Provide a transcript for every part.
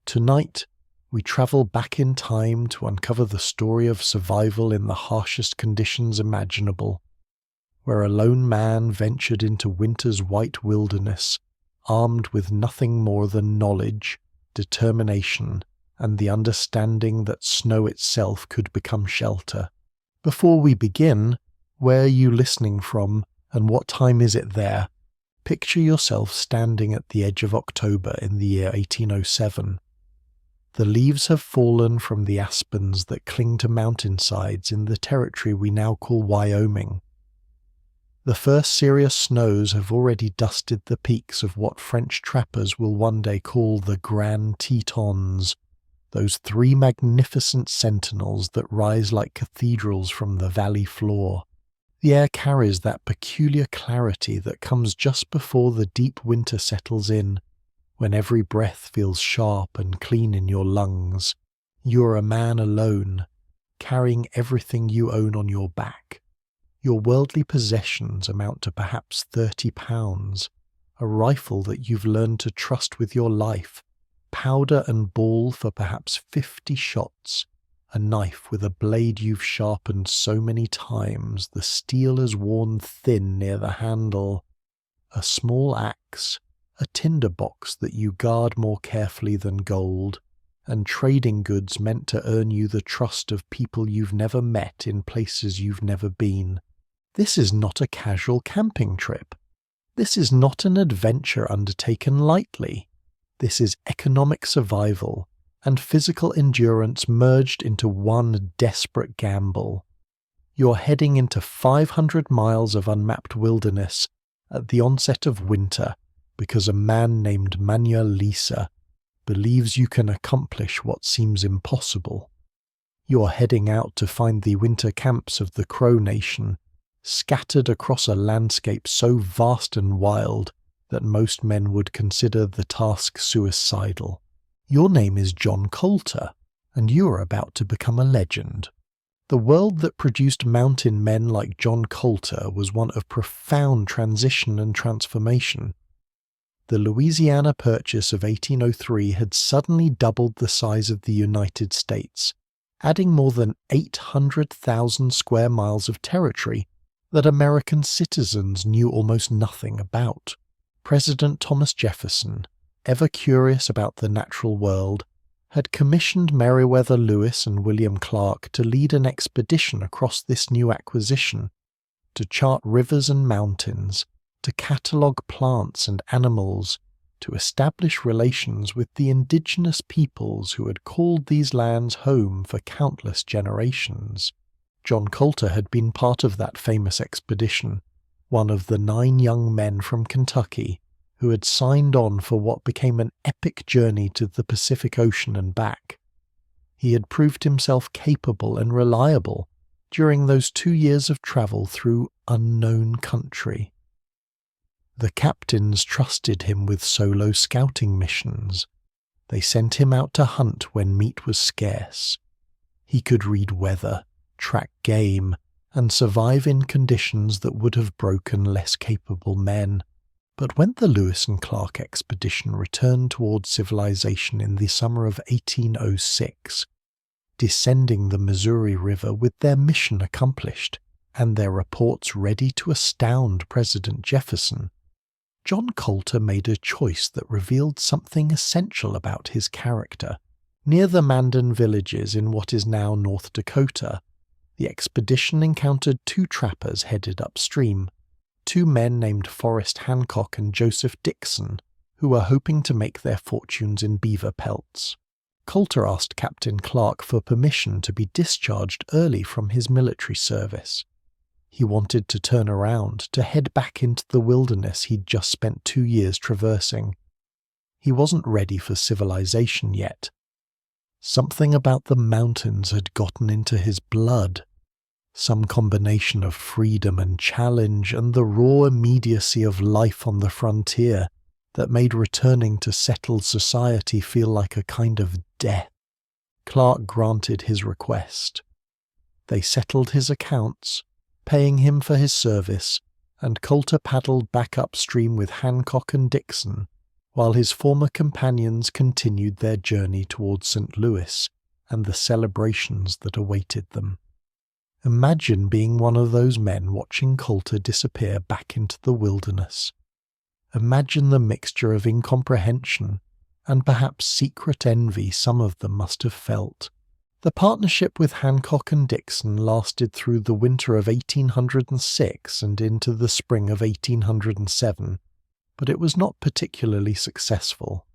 Tonight, we travel back in time to uncover the story of survival in the harshest conditions imaginable, where a lone man ventured into winter's white wilderness, armed with nothing more than knowledge, determination, and the understanding that snow itself could become shelter. Before we begin, where are you listening from, and what time is it there? Picture yourself standing at the edge of October in the year 1807. The leaves have fallen from the aspens that cling to mountainsides in the territory we now call Wyoming. The first serious snows have already dusted the peaks of what French trappers will one day call the Grand Tetons, those three magnificent sentinels that rise like cathedrals from the valley floor. The air carries that peculiar clarity that comes just before the deep winter settles in, when every breath feels sharp and clean in your lungs. You are a man alone, carrying everything you own on your back. Your worldly possessions amount to perhaps 30 pounds, a rifle that you've learned to trust with your life, powder and ball for perhaps 50 shots, a knife with a blade you've sharpened so many times the steel is worn thin near the handle, a small axe, a tinder box that you guard more carefully than gold, and trading goods meant to earn you the trust of people you've never met in places you've never been. This is not a casual camping trip. This is not an adventure undertaken lightly. This is economic survival and physical endurance merged into one desperate gamble. You're heading into 500 miles of unmapped wilderness at the onset of winter because a man named Manuel Lisa believes you can accomplish what seems impossible. You're heading out to find the winter camps of the Crow Nation, scattered across a landscape so vast and wild that most men would consider the task suicidal. Your name is John Coulter, and you are about to become a legend. The world that produced mountain men like John Coulter was one of profound transition and transformation. The Louisiana Purchase of 1803 had suddenly doubled the size of the United States, adding more than 800,000 square miles of territory that American citizens knew almost nothing about. President Thomas Jefferson, ever curious about the natural world, had commissioned Meriwether Lewis and William Clark to lead an expedition across this new acquisition, to chart rivers and mountains, to catalogue plants and animals, to establish relations with the indigenous peoples who had called these lands home for countless generations. John Coulter had been part of that famous expedition, one of the 9 young men from Kentucky who had signed on for what became an epic journey to the Pacific Ocean and back. He had proved himself capable and reliable during those 2 years of travel through unknown country. The captains trusted him with solo scouting missions. They sent him out to hunt when meat was scarce. He could read weather, track game, and survive in conditions that would have broken less capable men. But when the Lewis and Clark expedition returned toward civilization in the summer of 1806, descending the Missouri River with their mission accomplished and their reports ready to astound President Jefferson, John Coulter made a choice that revealed something essential about his character. Near the Mandan villages in what is now North Dakota, the expedition encountered 2 trappers headed upstream, 2 men named Forrest Hancock and Joseph Dixon, who were hoping to make their fortunes in beaver pelts. Coulter asked Captain Clark for permission to be discharged early from his military service. He wanted to turn around, to head back into the wilderness he'd just spent 2 years traversing. He wasn't ready for civilization yet. Something about the mountains had gotten into his blood. Some combination of freedom and challenge and the raw immediacy of life on the frontier that made returning to settled society feel like a kind of death. Clark granted his request. They settled his accounts, paying him for his service, and Coulter paddled back upstream with Hancock and Dixon, while his former companions continued their journey towards St. Louis and the celebrations that awaited them. Imagine being one of those men watching Coulter disappear back into the wilderness. Imagine the mixture of incomprehension and perhaps secret envy some of them must have felt. The partnership with Hancock and Dixon lasted through the winter of 1806 and into the spring of 1807, but it was not particularly successful.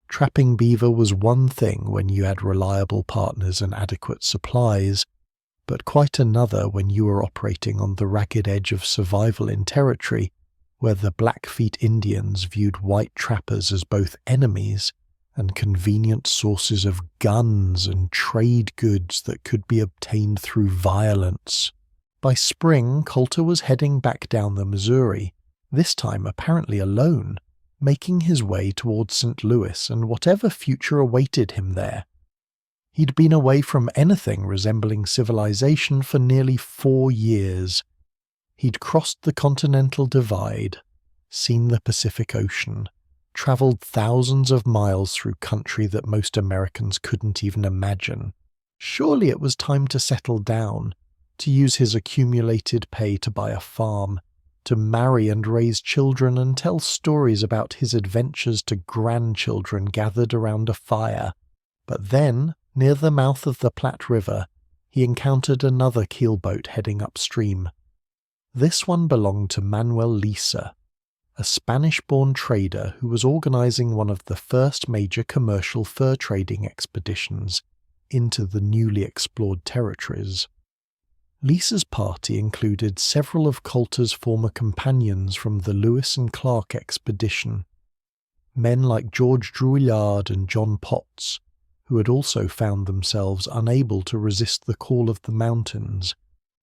Trapping beaver was one thing when you had reliable partners and adequate supplies, but quite another when you were operating on the ragged edge of survival in territory where the Blackfeet Indians viewed white trappers as both enemies and convenient sources of guns and trade goods that could be obtained through violence. By spring, Coulter was heading back down the Missouri, this time apparently alone, making his way towards St. Louis and whatever future awaited him there. He'd been away from anything resembling civilization for nearly 4 years. He'd crossed the Continental Divide, seen the Pacific Ocean, travelled thousands of miles through country that most Americans couldn't even imagine. Surely it was time to settle down, to use his accumulated pay to buy a farm, to marry and raise children and tell stories about his adventures to grandchildren gathered around a fire. But then, near the mouth of the Platte River, he encountered another keelboat heading upstream. This one belonged to Manuel Lisa, a Spanish-born trader who was organizing one of the first major commercial fur trading expeditions into the newly explored territories. Lisa's party included several of Coulter's former companions from the Lewis and Clark expedition, men like George Drouillard and John Potts, who had also found themselves unable to resist the call of the mountains.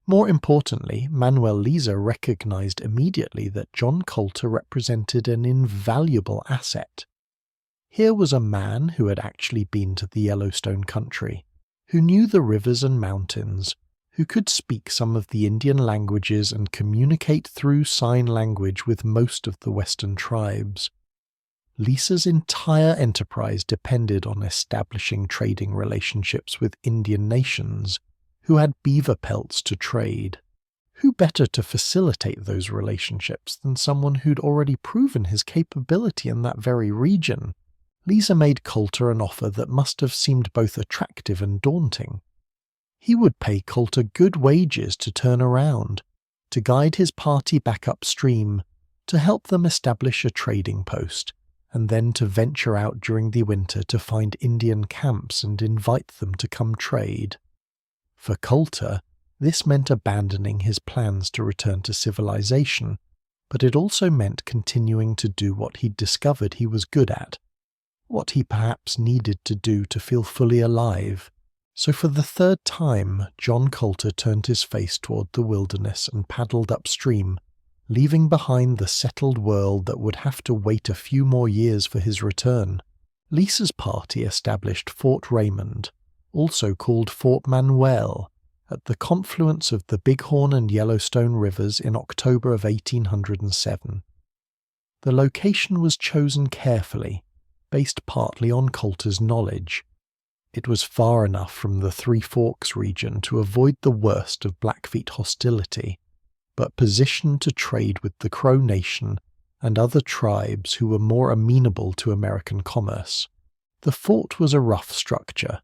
More importantly, Manuel Lisa recognized immediately that John Coulter represented an invaluable asset. Here was a man who had actually been to the Yellowstone country, who knew the rivers and mountains, who could speak some of the Indian languages and communicate through sign language with most of the Western tribes. Lisa's entire enterprise depended on establishing trading relationships with Indian nations who had beaver pelts to trade. Who better to facilitate those relationships than someone who'd already proven his capability in that very region? Lisa made Coulter an offer that must have seemed both attractive and daunting. He would pay Coulter good wages to turn around, to guide his party back upstream, to help them establish a trading post, and then to venture out during the winter to find Indian camps and invite them to come trade. For Coulter, this meant abandoning his plans to return to civilization, but it also meant continuing to do what he'd discovered he was good at, what he perhaps needed to do to feel fully alive. So for the third time, John Coulter turned his face toward the wilderness and paddled upstream, leaving behind the settled world that would have to wait a few more years for his return. Lisa's party established Fort Raymond, also called Fort Manuel, at the confluence of the Bighorn and Yellowstone rivers in October of 1807. The location was chosen carefully, based partly on Coulter's knowledge. It was far enough from the Three Forks region to avoid the worst of Blackfeet hostility, but positioned to trade with the Crow Nation and other tribes who were more amenable to American commerce. The fort was a rough structure,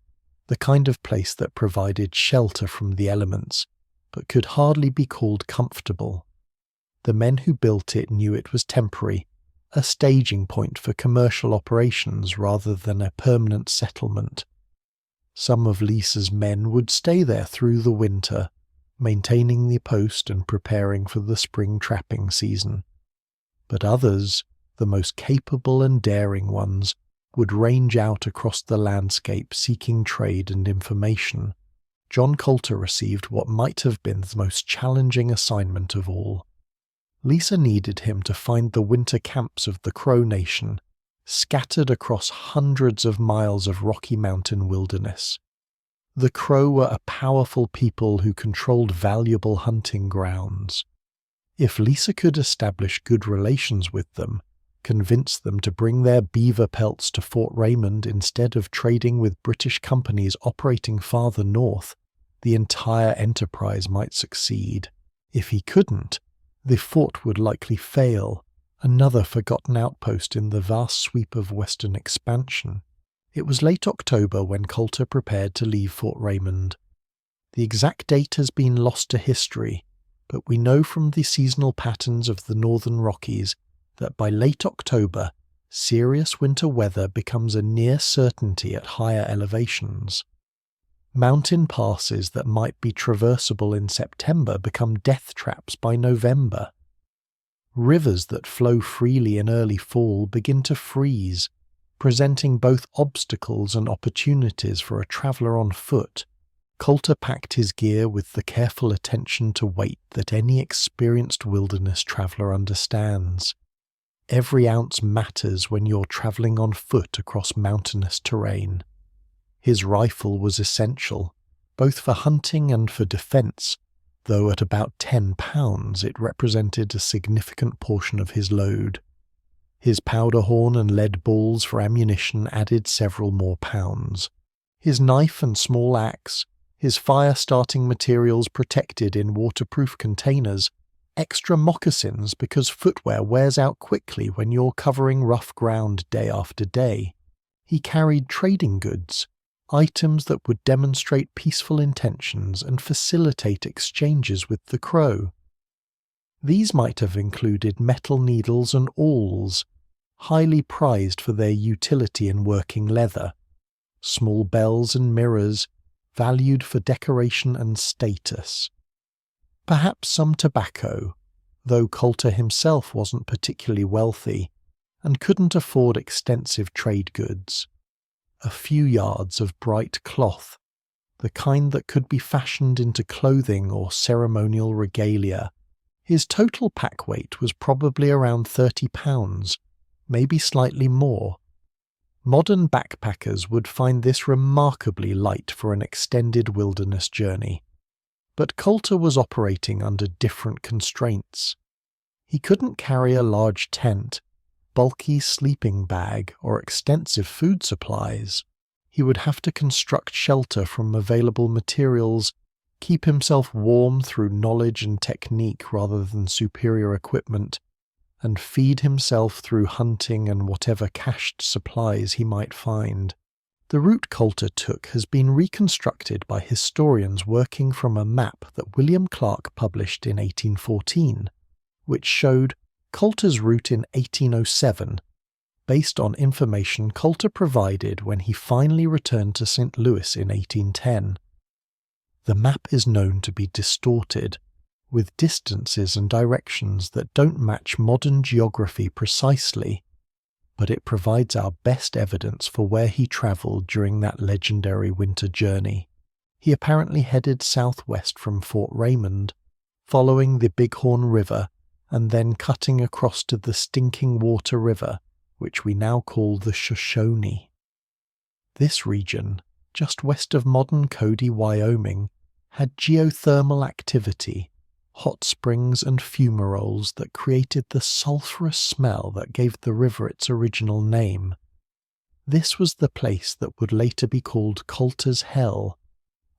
the kind of place that provided shelter from the elements, but could hardly be called comfortable. The men who built it knew it was temporary, a staging point for commercial operations rather than a permanent settlement. Some of Lisa's men would stay there through the winter, maintaining the post and preparing for the spring trapping season. But others, the most capable and daring ones, would range out across the landscape seeking trade and information. John Coulter received what might have been the most challenging assignment of all. Lisa needed him to find the winter camps of the Crow Nation, scattered across hundreds of miles of Rocky Mountain wilderness. The Crow were a powerful people who controlled valuable hunting grounds. If Lisa could establish good relations with them, convinced them to bring their beaver pelts to Fort Raymond instead of trading with British companies operating farther north, the entire enterprise might succeed. If he couldn't, the fort would likely fail, another forgotten outpost in the vast sweep of western expansion. It was late October when Coulter prepared to leave Fort Raymond. The exact date has been lost to history, but we know from the seasonal patterns of the northern Rockies that by late October, serious winter weather becomes a near certainty at higher elevations. Mountain passes that might be traversable in September become death traps by November. Rivers that flow freely in early fall begin to freeze, presenting both obstacles and opportunities for a traveller on foot. Coulter packed his gear with the careful attention to weight that any experienced wilderness traveller understands. Every ounce matters when you're travelling on foot across mountainous terrain. His rifle was essential, both for hunting and for defence, though at about 10 pounds it represented a significant portion of his load. His powder horn and lead balls for ammunition added several more pounds. His knife and small axe, his fire-starting materials protected in waterproof containers, extra moccasins because footwear wears out quickly when you're covering rough ground day after day. He carried trading goods, items that would demonstrate peaceful intentions and facilitate exchanges with the Crow. These might have included metal needles and awls, highly prized for their utility in working leather, small bells and mirrors, valued for decoration and status. Perhaps some tobacco, though Coulter himself wasn't particularly wealthy and couldn't afford extensive trade goods. A few yards of bright cloth, the kind that could be fashioned into clothing or ceremonial regalia. His total pack weight was probably around 30 pounds, maybe slightly more. Modern backpackers would find this remarkably light for an extended wilderness journey. But Coulter was operating under different constraints. He couldn't carry a large tent, bulky sleeping bag, or extensive food supplies. He would have to construct shelter from available materials, keep himself warm through knowledge and technique rather than superior equipment, and feed himself through hunting and whatever cached supplies he might find. The route Coulter took has been reconstructed by historians working from a map that William Clark published in 1814, which showed Coulter's route in 1807, based on information Coulter provided when he finally returned to St. Louis in 1810. The map is known to be distorted, with distances and directions that don't match modern geography precisely, but it provides our best evidence for where he travelled during that legendary winter journey. He apparently headed southwest from Fort Raymond, following the Bighorn River and then cutting across to the Stinking Water River, which we now call the Shoshone. This region, just west of modern Cody, Wyoming, had geothermal activity, hot springs and fumaroles that created the sulphurous smell that gave the river its original name. This was the place that would later be called Coulter's Hell,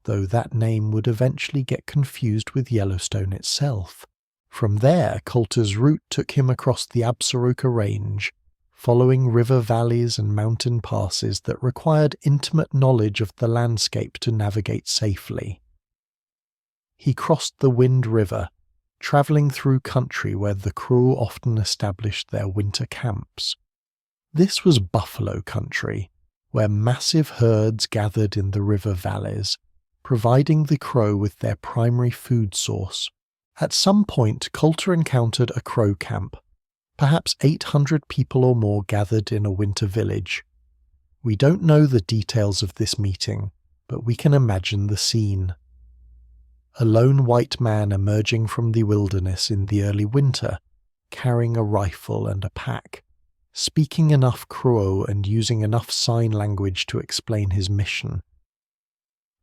though that name would eventually get confused with Yellowstone itself. From there, Coulter's route took him across the Absaroka Range, following river valleys and mountain passes that required intimate knowledge of the landscape to navigate safely. He crossed the Wind River, travelling through country where the Crow often established their winter camps. This was buffalo country, where massive herds gathered in the river valleys, providing the Crow with their primary food source. At some point, Coulter encountered a Crow camp, perhaps 800 people or more gathered in a winter village. We don't know the details of this meeting, but we can imagine the scene. A lone white man emerging from the wilderness in the early winter, carrying a rifle and a pack, speaking enough Crow and using enough sign language to explain his mission.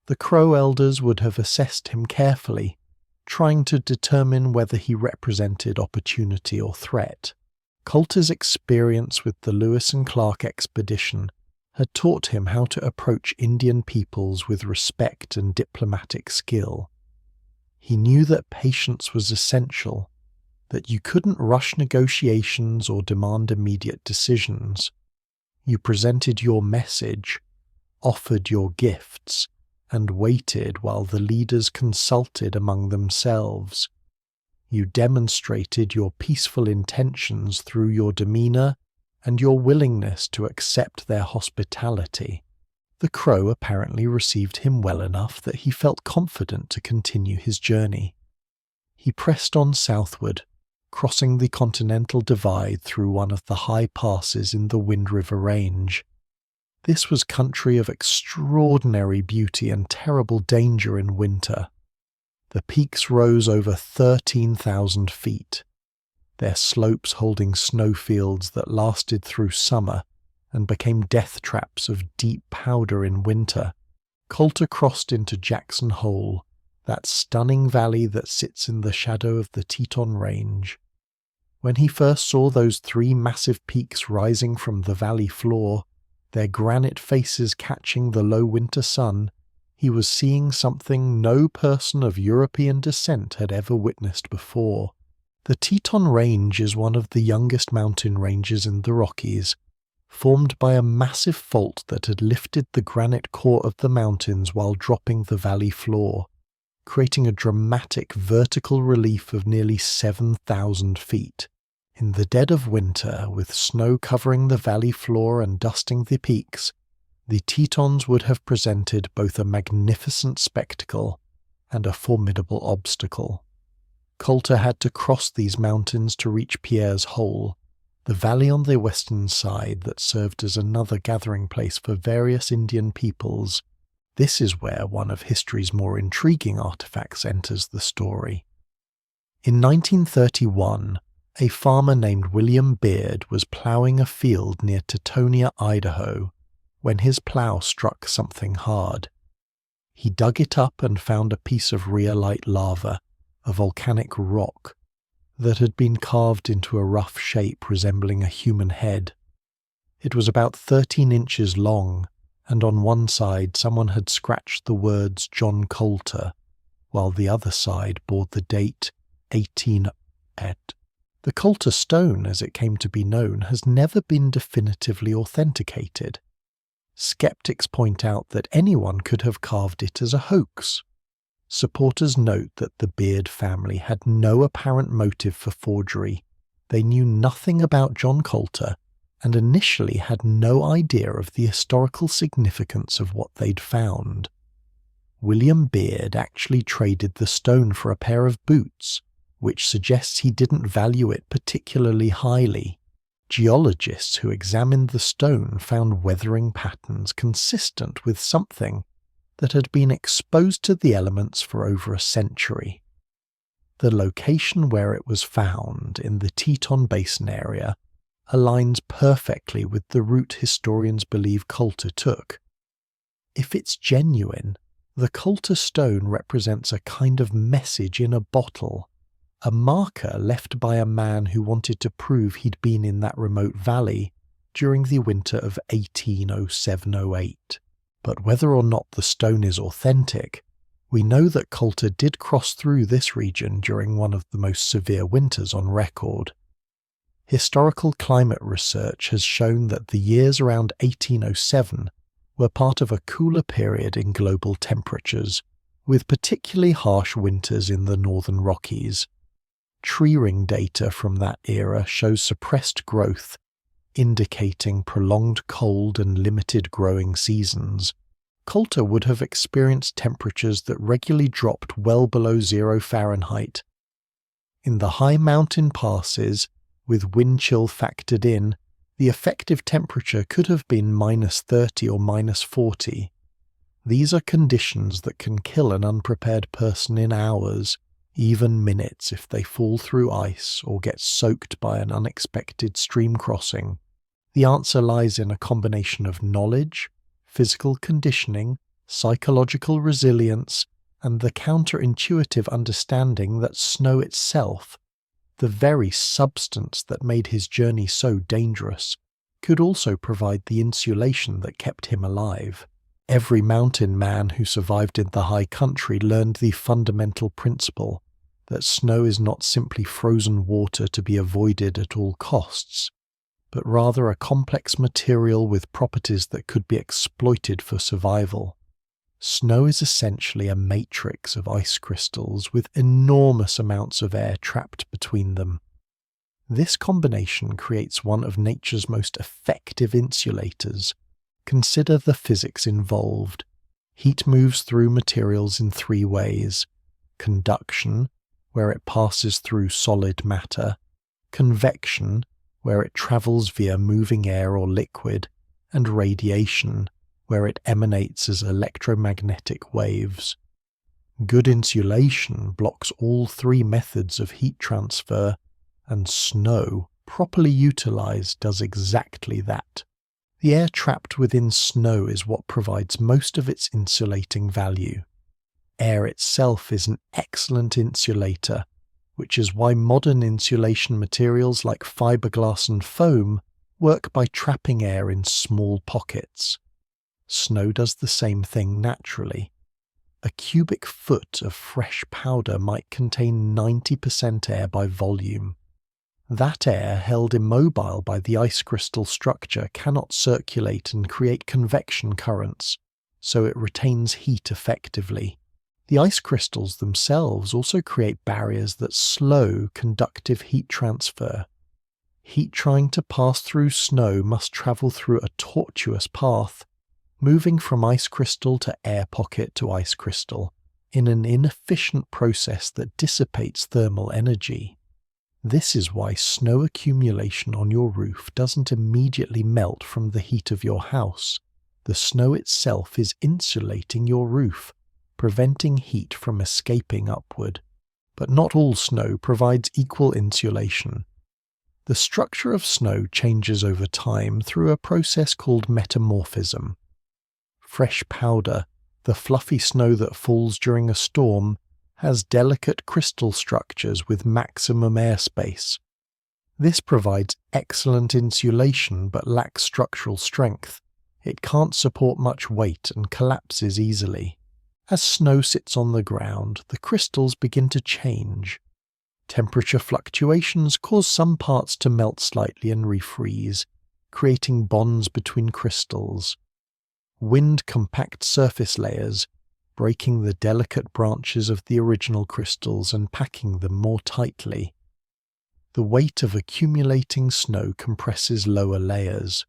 The Crow elders would have assessed him carefully, trying to determine whether he represented opportunity or threat. Coulter's experience with the Lewis and Clark expedition had taught him how to approach Indian peoples with respect and diplomatic skill. He knew that patience was essential, that you couldn't rush negotiations or demand immediate decisions. You presented your message, offered your gifts, and waited while the leaders consulted among themselves. You demonstrated your peaceful intentions through your demeanor and your willingness to accept their hospitality. The Crow apparently received him well enough that he felt confident to continue his journey. He pressed on southward, crossing the continental divide through one of the high passes in the Wind River Range. This was country of extraordinary beauty and terrible danger in winter. The peaks rose over 13,000 feet, their slopes holding snowfields that lasted through summer and became death traps of deep powder in winter. Coulter crossed into Jackson Hole, that stunning valley that sits in the shadow of the Teton Range. When he first saw those three massive peaks rising from the valley floor, their granite faces catching the low winter sun, he was seeing something no person of European descent had ever witnessed before. The Teton Range is one of the youngest mountain ranges in the Rockies, formed by a massive fault that had lifted the granite core of the mountains while dropping the valley floor, creating a dramatic vertical relief of nearly 7,000 feet. In the dead of winter, with snow covering the valley floor and dusting the peaks, the Tetons would have presented both a magnificent spectacle and a formidable obstacle. Coulter had to cross these mountains to reach Pierre's Hole, the valley on the western side that served as another gathering place for various Indian peoples. This is where one of history's more intriguing artifacts enters the story. In 1931, a farmer named William Beard was ploughing a field near Teutonia, Idaho, when his plough struck something hard. He dug it up and found a piece of rhyolite lava, a volcanic rock, that had been carved into a rough shape resembling a human head. It was about 13 inches long, and on one side someone had scratched the words John Coulter, while the other side bore the date 18 ed. The Coulter stone, as it came to be known, has never been definitively authenticated. Skeptics point out that anyone could have carved it as a hoax. Supporters note that the Beard family had no apparent motive for forgery. They knew nothing about John Coulter and initially had no idea of the historical significance of what they'd found. William Beard actually traded the stone for a pair of boots, which suggests he didn't value it particularly highly. Geologists who examined the stone found weathering patterns consistent with something that had been exposed to the elements for over a century. The location where it was found, in the Teton Basin area, aligns perfectly with the route historians believe Coulter took. If it's genuine, the Coulter stone represents a kind of message in a bottle, a marker left by a man who wanted to prove he'd been in that remote valley during the winter of 1807-08. But whether or not the stone is authentic, we know that Coulter did cross through this region during one of the most severe winters on record. Historical climate research has shown that the years around 1807 were part of a cooler period in global temperatures, with particularly harsh winters in the northern Rockies. Tree ring data from that era shows suppressed growth, indicating prolonged cold and limited growing seasons. Coulter would have experienced temperatures that regularly dropped well below 0 Fahrenheit. In the high mountain passes, with wind chill factored in, the effective temperature could have been -30 or -40. These are conditions that can kill an unprepared person in hours, even minutes if they fall through ice or get soaked by an unexpected stream crossing. The answer lies in a combination of knowledge, physical conditioning, psychological resilience, and the counterintuitive understanding that snow itself, The very substance that made his journey so dangerous could also provide the insulation that kept him alive. Every mountain man who survived in the high country learned the fundamental principle that snow is not simply frozen water to be avoided at all costs, but rather a complex material with properties that could be exploited for survival. Snow is essentially a matrix of ice crystals with enormous amounts of air trapped between them. This combination creates one of nature's most effective insulators. Consider the physics involved. Heat moves through materials in three ways: conduction, where it passes through solid matter; convection, where it travels via moving air or liquid; and radiation, where it emanates as electromagnetic waves. Good insulation blocks all three methods of heat transfer, and snow, properly utilized, does exactly that. The air trapped within snow is what provides most of its insulating value. Air itself is an excellent insulator, which is why modern insulation materials like fiberglass and foam work by trapping air in small pockets. Snow does the same thing naturally. A cubic foot of fresh powder might contain 90% air by volume. That air, held immobile by the ice crystal structure, cannot circulate and create convection currents, so it retains heat effectively. The ice crystals themselves also create barriers that slow conductive heat transfer. Heat trying to pass through snow must travel through a tortuous path, moving from ice crystal to air pocket to ice crystal, in an inefficient process that dissipates thermal energy. This is why snow accumulation on your roof doesn't immediately melt from the heat of your house. The snow itself is insulating your roof, preventing heat from escaping upward. But not all snow provides equal insulation. The structure of snow changes over time through a process called metamorphism. Fresh powder, the fluffy snow that falls during a storm, has delicate crystal structures with maximum airspace. This provides excellent insulation but lacks structural strength. It can't support much weight and collapses easily. As snow sits on the ground, the crystals begin to change. Temperature fluctuations cause some parts to melt slightly and refreeze, creating bonds between crystals. Wind compacts surface layers, breaking the delicate branches of the original crystals and packing them more tightly. The weight of accumulating snow compresses lower layers.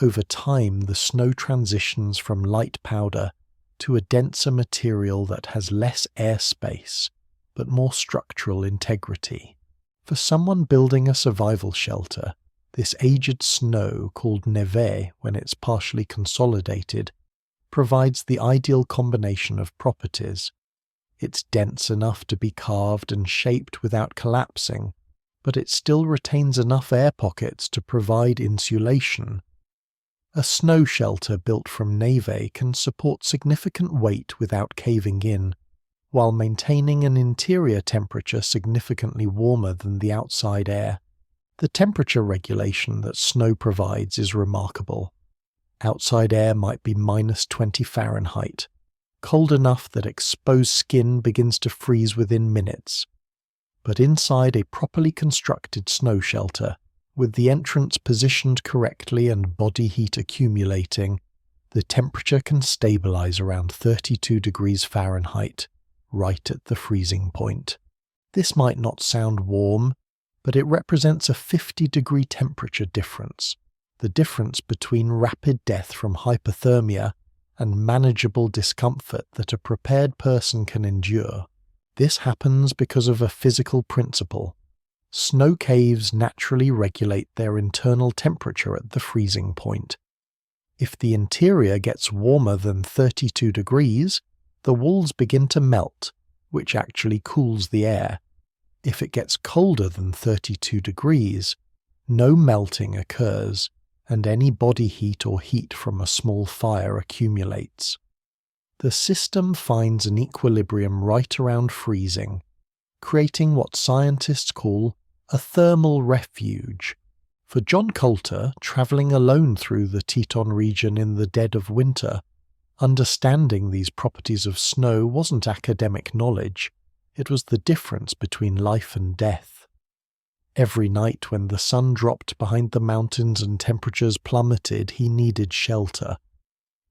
Over time, the snow transitions from light powder to a denser material that has less airspace, but more structural integrity. For someone building a survival shelter, this aged snow, called névé when it's partially consolidated, provides the ideal combination of properties. It's dense enough to be carved and shaped without collapsing, but it still retains enough air pockets to provide insulation. A snow shelter built from névé can support significant weight without caving in, while maintaining an interior temperature significantly warmer than the outside air. The temperature regulation that snow provides is remarkable. Outside air might be -20 Fahrenheit, cold enough that exposed skin begins to freeze within minutes. But inside a properly constructed snow shelter, with the entrance positioned correctly and body heat accumulating, the temperature can stabilize around 32 degrees Fahrenheit, right at the freezing point. This might not sound warm, but it represents a 50-degree temperature difference. The difference between rapid death from hypothermia and manageable discomfort that a prepared person can endure. This happens because of a physical principle. Snow caves naturally regulate their internal temperature at the freezing point. If the interior gets warmer than 32 degrees, the walls begin to melt, which actually cools the air. If it gets colder than 32 degrees, no melting occurs, and any body heat or heat from a small fire accumulates. The system finds an equilibrium right around freezing, creating what scientists call a thermal refuge. For John Coulter, travelling alone through the Teton region in the dead of winter, understanding these properties of snow wasn't academic knowledge, it was the difference between life and death. Every night when the sun dropped behind the mountains and temperatures plummeted, he needed shelter.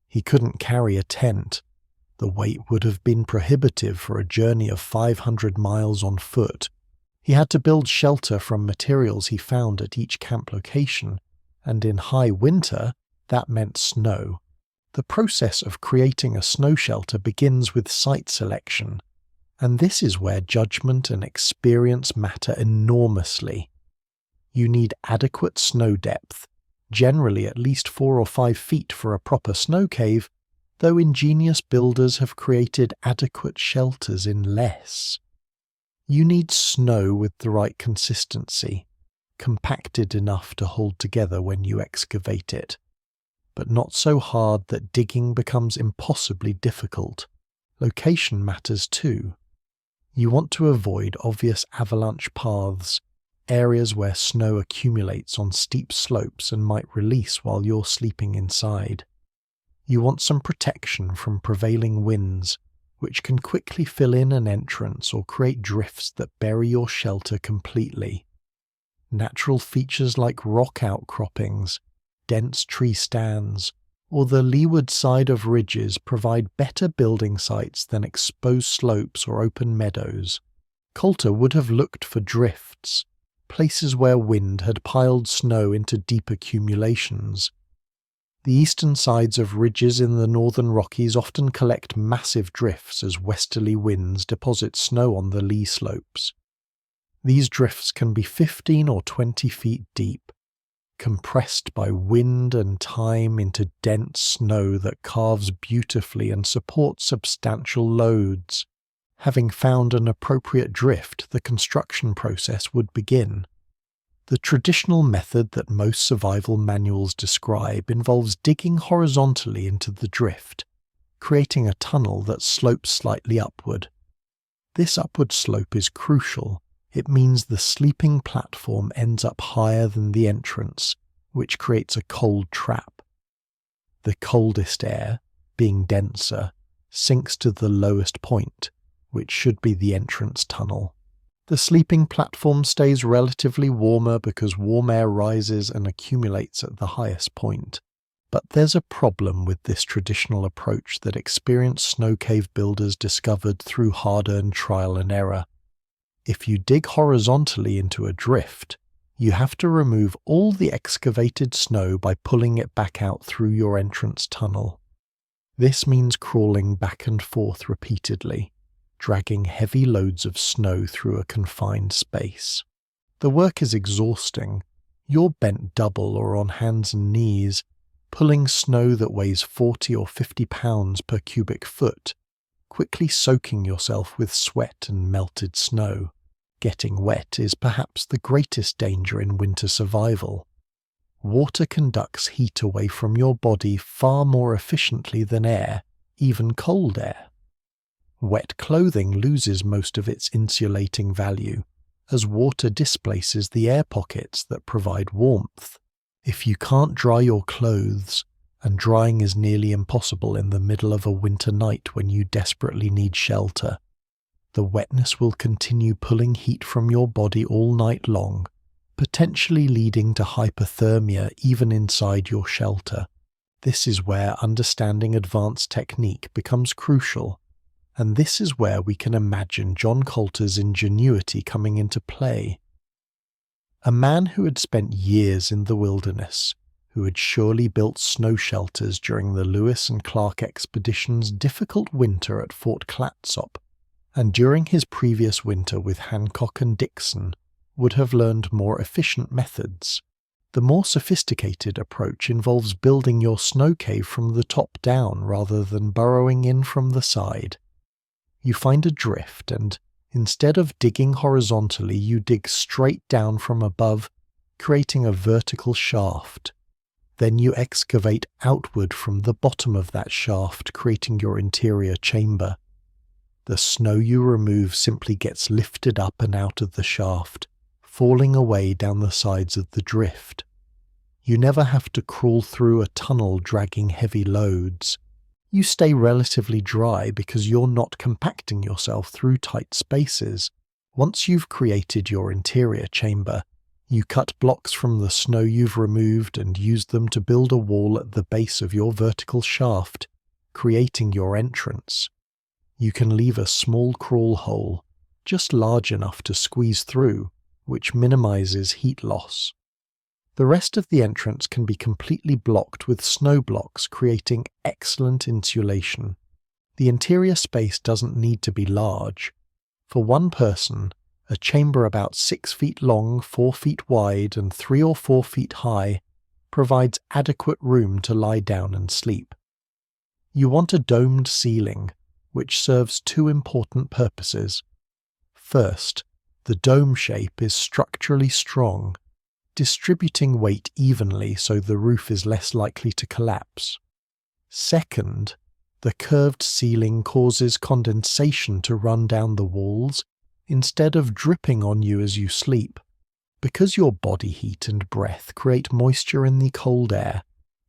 He couldn't carry a tent. The weight would have been prohibitive for a journey of 500 miles on foot. He had to build shelter from materials he found at each camp location, and in high winter, that meant snow. The process of creating a snow shelter begins with site selection, and this is where judgment and experience matter enormously. You need adequate snow depth, generally at least 4 or 5 feet for a proper snow cave, though ingenious builders have created adequate shelters in less. You need snow with the right consistency, compacted enough to hold together when you excavate it, but not so hard that digging becomes impossibly difficult. Location matters too. You want to avoid obvious avalanche paths, areas where snow accumulates on steep slopes and might release while you're sleeping inside. You want some protection from prevailing winds, which can quickly fill in an entrance or create drifts that bury your shelter completely. Natural features like rock outcroppings, dense tree stands, or the leeward side of ridges provide better building sites than exposed slopes or open meadows. Coulter would have looked for drifts, places where wind had piled snow into deep accumulations. The eastern sides of ridges in the northern Rockies often collect massive drifts as westerly winds deposit snow on the lee slopes. These drifts can be 15 or 20 feet deep, compressed by wind and time into dense snow that carves beautifully and supports substantial loads. Having found an appropriate drift, the construction process would begin. The traditional method that most survival manuals describe involves digging horizontally into the drift, creating a tunnel that slopes slightly upward. This upward slope is crucial. It means the sleeping platform ends up higher than the entrance, which creates a cold trap. The coldest air, being denser, sinks to the lowest point, which should be the entrance tunnel. The sleeping platform stays relatively warmer because warm air rises and accumulates at the highest point. But there's a problem with this traditional approach that experienced snow cave builders discovered through hard-earned trial and error. If you dig horizontally into a drift, you have to remove all the excavated snow by pulling it back out through your entrance tunnel. This means crawling back and forth repeatedly, dragging heavy loads of snow through a confined space. The work is exhausting. You're bent double or on hands and knees, pulling snow that weighs 40 or 50 pounds per cubic foot, quickly soaking yourself with sweat and melted snow. Getting wet is perhaps the greatest danger in winter survival. Water conducts heat away from your body far more efficiently than air, even cold air. Wet clothing loses most of its insulating value, as water displaces the air pockets that provide warmth. If you can't dry your clothes, and drying is nearly impossible in the middle of a winter night when you desperately need shelter, the wetness will continue pulling heat from your body all night long, potentially leading to hypothermia even inside your shelter. This is where understanding advanced technique becomes crucial, and this is where we can imagine John Coulter's ingenuity coming into play. A man who had spent years in the wilderness, who had surely built snow shelters during the Lewis and Clark expedition's difficult winter at Fort Clatsop, and during his previous winter with Hancock and Dixon, would have learned more efficient methods. The more sophisticated approach involves building your snow cave from the top down rather than burrowing in from the side. You find a drift and, instead of digging horizontally, you dig straight down from above, creating a vertical shaft. Then you excavate outward from the bottom of that shaft, creating your interior chamber. The snow you remove simply gets lifted up and out of the shaft, falling away down the sides of the drift. You never have to crawl through a tunnel dragging heavy loads. You stay relatively dry because you're not compacting yourself through tight spaces. Once you've created your interior chamber, you cut blocks from the snow you've removed and use them to build a wall at the base of your vertical shaft, creating your entrance. You can leave a small crawl hole, just large enough to squeeze through, which minimizes heat loss. The rest of the entrance can be completely blocked with snow blocks, creating excellent insulation. The interior space doesn't need to be large. For one person, a chamber about 6 feet long, 4 feet wide, and 3 or 4 feet high provides adequate room to lie down and sleep. You want a domed ceiling, which serves two important purposes. First, the dome shape is structurally strong, distributing weight evenly so the roof is less likely to collapse. Second, the curved ceiling causes condensation to run down the walls instead of dripping on you as you sleep. Because your body heat and breath create moisture in the cold air,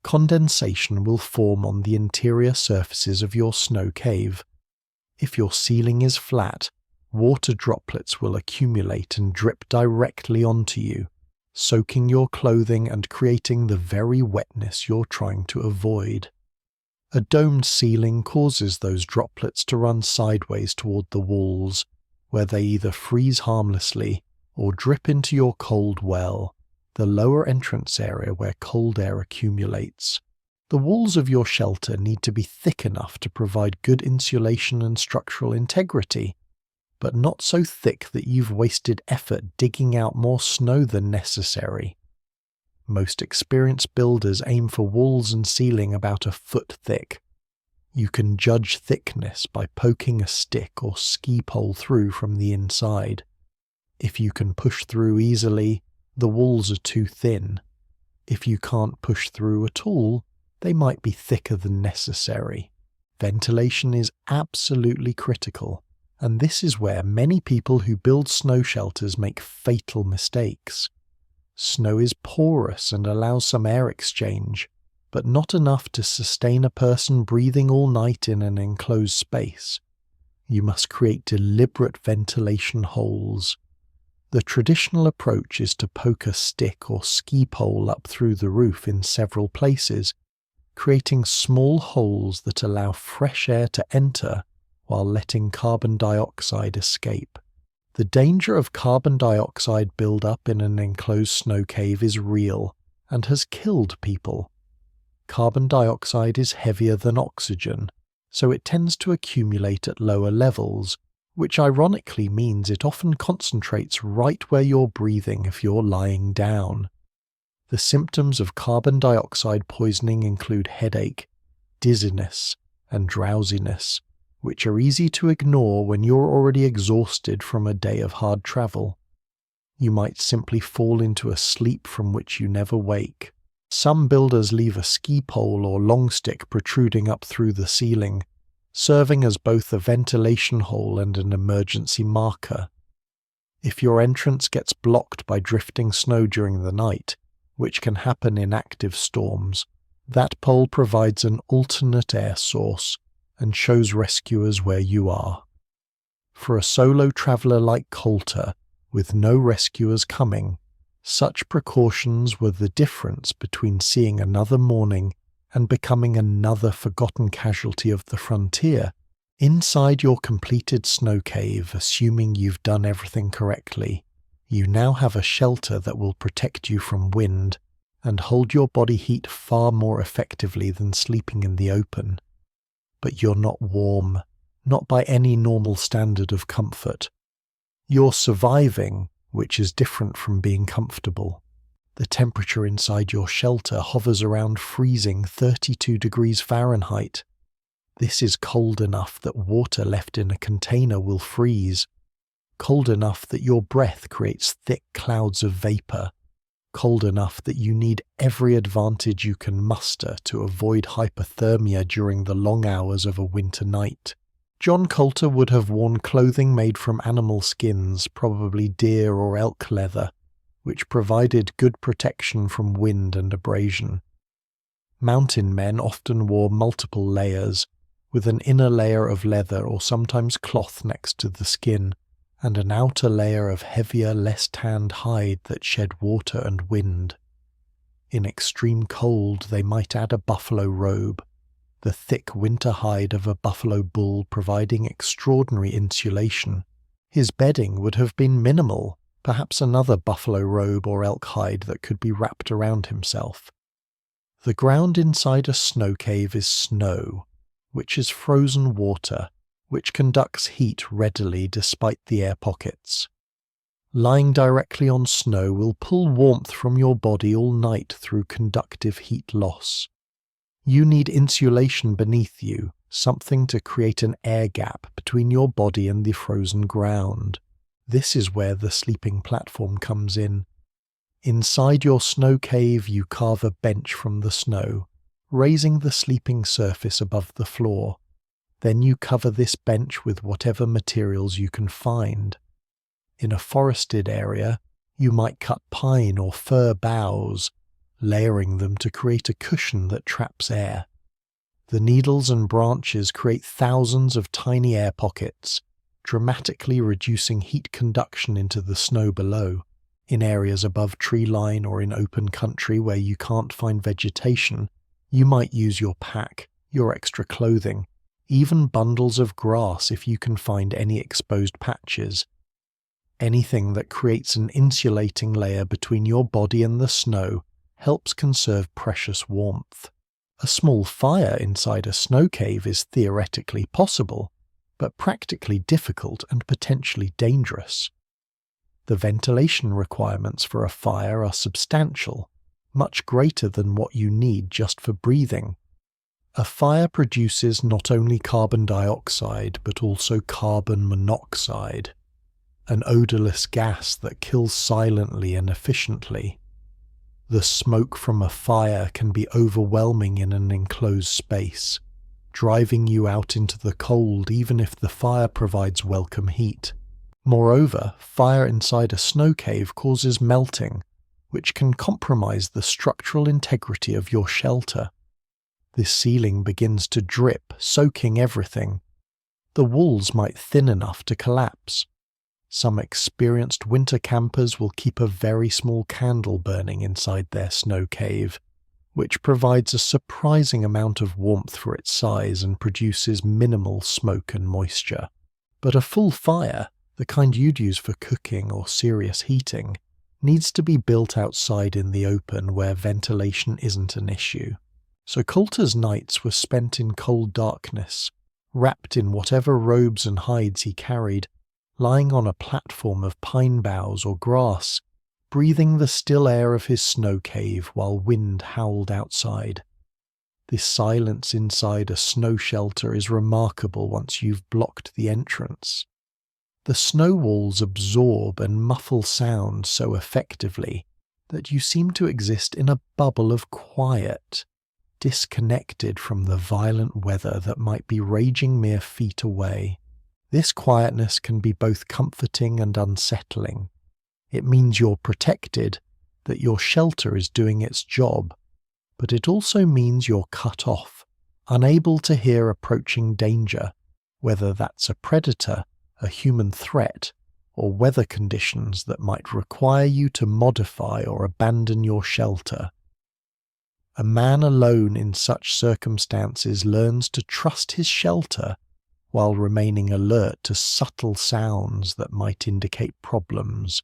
condensation will form on the interior surfaces of your snow cave. If your ceiling is flat, water droplets will accumulate and drip directly onto you, soaking your clothing and creating the very wetness you're trying to avoid. A domed ceiling causes those droplets to run sideways toward the walls, where they either freeze harmlessly or drip into your cold well, the lower entrance area where cold air accumulates. The walls of your shelter need to be thick enough to provide good insulation and structural integrity, but not so thick that you've wasted effort digging out more snow than necessary. Most experienced builders aim for walls and ceiling about a foot thick. You can judge thickness by poking a stick or ski pole through from the inside. If you can push through easily, the walls are too thin. If you can't push through at all, they might be thicker than necessary. Ventilation is absolutely critical, and this is where many people who build snow shelters make fatal mistakes. Snow is porous and allows some air exchange, but not enough to sustain a person breathing all night in an enclosed space. You must create deliberate ventilation holes. The traditional approach is to poke a stick or ski pole up through the roof in several places, creating small holes that allow fresh air to enter while letting carbon dioxide escape. The danger of carbon dioxide buildup in an enclosed snow cave is real and has killed people. Carbon dioxide is heavier than oxygen, so it tends to accumulate at lower levels, which ironically means it often concentrates right where you're breathing if you're lying down. The symptoms of carbon dioxide poisoning include headache, dizziness, and drowsiness, which are easy to ignore when you're already exhausted from a day of hard travel. You might simply fall into a sleep from which you never wake. Some builders leave a ski pole or long stick protruding up through the ceiling, serving as both a ventilation hole and an emergency marker. If your entrance gets blocked by drifting snow during the night, which can happen in active storms, that pole provides an alternate air source and shows rescuers where you are. For a solo traveller like Coulter, with no rescuers coming, such precautions were the difference between seeing another morning and becoming another forgotten casualty of the frontier. Inside your completed snow cave, assuming you've done everything correctly, you now have a shelter that will protect you from wind and hold your body heat far more effectively than sleeping in the open. But you're not warm, not by any normal standard of comfort. You're surviving, which is different from being comfortable. The temperature inside your shelter hovers around freezing 32 degrees Fahrenheit. This is cold enough that water left in a container will freeze, cold enough that your breath creates thick clouds of vapor, cold enough that you need every advantage you can muster to avoid hypothermia during the long hours of a winter night. John Coulter would have worn clothing made from animal skins, probably deer or elk leather, which provided good protection from wind and abrasion. Mountain men often wore multiple layers, with an inner layer of leather or sometimes cloth next to the skin, and an outer layer of heavier, less tanned hide that shed water and wind. In extreme cold they might add a buffalo robe, the thick winter hide of a buffalo bull providing extraordinary insulation. His bedding would have been minimal, perhaps another buffalo robe or elk hide that could be wrapped around himself. The ground inside a snow cave is snow, which is frozen water, which conducts heat readily despite the air pockets. Lying directly on snow will pull warmth from your body all night through conductive heat loss. You need insulation beneath you, something to create an air gap between your body and the frozen ground. This is where the sleeping platform comes in. Inside your snow cave you carve a bench from the snow, raising the sleeping surface above the floor. Then you cover this bench with whatever materials you can find. In a forested area, you might cut pine or fir boughs, layering them to create a cushion that traps air. The needles and branches create thousands of tiny air pockets, dramatically reducing heat conduction into the snow below. In areas above tree line or in open country where you can't find vegetation, you might use your pack, your extra clothing, even bundles of grass if you can find any exposed patches. Anything that creates an insulating layer between your body and the snow helps conserve precious warmth. A small fire inside a snow cave is theoretically possible, but practically difficult and potentially dangerous. The ventilation requirements for a fire are substantial, much greater than what you need just for breathing. A fire produces not only carbon dioxide but also carbon monoxide, an odorless gas that kills silently and efficiently. The smoke from a fire can be overwhelming in an enclosed space, driving you out into the cold even if the fire provides welcome heat. Moreover, fire inside a snow cave causes melting, which can compromise the structural integrity of your shelter. This ceiling begins to drip, soaking everything. The walls might thin enough to collapse. Some experienced winter campers will keep a very small candle burning inside their snow cave, which provides a surprising amount of warmth for its size and produces minimal smoke and moisture. But a full fire, the kind you'd use for cooking or serious heating, needs to be built outside in the open where ventilation isn't an issue. So Coulter's nights were spent in cold darkness, wrapped in whatever robes and hides he carried, lying on a platform of pine boughs or grass, breathing the still air of his snow cave while wind howled outside. This silence inside a snow shelter is remarkable once you've blocked the entrance. The snow walls absorb and muffle sound so effectively that you seem to exist in a bubble of quiet, disconnected from the violent weather that might be raging mere feet away. This quietness can be both comforting and unsettling. It means you're protected, that your shelter is doing its job, but it also means you're cut off, unable to hear approaching danger, whether that's a predator, a human threat, or weather conditions that might require you to modify or abandon your shelter. A man alone in such circumstances learns to trust his shelter while remaining alert to subtle sounds that might indicate problems.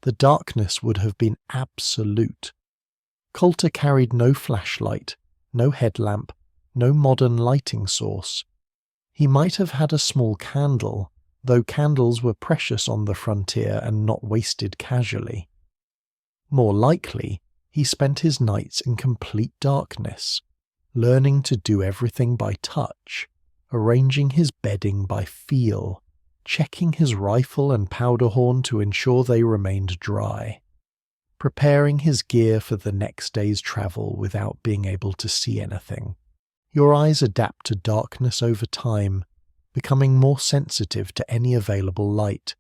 The darkness would have been absolute. Coulter carried no flashlight, no headlamp, no modern lighting source. He might have had a small candle, though candles were precious on the frontier and not wasted casually. More likely, he spent his nights in complete darkness, learning to do everything by touch, arranging his bedding by feel, checking his rifle and powder horn to ensure they remained dry, preparing his gear for the next day's travel without being able to see anything. Your eyes adapt to darkness over time, becoming more sensitive to any available light,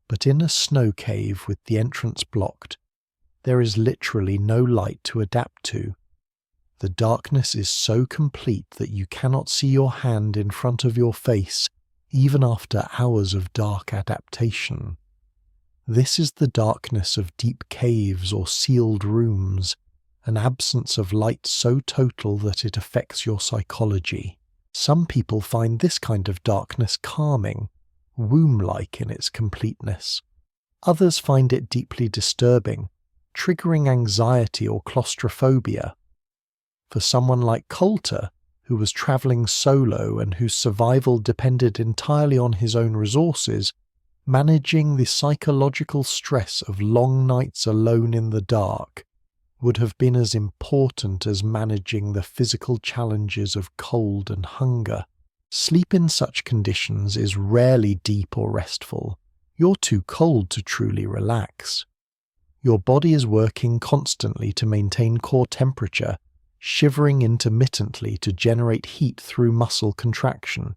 but in a snow cave with the entrance blocked, there is literally no light to adapt to. The darkness is so complete that you cannot see your hand in front of your face, even after hours of dark adaptation. This is the darkness of deep caves or sealed rooms, an absence of light so total that it affects your psychology. Some people find this kind of darkness calming, womb-like in its completeness. Others find it deeply disturbing, triggering anxiety or claustrophobia. For someone like Coulter, who was travelling solo and whose survival depended entirely on his own resources, managing the psychological stress of long nights alone in the dark would have been as important as managing the physical challenges of cold and hunger. Sleep in such conditions is rarely deep or restful. You're too cold to truly relax. Your body is working constantly to maintain core temperature, shivering intermittently to generate heat through muscle contraction.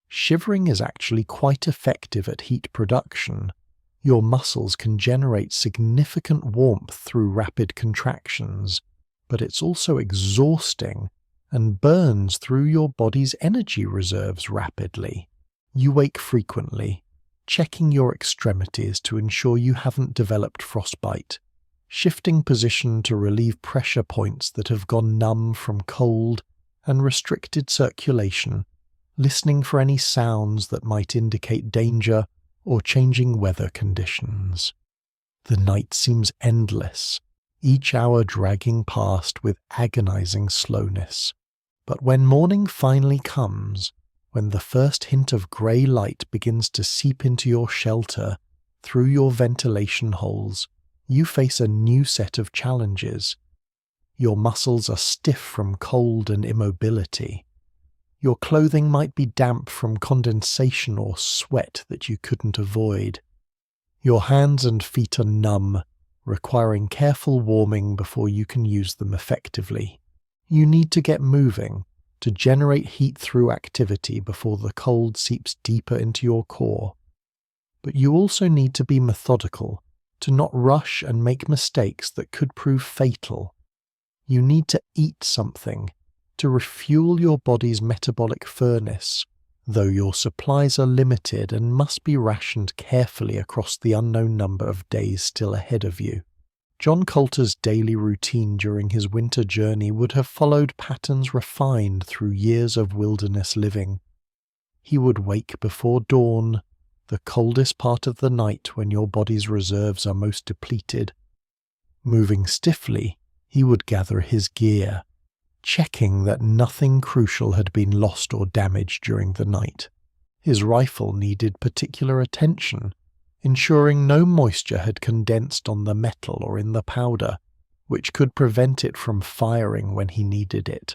Shivering is actually quite effective at heat production. Your muscles can generate significant warmth through rapid contractions, but it's also exhausting and burns through your body's energy reserves rapidly. You wake frequently, checking your extremities to ensure you haven't developed frostbite, shifting position to relieve pressure points that have gone numb from cold and restricted circulation, listening for any sounds that might indicate danger or changing weather conditions. The night seems endless, each hour dragging past with agonizing slowness. But when morning finally comes, when the first hint of grey light begins to seep into your shelter through your ventilation holes, you face a new set of challenges. Your muscles are stiff from cold and immobility. Your clothing might be damp from condensation or sweat that you couldn't avoid. Your hands and feet are numb, requiring careful warming before you can use them effectively. You need to get moving, to generate heat through activity before the cold seeps deeper into your core. But you also need to be methodical, to not rush and make mistakes that could prove fatal. You need to eat something, to refuel your body's metabolic furnace, though your supplies are limited and must be rationed carefully across the unknown number of days still ahead of you. John Coulter's daily routine during his winter journey would have followed patterns refined through years of wilderness living. He would wake before dawn, the coldest part of the night when your body's reserves are most depleted. Moving stiffly, he would gather his gear, checking that nothing crucial had been lost or damaged during the night. His rifle needed particular attention, ensuring no moisture had condensed on the metal or in the powder, which could prevent it from firing when he needed it.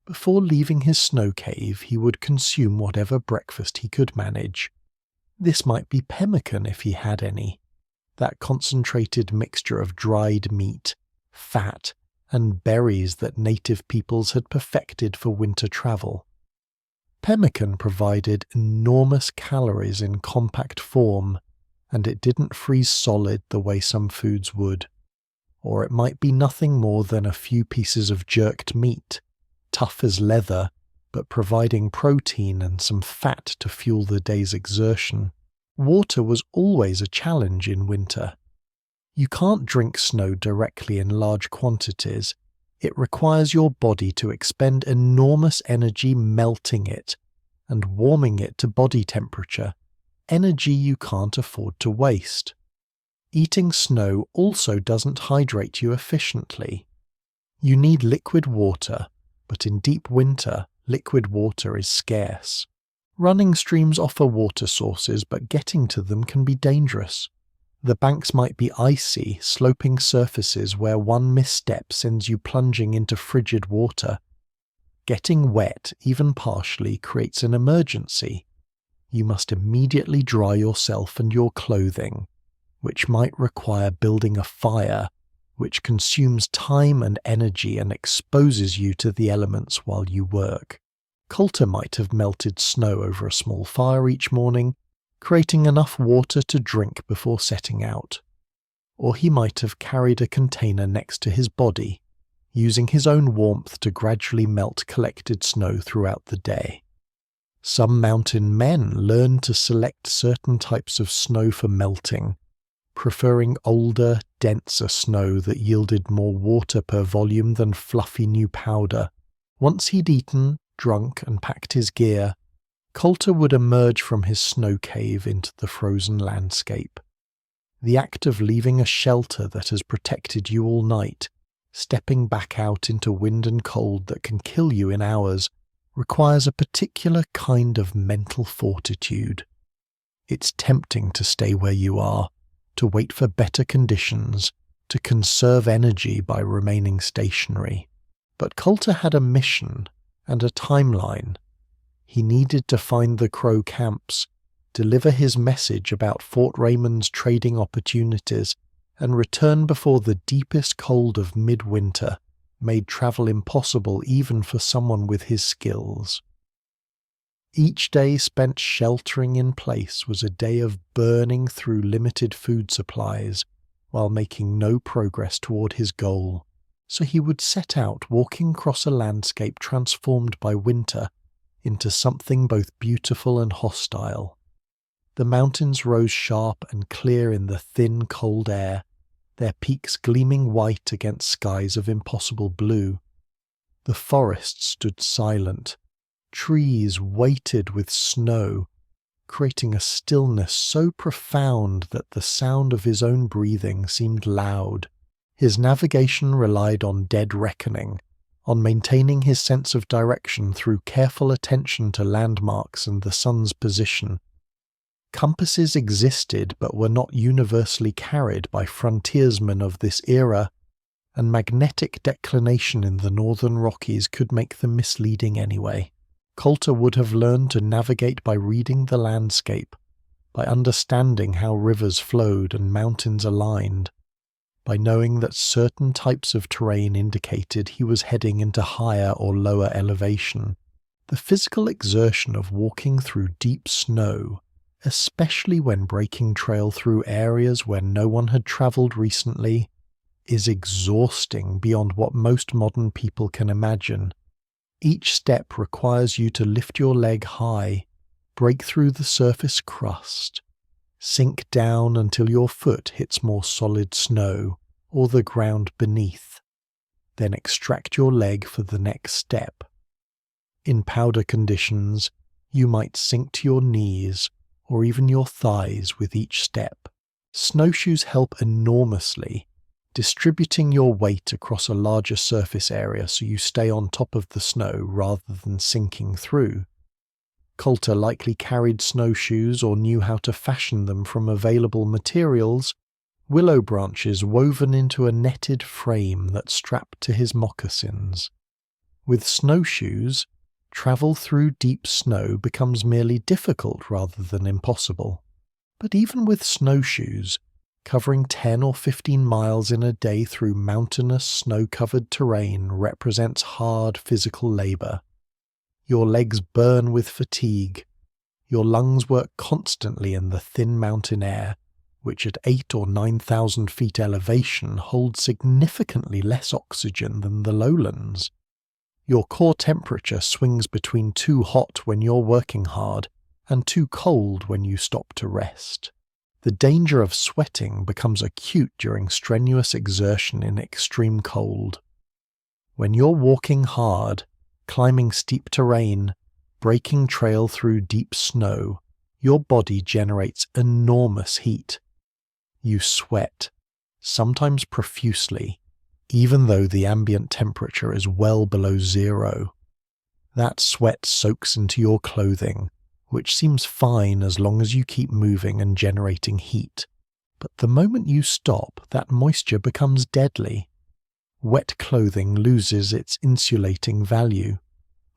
Before leaving his snow cave, he would consume whatever breakfast he could manage. This might be pemmican if he had any, that concentrated mixture of dried meat, fat, and berries that native peoples had perfected for winter travel. Pemmican provided enormous calories in compact form, and it didn't freeze solid the way some foods would. Or it might be nothing more than a few pieces of jerked meat, tough as leather, but providing protein and some fat to fuel the day's exertion. Water was always a challenge in winter. You can't drink snow directly in large quantities. It requires your body to expend enormous energy melting it and warming it to body temperature, energy you can't afford to waste. Eating snow also doesn't hydrate you efficiently. You need liquid water, but in deep winter, liquid water is scarce. Running streams offer water sources, but getting to them can be dangerous. The banks might be icy, sloping surfaces where one misstep sends you plunging into frigid water. Getting wet, even partially, creates an emergency. You must immediately dry yourself and your clothing, which might require building a fire, which consumes time and energy and exposes you to the elements while you work. Coulter might have melted snow over a small fire each morning, creating enough water to drink before setting out. or he might have carried a container next to his body, using his own warmth to gradually melt collected snow throughout the day. Some mountain men learned to select certain types of snow for melting, preferring older, denser snow that yielded more water per volume than fluffy new powder. Once he'd eaten, drunk, and packed his gear, Coulter would emerge from his snow cave into the frozen landscape. The act of leaving a shelter that has protected you all night, stepping back out into wind and cold that can kill you in hours, requires a particular kind of mental fortitude. It's tempting to stay where you are, to wait for better conditions, to conserve energy by remaining stationary. But Coulter had a mission and a timeline. He needed to find the Crow camps, deliver his message about Fort Raymond's trading opportunities, and return before the deepest cold of midwinter made travel impossible even for someone with his skills. Each day spent sheltering in place was a day of burning through limited food supplies while making no progress toward his goal, so he would set out walking across a landscape transformed by winter into something both beautiful and hostile. The mountains rose sharp and clear in the thin, cold air, their peaks gleaming white against skies of impossible blue. The forest stood silent. Trees weighted with snow, creating a stillness so profound that the sound of his own breathing seemed loud. His navigation relied on dead reckoning, on maintaining his sense of direction through careful attention to landmarks and the sun's position. Compasses existed but were not universally carried by frontiersmen of this era, and magnetic declination in the northern Rockies could make them misleading anyway. Coulter would have learned to navigate by reading the landscape, by understanding how rivers flowed and mountains aligned, by knowing that certain types of terrain indicated he was heading into higher or lower elevation. The physical exertion of walking through deep snow, especially when breaking trail through areas where no one had traveled recently, is exhausting beyond what most modern people can imagine. Each step requires you to lift your leg high, break through the surface crust, sink down until your foot hits more solid snow or the ground beneath, then extract your leg for the next step. In powder conditions, you might sink to your knees or even your thighs with each step. Snowshoes help enormously, distributing your weight across a larger surface area so you stay on top of the snow rather than sinking through. Coulter likely carried snowshoes or knew how to fashion them from available materials, willow branches woven into a netted frame that strapped to his moccasins. With snowshoes, travel through deep snow becomes merely difficult rather than impossible. But even with snowshoes, covering 10 or 15 miles in a day through mountainous, snow-covered terrain represents hard physical labor. Your legs burn with fatigue. Your lungs work constantly in the thin mountain air, which at 8 or 9,000 feet elevation holds significantly less oxygen than the lowlands. Your core temperature swings between too hot when you're working hard and too cold when you stop to rest. The danger of sweating becomes acute during strenuous exertion in extreme cold. When you're walking hard, climbing steep terrain, breaking trail through deep snow, your body generates enormous heat. You sweat, sometimes profusely, even though the ambient temperature is well below zero. That sweat soaks into your clothing, which seems fine as long as you keep moving and generating heat. But the moment you stop, that moisture becomes deadly. Wet clothing loses its insulating value.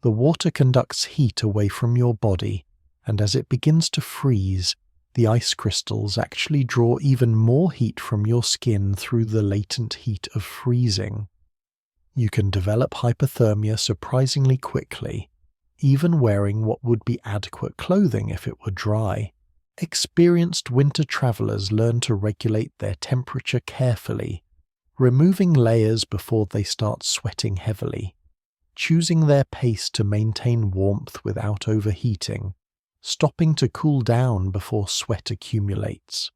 The water conducts heat away from your body, and as it begins to freeze, the ice crystals actually draw even more heat from your skin through the latent heat of freezing. You can develop hypothermia surprisingly quickly, even wearing what would be adequate clothing if it were dry. Experienced winter travelers learn to regulate their temperature carefully, removing layers before they start sweating heavily, choosing their pace to maintain warmth without overheating, stopping to cool down before sweat accumulates.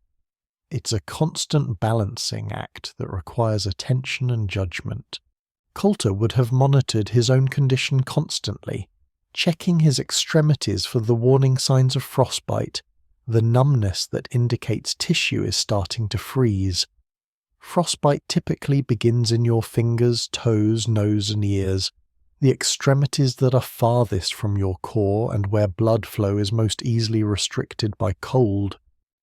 It's a constant balancing act that requires attention and judgment. Coulter would have monitored his own condition constantly, checking his extremities for the warning signs of frostbite, the numbness that indicates tissue is starting to freeze. Frostbite typically begins in your fingers, toes, nose and ears, the extremities that are farthest from your core and where blood flow is most easily restricted by cold.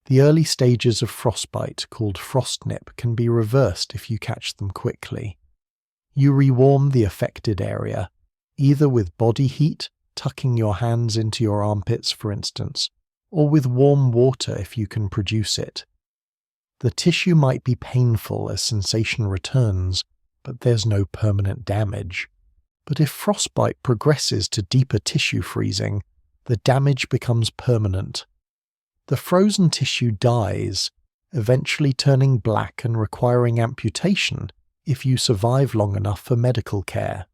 The early stages of frostbite, called frostnip, can be reversed if you catch them quickly. You rewarm the affected area, either with body heat, tucking your hands into your armpits for instance, or with warm water if you can produce it. The tissue might be painful as sensation returns, but there's no permanent damage. But if frostbite progresses to deeper tissue freezing, the damage becomes permanent. The frozen tissue dies, eventually turning black and requiring amputation if you survive long enough for medical care.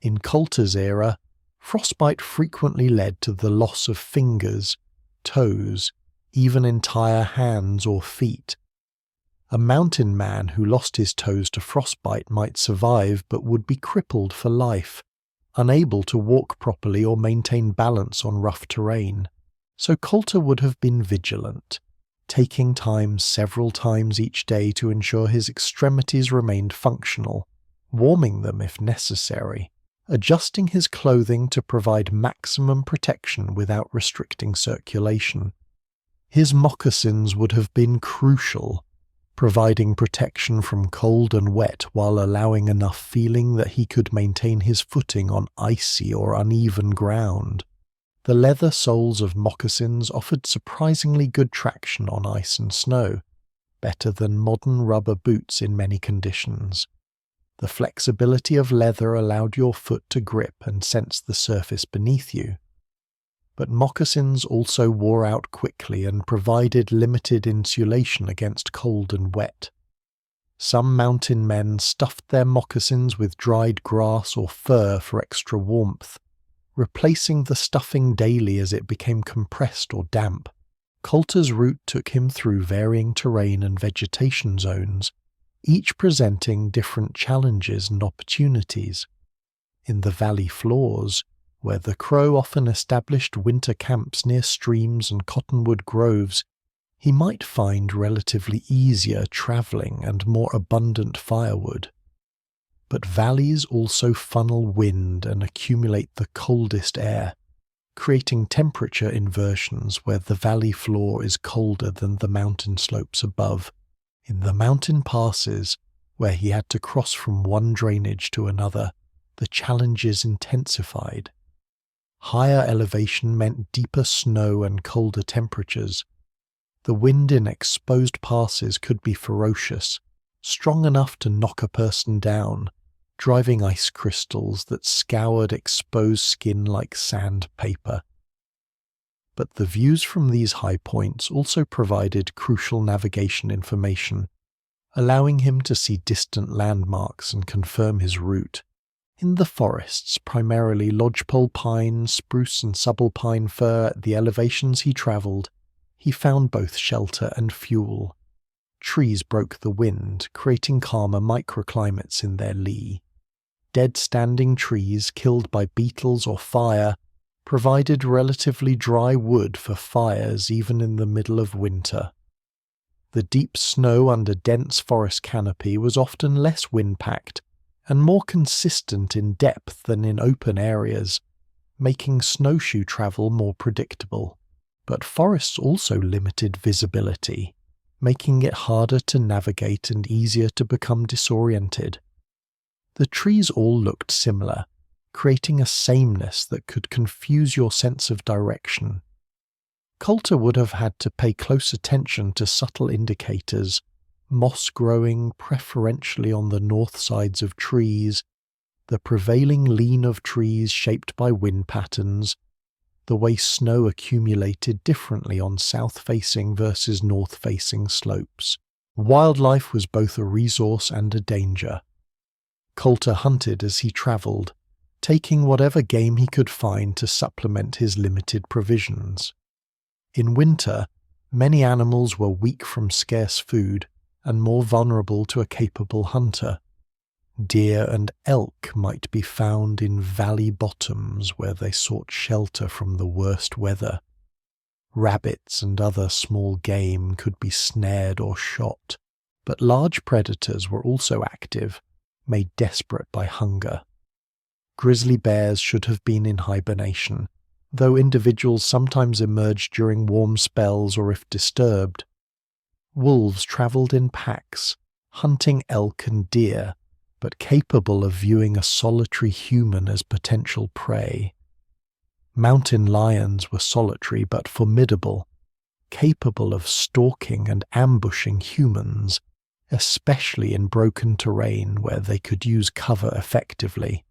In Coulter's era, frostbite frequently led to the loss of fingers, toes, even entire hands or feet. A mountain man who lost his toes to frostbite might survive but would be crippled for life, unable to walk properly or maintain balance on rough terrain. So Coulter would have been vigilant, taking time several times each day to ensure his extremities remained functional, warming them if necessary, adjusting his clothing to provide maximum protection without restricting circulation. His moccasins would have been crucial, providing protection from cold and wet while allowing enough feeling that he could maintain his footing on icy or uneven ground. The leather soles of moccasins offered surprisingly good traction on ice and snow, better than modern rubber boots in many conditions. The flexibility of leather allowed your foot to grip and sense the surface beneath you. But moccasins also wore out quickly and provided limited insulation against cold and wet. Some mountain men stuffed their moccasins with dried grass or fur for extra warmth, replacing the stuffing daily as it became compressed or damp. Coulter's route took him through varying terrain and vegetation zones, each presenting different challenges and opportunities. In the valley floors, where the Crow often established winter camps near streams and cottonwood groves, he might find relatively easier travelling and more abundant firewood. But valleys also funnel wind and accumulate the coldest air, creating temperature inversions where the valley floor is colder than the mountain slopes above. In the mountain passes, where he had to cross from one drainage to another, the challenges intensified. Higher elevation meant deeper snow and colder temperatures. The wind in exposed passes could be ferocious, strong enough to knock a person down, driving ice crystals that scoured exposed skin like sandpaper. But the views from these high points also provided crucial navigation information, allowing him to see distant landmarks and confirm his route. In the forests, primarily lodgepole pine, spruce and subalpine fir at the elevations he travelled, he found both shelter and fuel. Trees broke the wind, creating calmer microclimates in their lee. Dead standing trees killed by beetles or fire provided relatively dry wood for fires even in the middle of winter. The deep snow under dense forest canopy was often less wind-packed and more consistent in depth than in open areas, making snowshoe travel more predictable. But forests also limited visibility, making it harder to navigate and easier to become disoriented. The trees all looked similar, creating a sameness that could confuse your sense of direction. Coulter would have had to pay close attention to subtle indicators, moss growing preferentially on the north sides of trees, the prevailing lean of trees shaped by wind patterns, the way snow accumulated differently on south-facing versus north-facing slopes. Wildlife was both a resource and a danger. Coulter hunted as he travelled, taking whatever game he could find to supplement his limited provisions. In winter, many animals were weak from scarce food and more vulnerable to a capable hunter. Deer and elk might be found in valley bottoms where they sought shelter from the worst weather. Rabbits and other small game could be snared or shot, but large predators were also active, made desperate by hunger. Grizzly bears should have been in hibernation, though individuals sometimes emerged during warm spells or if disturbed. Wolves travelled in packs, hunting elk and deer, but capable of viewing a solitary human as potential prey. Mountain lions were solitary but formidable, capable of stalking and ambushing humans, especially in broken terrain where they could use cover effectively.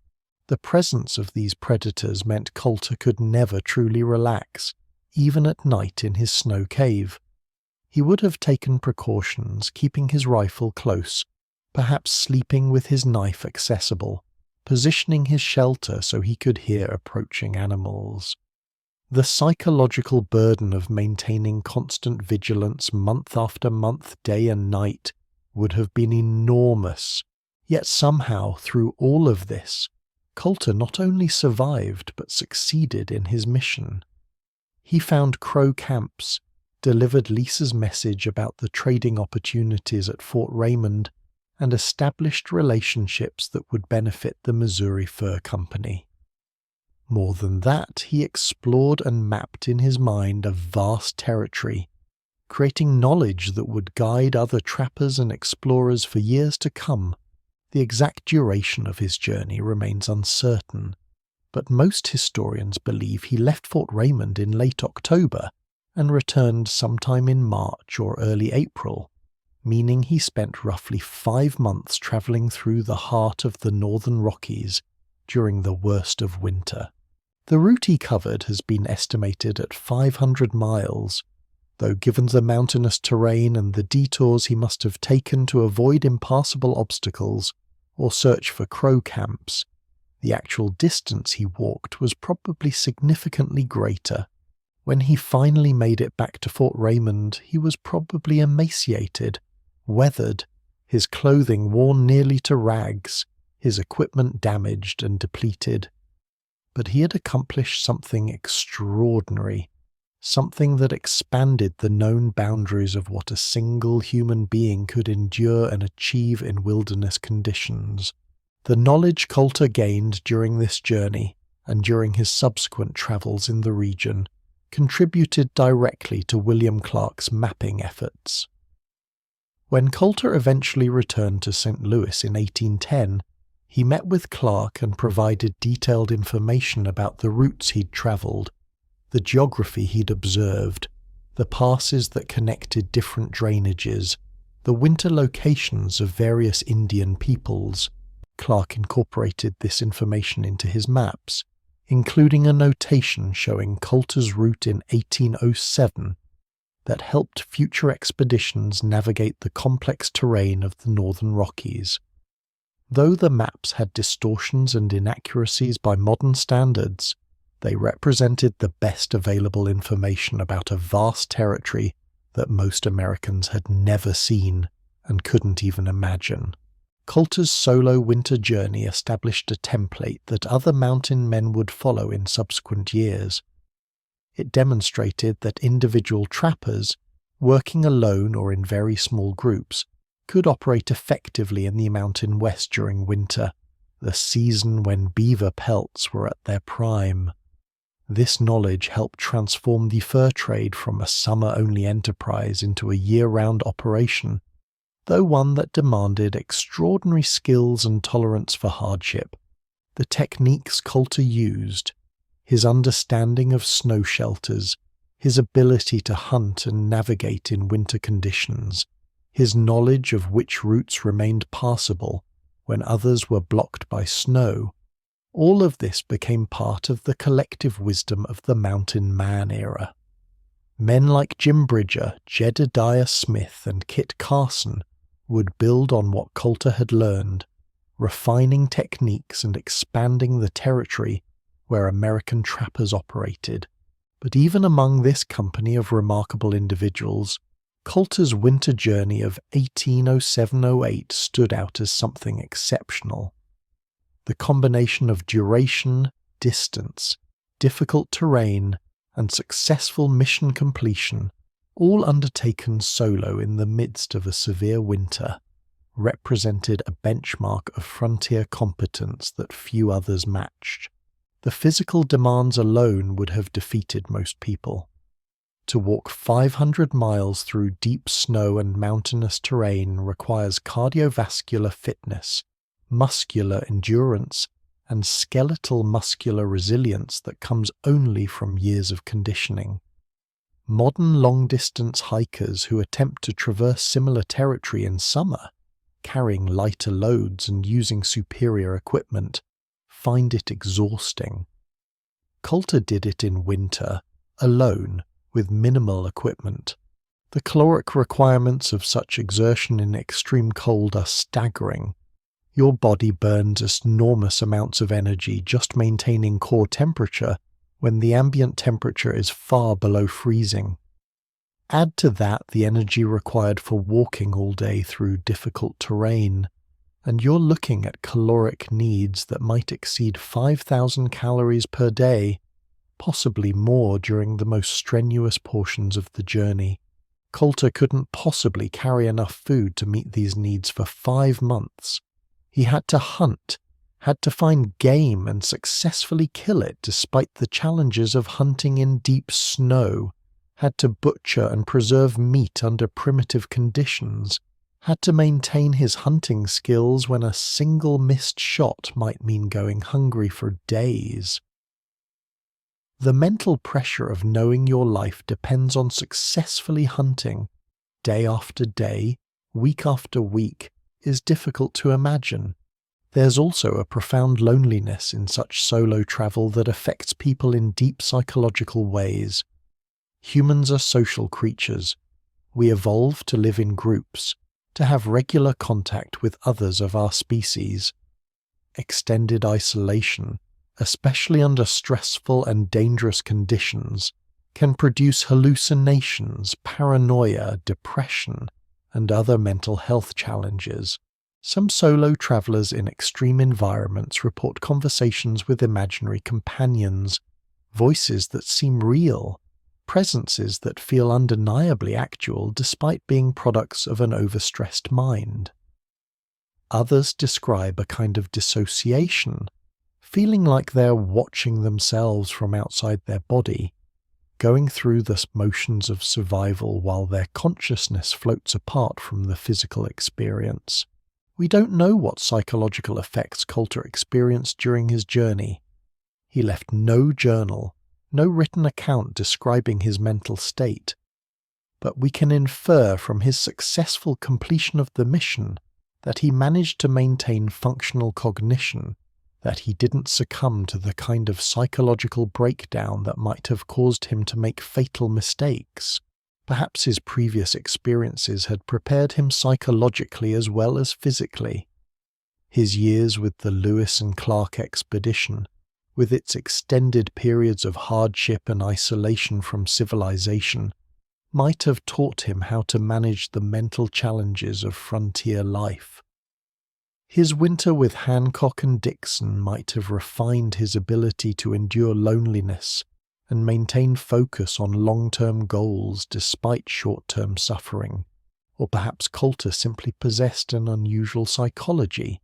The presence of these predators meant Coulter could never truly relax, even at night in his snow cave. He would have taken precautions, keeping his rifle close, perhaps sleeping with his knife accessible, positioning his shelter so he could hear approaching animals. The psychological burden of maintaining constant vigilance month after month, day and night, would have been enormous, yet somehow through all of this, Coulter not only survived but succeeded in his mission. He found Crow camps, delivered Lisa's message about the trading opportunities at Fort Raymond, and established relationships that would benefit the Missouri Fur Company. More than that, he explored and mapped in his mind a vast territory, creating knowledge that would guide other trappers and explorers for years to come. The exact duration of his journey remains uncertain, but most historians believe he left Fort Raymond in late October and returned sometime in March or early April, meaning he spent roughly 5 months travelling through the heart of the northern Rockies during the worst of winter. The route he covered has been estimated at 500 miles, though given the mountainous terrain and the detours he must have taken to avoid impassable obstacles or search for crow camps, the actual distance he walked was probably significantly greater. When he finally made it back to Fort Raymond, he was probably emaciated, weathered, his clothing worn nearly to rags, his equipment damaged and depleted. But he had accomplished something extraordinary, something that expanded the known boundaries of what a single human being could endure and achieve in wilderness conditions. The knowledge Coulter gained during this journey, and during his subsequent travels in the region, contributed directly to William Clark's mapping efforts. When Coulter eventually returned to St. Louis in 1810, he met with Clark and provided detailed information about the routes he'd travelled, the geography he'd observed, the passes that connected different drainages, the winter locations of various Indian peoples. Clark incorporated this information into his maps, including a notation showing Coulter's route in 1807 that helped future expeditions navigate the complex terrain of the northern Rockies. Though the maps had distortions and inaccuracies by modern standards, they represented the best available information about a vast territory that most Americans had never seen and couldn't even imagine. Coulter's solo winter journey established a template that other mountain men would follow in subsequent years. It demonstrated that individual trappers, working alone or in very small groups, could operate effectively in the Mountain West during winter, the season when beaver pelts were at their prime. This knowledge helped transform the fur trade from a summer-only enterprise into a year-round operation, though one that demanded extraordinary skills and tolerance for hardship. The techniques Coulter used, his understanding of snow shelters, his ability to hunt and navigate in winter conditions, his knowledge of which routes remained passable when others were blocked by snow, All of this became part of the collective wisdom of the Mountain Man era. Men like Jim Bridger, Jedediah Smith, and Kit Carson would build on what Coulter had learned, refining techniques and expanding the territory where American trappers operated. But even among this company of remarkable individuals, Coulter's winter journey of 1807-08 stood out as something exceptional. The combination of duration, distance, difficult terrain, and successful mission completion, all undertaken solo in the midst of a severe winter, represented a benchmark of frontier competence that few others matched. The physical demands alone would have defeated most people. To walk 500 miles through deep snow and mountainous terrain requires cardiovascular fitness, muscular endurance, and skeletal muscular resilience that comes only from years of conditioning. Modern long-distance hikers who attempt to traverse similar territory in summer, carrying lighter loads and using superior equipment, find it exhausting. Coulter did it in winter, alone, with minimal equipment. The caloric requirements of such exertion in extreme cold are staggering. Your body burns enormous amounts of energy just maintaining core temperature when the ambient temperature is far below freezing. Add to that the energy required for walking all day through difficult terrain, and you're looking at caloric needs that might exceed 5,000 calories per day, possibly more during the most strenuous portions of the journey. Coulter couldn't possibly carry enough food to meet these needs for 5 months. He had to hunt, had to find game and successfully kill it despite the challenges of hunting in deep snow, had to butcher and preserve meat under primitive conditions, had to maintain his hunting skills when a single missed shot might mean going hungry for days. The mental pressure of knowing your life depends on successfully hunting, day after day, week after week, is difficult to imagine. There's also a profound loneliness in such solo travel that affects people in deep psychological ways. Humans are social creatures. We evolve to live in groups, to have regular contact with others of our species. Extended isolation, especially under stressful and dangerous conditions, can produce hallucinations, paranoia, depression, and other mental health challenges. Some solo travelers in extreme environments report conversations with imaginary companions, voices that seem real, presences that feel undeniably actual despite being products of an overstressed mind. Others describe a kind of dissociation, feeling like they're watching themselves from outside their body, going through the motions of survival while their consciousness floats apart from the physical experience. We don't know what psychological effects Coulter experienced during his journey. He left no journal, no written account describing his mental state, but we can infer from his successful completion of the mission that he managed to maintain functional cognition, that he didn't succumb to the kind of psychological breakdown that might have caused him to make fatal mistakes. Perhaps his previous experiences had prepared him psychologically as well as physically. His years with the Lewis and Clark expedition, with its extended periods of hardship and isolation from civilization, might have taught him how to manage the mental challenges of frontier life. His winter with Hancock and Dixon might have refined his ability to endure loneliness and maintain focus on long-term goals despite short-term suffering. Or perhaps Coulter simply possessed an unusual psychology,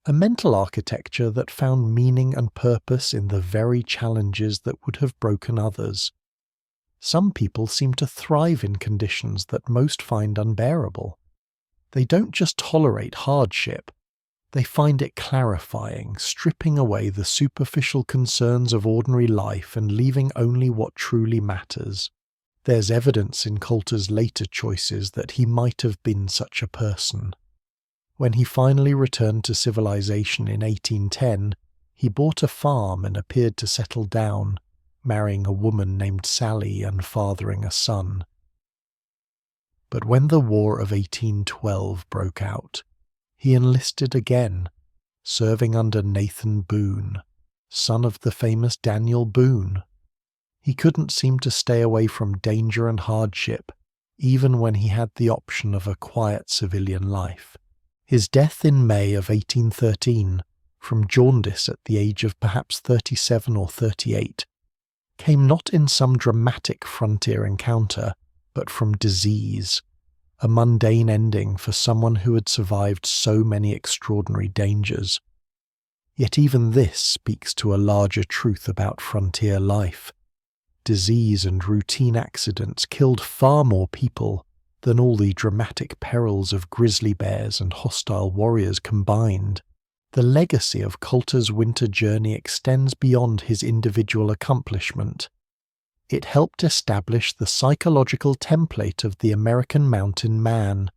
a mental architecture that found meaning and purpose in the very challenges that would have broken others. Some people seem to thrive in conditions that most find unbearable. They don't just tolerate hardship, they find it clarifying, stripping away the superficial concerns of ordinary life and leaving only what truly matters. There's evidence in Coulter's later choices that he might have been such a person. When he finally returned to civilization in 1810, He bought a farm and appeared to settle down, marrying a woman named Sally and fathering a son. But when the War of 1812 broke out, he enlisted again, serving under Nathan Boone, son of the famous Daniel Boone. He couldn't seem to stay away from danger and hardship, even when he had the option of a quiet civilian life. His death in May of 1813, from jaundice at the age of perhaps 37 or 38, came not in some dramatic frontier encounter, but from disease, a mundane ending for someone who had survived so many extraordinary dangers. Yet even this speaks to a larger truth about frontier life. Disease and routine accidents killed far more people than all the dramatic perils of grizzly bears and hostile warriors combined. The legacy of Coulter's winter journey extends beyond his individual accomplishment. It helped establish the psychological template of the American mountain man,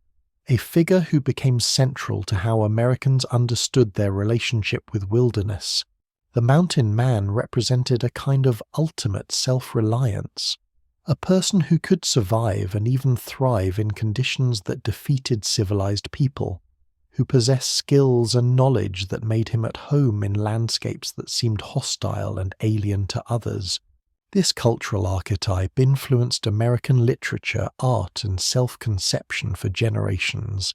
a figure who became central to how Americans understood their relationship with wilderness. The mountain man represented a kind of ultimate self-reliance, a person who could survive and even thrive in conditions that defeated civilized people, who possessed skills and knowledge that made him at home in landscapes that seemed hostile and alien to others. This cultural archetype influenced American literature, art, and self-conception for generations.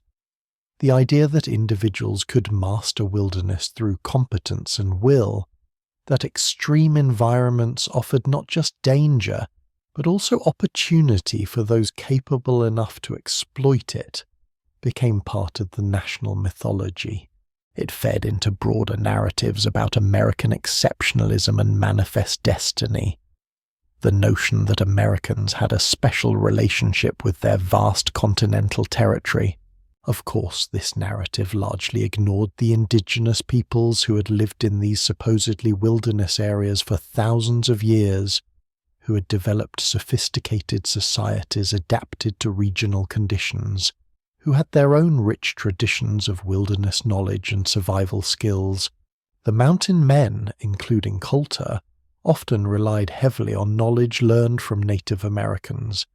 The idea that individuals could master wilderness through competence and will, that extreme environments offered not just danger, but also opportunity for those capable enough to exploit it, became part of the national mythology. It fed into broader narratives about American exceptionalism and manifest destiny. The notion that Americans had a special relationship with their vast continental territory. Of course, this narrative largely ignored the indigenous peoples who had lived in these supposedly wilderness areas for thousands of years, who had developed sophisticated societies adapted to regional conditions, who had their own rich traditions of wilderness knowledge and survival skills. The mountain men, including Coulter, often relied heavily on knowledge learned from Native Americans,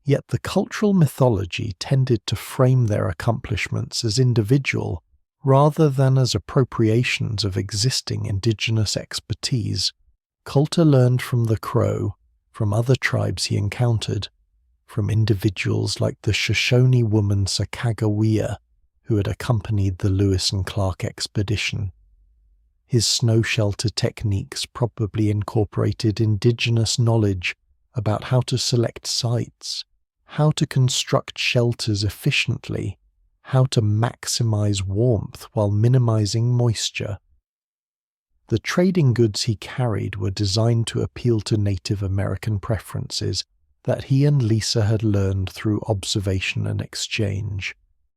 yet the cultural mythology tended to frame their accomplishments as individual rather than as appropriations of existing indigenous expertise. Coulter learned from the Crow, from other tribes he encountered, from individuals like the Shoshone woman Sacagawea, who had accompanied the Lewis and Clark expedition. His snow shelter techniques probably incorporated indigenous knowledge about how to select sites, how to construct shelters efficiently, how to maximize warmth while minimizing moisture. The trading goods he carried were designed to appeal to Native American preferences that he and Lisa had learned through observation and exchange.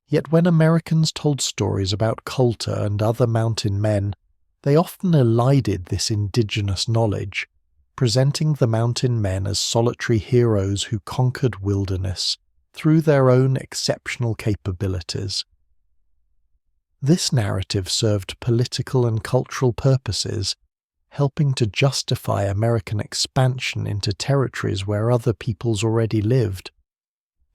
Yet when Americans told stories about Coulter and other mountain men, they often elided this indigenous knowledge, presenting the mountain men as solitary heroes who conquered wilderness through their own exceptional capabilities. This narrative served political and cultural purposes, helping to justify American expansion into territories where other peoples already lived,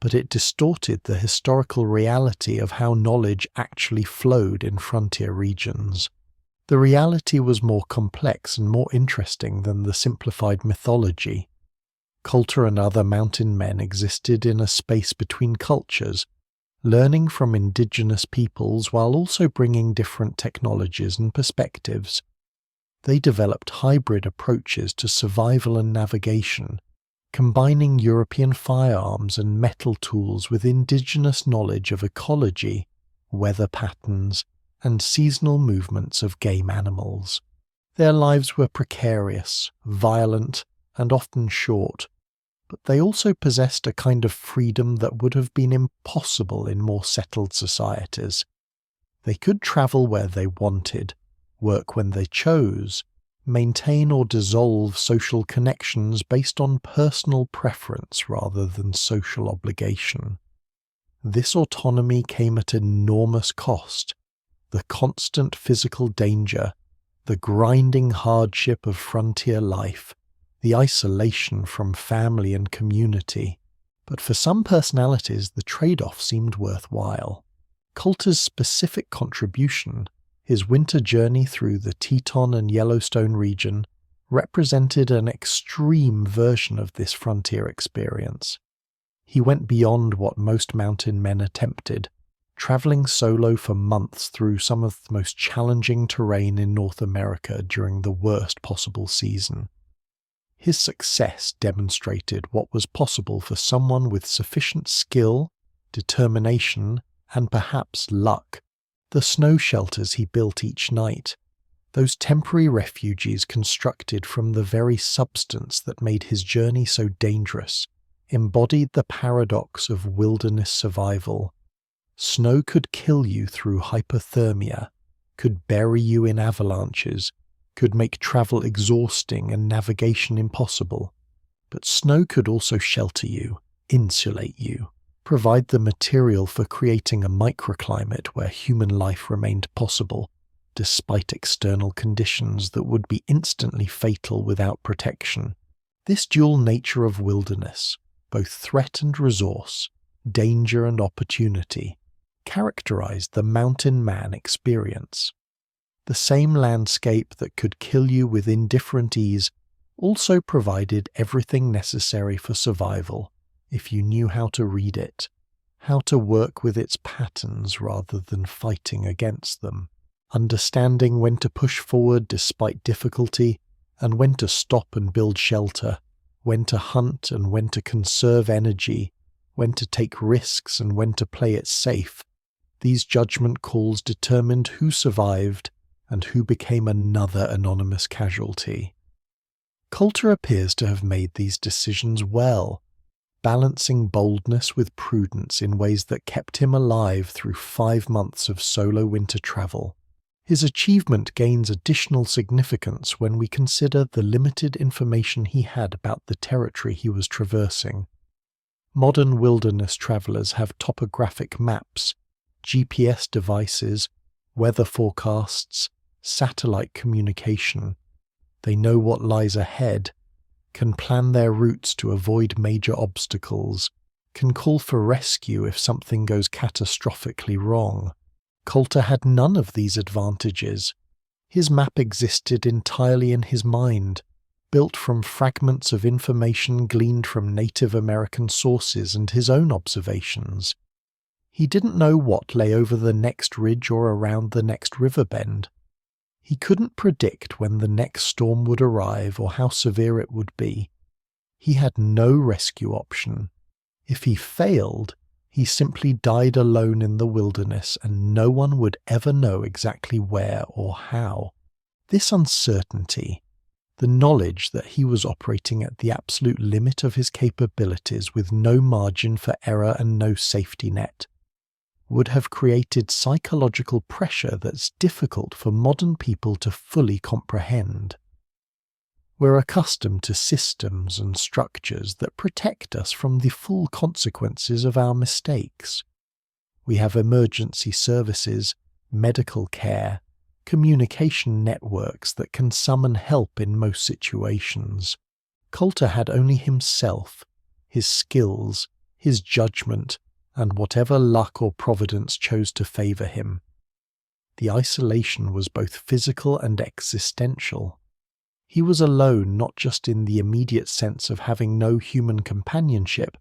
but it distorted the historical reality of how knowledge actually flowed in frontier regions. The reality was more complex and more interesting than the simplified mythology. Coulter and other mountain men existed in a space between cultures, learning from indigenous peoples while also bringing different technologies and perspectives. They developed hybrid approaches to survival and navigation, combining European firearms and metal tools with indigenous knowledge of ecology, weather patterns, and seasonal movements of game animals. Their lives were precarious, violent, and often short, but they also possessed a kind of freedom that would have been impossible in more settled societies. They could travel where they wanted, work when they chose, maintain or dissolve social connections based on personal preference rather than social obligation. This autonomy came at enormous cost, the constant physical danger, the grinding hardship of frontier life, the isolation from family and community. But for some personalities, the trade-off seemed worthwhile. Coulter's specific contribution, his winter journey through the Teton and Yellowstone region, represented an extreme version of this frontier experience. He went beyond what most mountain men attempted, traveling solo for months through some of the most challenging terrain in North America during the worst possible season. His success demonstrated what was possible for someone with sufficient skill, determination, and perhaps luck. The snow shelters he built each night, those temporary refuges constructed from the very substance that made his journey so dangerous, embodied the paradox of wilderness survival. Snow could kill you through hypothermia, could bury you in avalanches, could make travel exhausting and navigation impossible. But snow could also shelter you, insulate you, provide the material for creating a microclimate where human life remained possible, despite external conditions that would be instantly fatal without protection. This dual nature of wilderness, both threat and resource, danger and opportunity, characterized the mountain man experience. The same landscape that could kill you with indifferent ease also provided everything necessary for survival, if you knew how to read it, how to work with its patterns rather than fighting against them, understanding when to push forward despite difficulty, and when to stop and build shelter, when to hunt and when to conserve energy, when to take risks and when to play it safe. These judgment calls determined who survived and who became another anonymous casualty. Coulter appears to have made these decisions well, balancing boldness with prudence in ways that kept him alive through 5 months of solo winter travel. His achievement gains additional significance when we consider the limited information he had about the territory he was traversing. Modern wilderness travelers have topographic maps, GPS devices, weather forecasts, satellite communication. They know what lies ahead, can plan their routes to avoid major obstacles, can call for rescue if something goes catastrophically wrong. Coulter had none of these advantages. His map existed entirely in his mind, built from fragments of information gleaned from Native American sources and his own observations. He didn't know what lay over the next ridge or around the next river bend. He couldn't predict when the next storm would arrive or how severe it would be. He had no rescue option. If he failed, he simply died alone in the wilderness and no one would ever know exactly where or how. This uncertainty, the knowledge that he was operating at the absolute limit of his capabilities with no margin for error and no safety net, would have created psychological pressure that's difficult for modern people to fully comprehend. We're accustomed to systems and structures that protect us from the full consequences of our mistakes. We have emergency services, medical care, communication networks that can summon help in most situations. Coulter had only himself, his skills, his judgment, and whatever luck or providence chose to favor him. The isolation was both physical and existential. He was alone not just in the immediate sense of having no human companionship,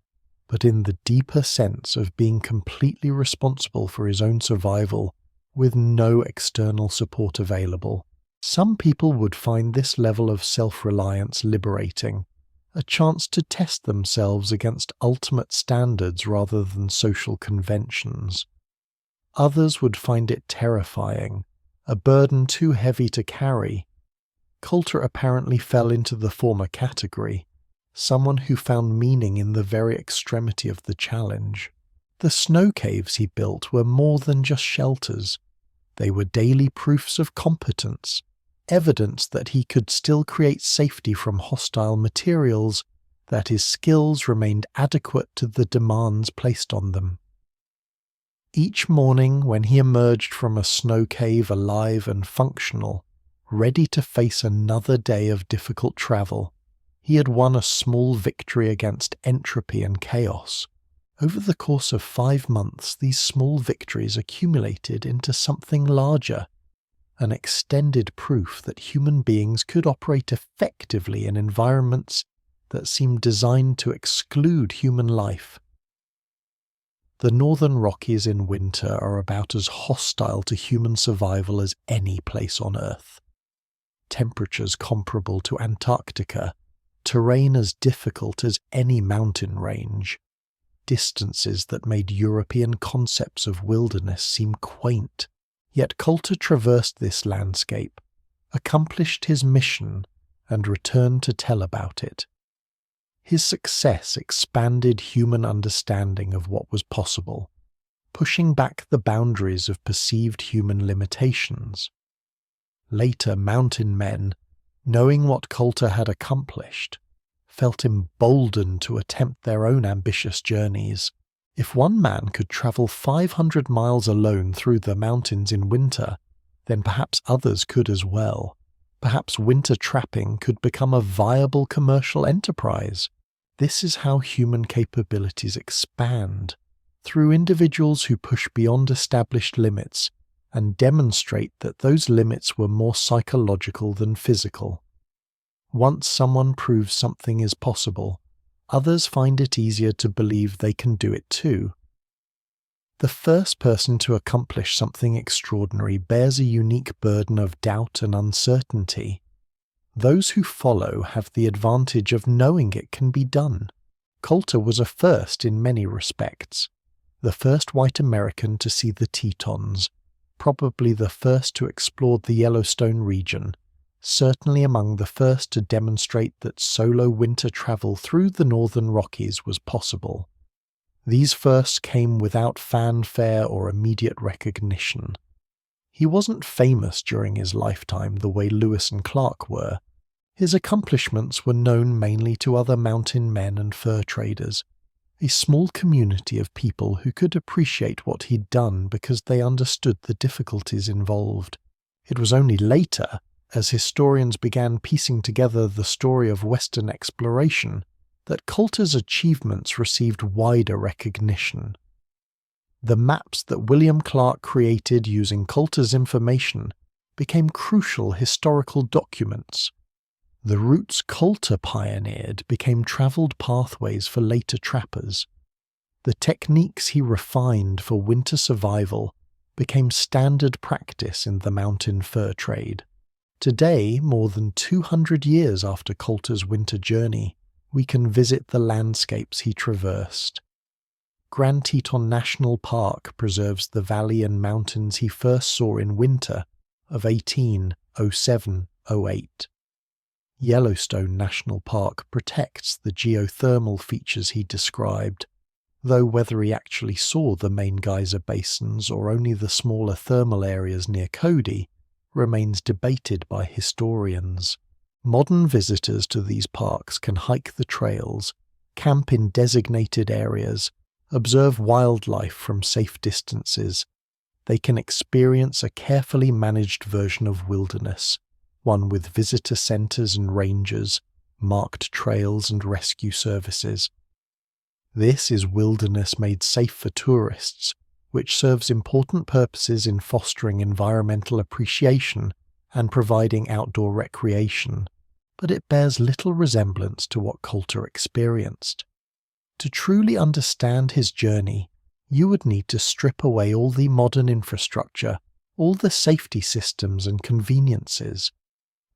but in the deeper sense of being completely responsible for his own survival, with no external support available. Some people would find this level of self-reliance liberating, a chance to test themselves against ultimate standards rather than social conventions. Others would find it terrifying, a burden too heavy to carry. Coulter apparently fell into the former category, someone who found meaning in the very extremity of the challenge. The snow caves he built were more than just shelters. They were daily proofs of competence, evidence that he could still create safety from hostile materials, that his skills remained adequate to the demands placed on them. Each morning when he emerged from a snow cave alive and functional, ready to face another day of difficult travel. He had won a small victory against entropy and chaos. Over the course of 5 months, these small victories accumulated into something larger, an extended proof that human beings could operate effectively in environments that seemed designed to exclude human life. The Northern Rockies in winter are about as hostile to human survival as any place on Earth. Temperatures comparable to Antarctica, terrain as difficult as any mountain range, distances that made European concepts of wilderness seem quaint. Yet Coulter traversed this landscape, accomplished his mission, and returned to tell about it. His success expanded human understanding of what was possible, pushing back the boundaries of perceived human limitations. Later, mountain men, knowing what Coulter had accomplished, felt emboldened to attempt their own ambitious journeys. If one man could travel 500 miles alone through the mountains in winter, then perhaps others could as well. Perhaps winter trapping could become a viable commercial enterprise. This is how human capabilities expand, through individuals who push beyond established limits and demonstrate that those limits were more psychological than physical. Once someone proves something is possible, others find it easier to believe they can do it too. The first person to accomplish something extraordinary bears a unique burden of doubt and uncertainty. Those who follow have the advantage of knowing it can be done. Coulter was a first in many respects. The first white American to see the Tetons, probably the first to explore the Yellowstone region, certainly among the first to demonstrate that solo winter travel through the Northern Rockies was possible. These firsts came without fanfare or immediate recognition. He wasn't famous during his lifetime the way Lewis and Clark were. His accomplishments were known mainly to other mountain men and fur traders, a small community of people who could appreciate what he'd done because they understood the difficulties involved. It was only later, as historians began piecing together the story of Western exploration, that Coulter's achievements received wider recognition. The maps that William Clark created using Coulter's information became crucial historical documents. The routes Coulter pioneered became travelled pathways for later trappers. The techniques he refined for winter survival became standard practice in the mountain fur trade. Today, more than 200 years after Coulter's winter journey, we can visit the landscapes he traversed. Grand Teton National Park preserves the valley and mountains he first saw in winter of 1807-08. Yellowstone National Park protects the geothermal features he described, though whether he actually saw the main geyser basins or only the smaller thermal areas near Cody remains debated by historians. Modern visitors to these parks can hike the trails, camp in designated areas, observe wildlife from safe distances. They can experience a carefully managed version of wilderness, one with visitor centers and rangers, marked trails and rescue services. This is wilderness made safe for tourists, which serves important purposes in fostering environmental appreciation and providing outdoor recreation, but it bears little resemblance to what Coulter experienced. To truly understand his journey, you would need to strip away all the modern infrastructure, all the safety systems and conveniences.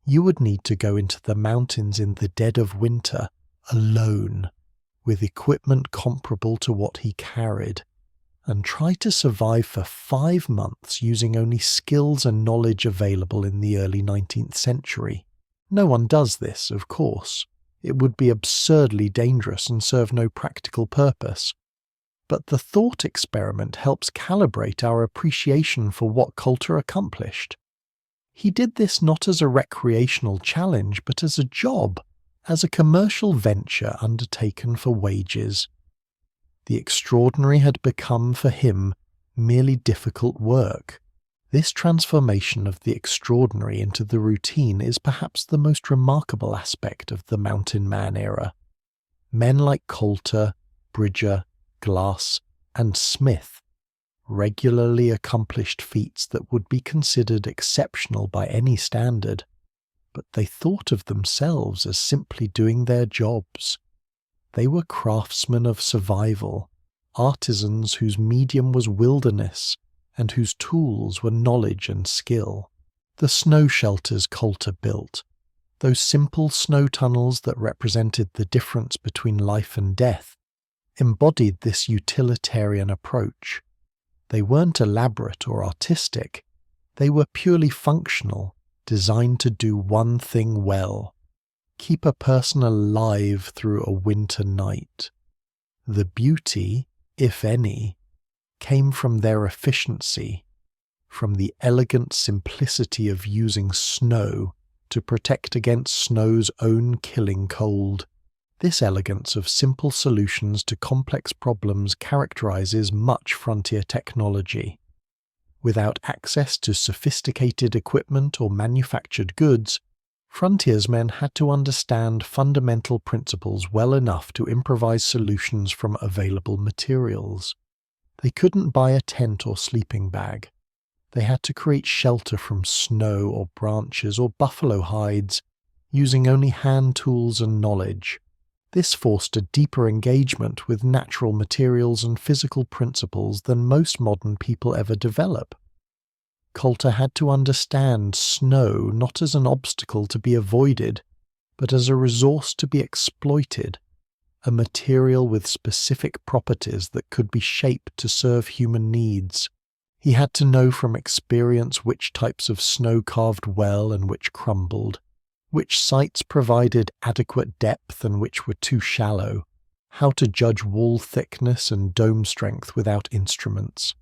You would need to go into the mountains in the dead of winter, alone, with equipment comparable to what he carried, and try to survive for 5 months using only skills and knowledge available in the early 19th century. No one does this, of course. It would be absurdly dangerous and serve no practical purpose. But the thought experiment helps calibrate our appreciation for what Coulter accomplished. He did this not as a recreational challenge, but as a job, as a commercial venture undertaken for wages. The extraordinary had become for him merely difficult work, This transformation of the extraordinary into the routine is perhaps the most remarkable aspect of the Mountain Man era. Men like Coulter, Bridger, Glass, and Smith regularly accomplished feats that would be considered exceptional by any standard, but they thought of themselves as simply doing their jobs. They were craftsmen of survival, artisans whose medium was wilderness and whose tools were knowledge and skill. The snow shelters Coulter built, those simple snow tunnels that represented the difference between life and death, embodied this utilitarian approach. They weren't elaborate or artistic, they were purely functional, designed to do one thing well: keep a person alive through a winter night. The beauty, if any, came from their efficiency, from the elegant simplicity of using snow to protect against snow's own killing cold. This elegance of simple solutions to complex problems characterizes much frontier technology. Without access to sophisticated equipment or manufactured goods, frontiersmen had to understand fundamental principles well enough to improvise solutions from available materials. They couldn't buy a tent or sleeping bag. They had to create shelter from snow or branches or buffalo hides, using only hand tools and knowledge. This forced a deeper engagement with natural materials and physical principles than most modern people ever develop. Coulter had to understand snow not as an obstacle to be avoided, but as a resource to be exploited, a material with specific properties that could be shaped to serve human needs. He had to know from experience which types of snow carved well and which crumbled, which sites provided adequate depth and which were too shallow, how to judge wall thickness and dome strength without instruments.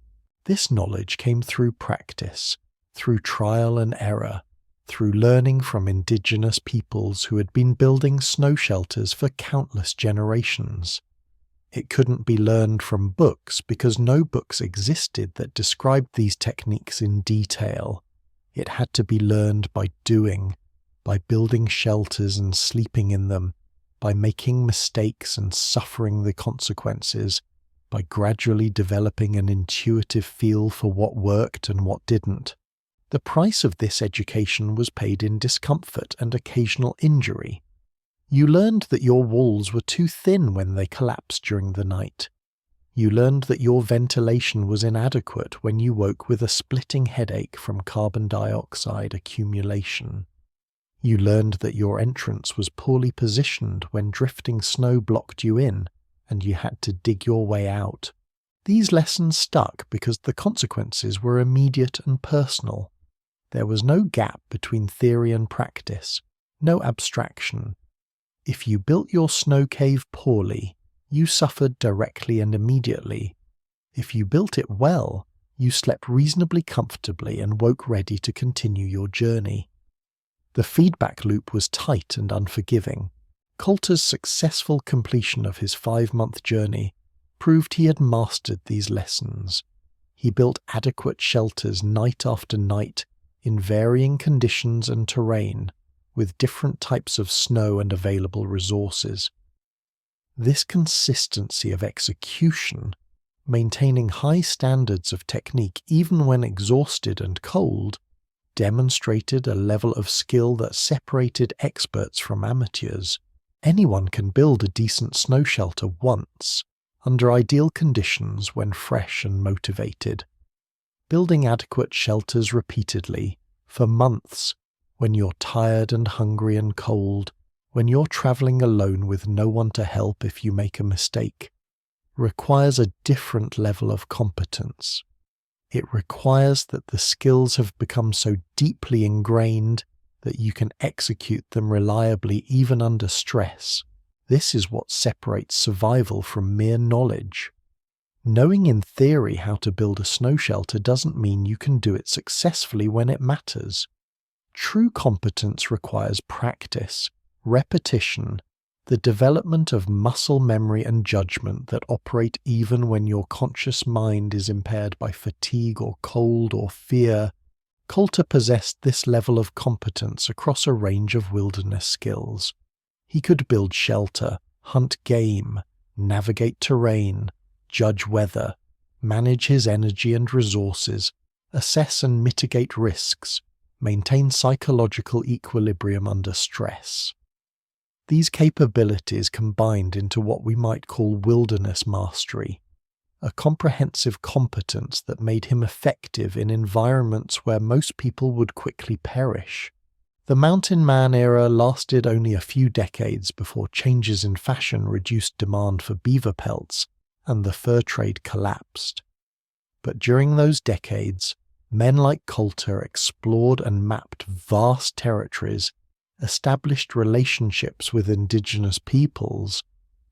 This knowledge came through practice, through trial and error, through learning from indigenous peoples who had been building snow shelters for countless generations. It couldn't be learned from books because no books existed that described these techniques in detail. It had to be learned by doing, by building shelters and sleeping in them, by making mistakes and suffering the consequences, by gradually developing an intuitive feel for what worked and what didn't. The price of this education was paid in discomfort and occasional injury. You learned that your walls were too thin when they collapsed during the night. You learned that your ventilation was inadequate when you woke with a splitting headache from carbon dioxide accumulation. You learned that your entrance was poorly positioned when drifting snow blocked you in, and you had to dig your way out. These lessons stuck because the consequences were immediate and personal. There was no gap between theory and practice, no abstraction. If you built your snow cave poorly, you suffered directly and immediately. If you built it well, you slept reasonably comfortably and woke ready to continue your journey. The feedback loop was tight and unforgiving. Coulter's successful completion of his 5-month journey proved he had mastered these lessons. He built adequate shelters night after night in varying conditions and terrain, with different types of snow and available resources. This consistency of execution, maintaining high standards of technique even when exhausted and cold, demonstrated a level of skill that separated experts from amateurs. Anyone can build a decent snow shelter once, under ideal conditions when fresh and motivated. Building adequate shelters repeatedly, for months, when you're tired and hungry and cold, when you're traveling alone with no one to help if you make a mistake, requires a different level of competence. It requires that the skills have become so deeply ingrained that you can execute them reliably even under stress. This is what separates survival from mere knowledge. Knowing in theory how to build a snow shelter doesn't mean you can do it successfully when it matters. True competence requires practice, repetition, the development of muscle memory and judgment that operate even when your conscious mind is impaired by fatigue or cold or fear. Coulter possessed this level of competence across a range of wilderness skills. He could build shelter, hunt game, navigate terrain, judge weather, manage his energy and resources, assess and mitigate risks, maintain psychological equilibrium under stress. These capabilities combined into what we might call wilderness mastery, a comprehensive competence that made him effective in environments where most people would quickly perish. The mountain man era lasted only a few decades before changes in fashion reduced demand for beaver pelts and the fur trade collapsed. But during those decades, men like Coulter explored and mapped vast territories, established relationships with indigenous peoples,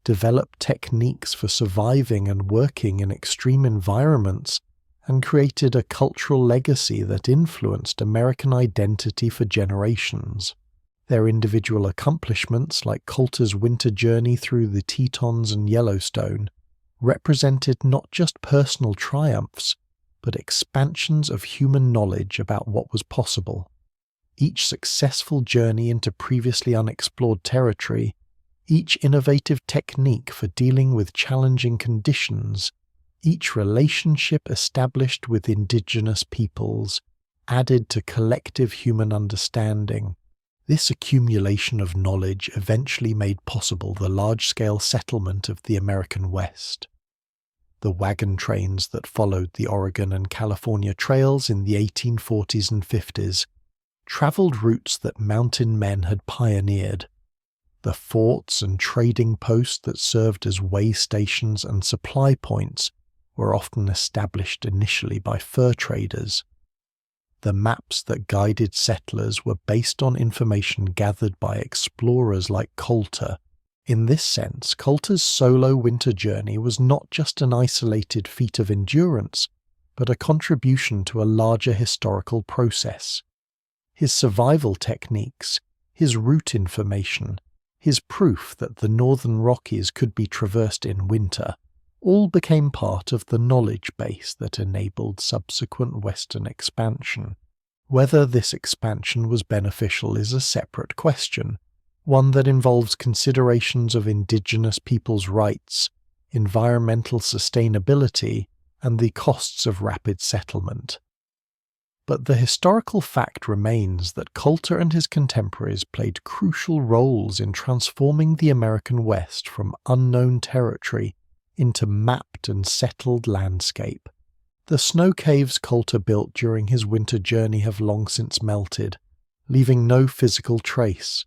developed techniques for surviving and working in extreme environments, and created a cultural legacy that influenced American identity for generations. Their individual accomplishments, like Coulter's winter journey through the Tetons and Yellowstone, represented not just personal triumphs, but expansions of human knowledge about what was possible. Each successful journey into previously unexplored territory, each innovative technique for dealing with challenging conditions, each relationship established with indigenous peoples, added to collective human understanding. This accumulation of knowledge eventually made possible the large-scale settlement of the American West. The wagon trains that followed the Oregon and California trails in the 1840s and 50s traveled routes that mountain men had pioneered. The forts and trading posts that served as way stations and supply points were often established initially by fur traders. The maps that guided settlers were based on information gathered by explorers like Coulter. In this sense, Coulter's solo winter journey was not just an isolated feat of endurance, but a contribution to a larger historical process. His survival techniques, his route information, his proof that the northern Rockies could be traversed in winter, all became part of the knowledge base that enabled subsequent Western expansion. Whether this expansion was beneficial is a separate question, one that involves considerations of indigenous peoples' rights, environmental sustainability, and the costs of rapid settlement. But the historical fact remains that Coulter and his contemporaries played crucial roles in transforming the American West from unknown territory into mapped and settled landscape. The snow caves Coulter built during his winter journey have long since melted, leaving no physical trace.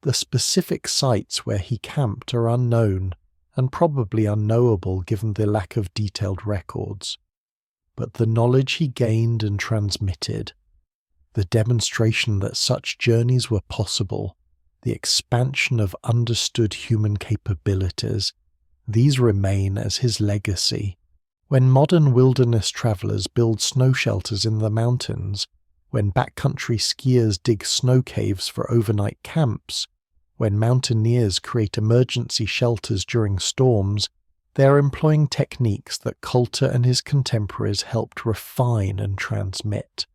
The specific sites where he camped are unknown, and probably unknowable given the lack of detailed records. But the knowledge he gained and transmitted, the demonstration that such journeys were possible, the expansion of understood human capabilities, these remain as his legacy. When modern wilderness travelers build snow shelters in the mountains, when backcountry skiers dig snow caves for overnight camps, when mountaineers create emergency shelters during storms, they are employing techniques that Coulter and his contemporaries helped refine and transmit.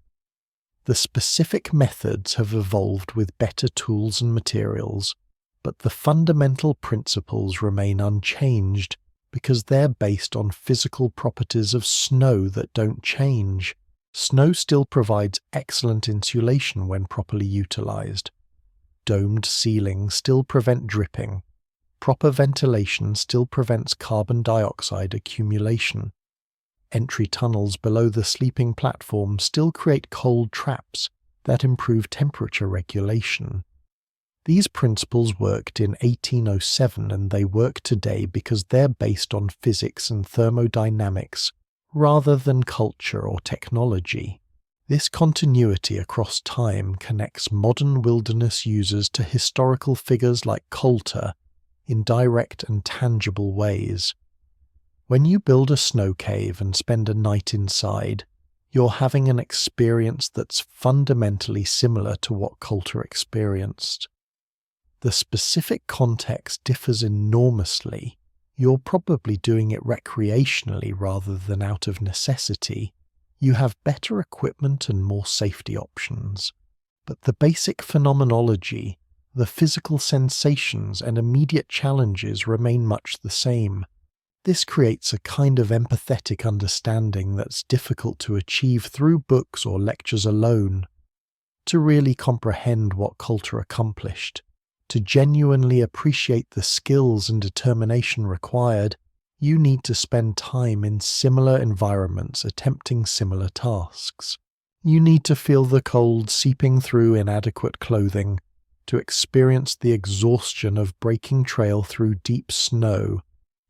The specific methods have evolved with better tools and materials, but the fundamental principles remain unchanged because they're based on physical properties of snow that don't change. Snow still provides excellent insulation when properly utilized. Domed ceilings still prevent dripping. Proper ventilation still prevents carbon dioxide accumulation. Entry tunnels below the sleeping platform still create cold traps that improve temperature regulation. These principles worked in 1807 and they work today because they're based on physics and thermodynamics rather than culture or technology. This continuity across time connects modern wilderness users to historical figures like Coulter in direct and tangible ways. When you build a snow cave and spend a night inside, you're having an experience that's fundamentally similar to what Coulter experienced. The specific context differs enormously. You're probably doing it recreationally rather than out of necessity. You have better equipment and more safety options. But the basic phenomenology, the physical sensations and immediate challenges remain much the same. This creates a kind of empathetic understanding that's difficult to achieve through books or lectures alone. To really comprehend what Coulter accomplished, to genuinely appreciate the skills and determination required, you need to spend time in similar environments attempting similar tasks. You need to feel the cold seeping through inadequate clothing, to experience the exhaustion of breaking trail through deep snow,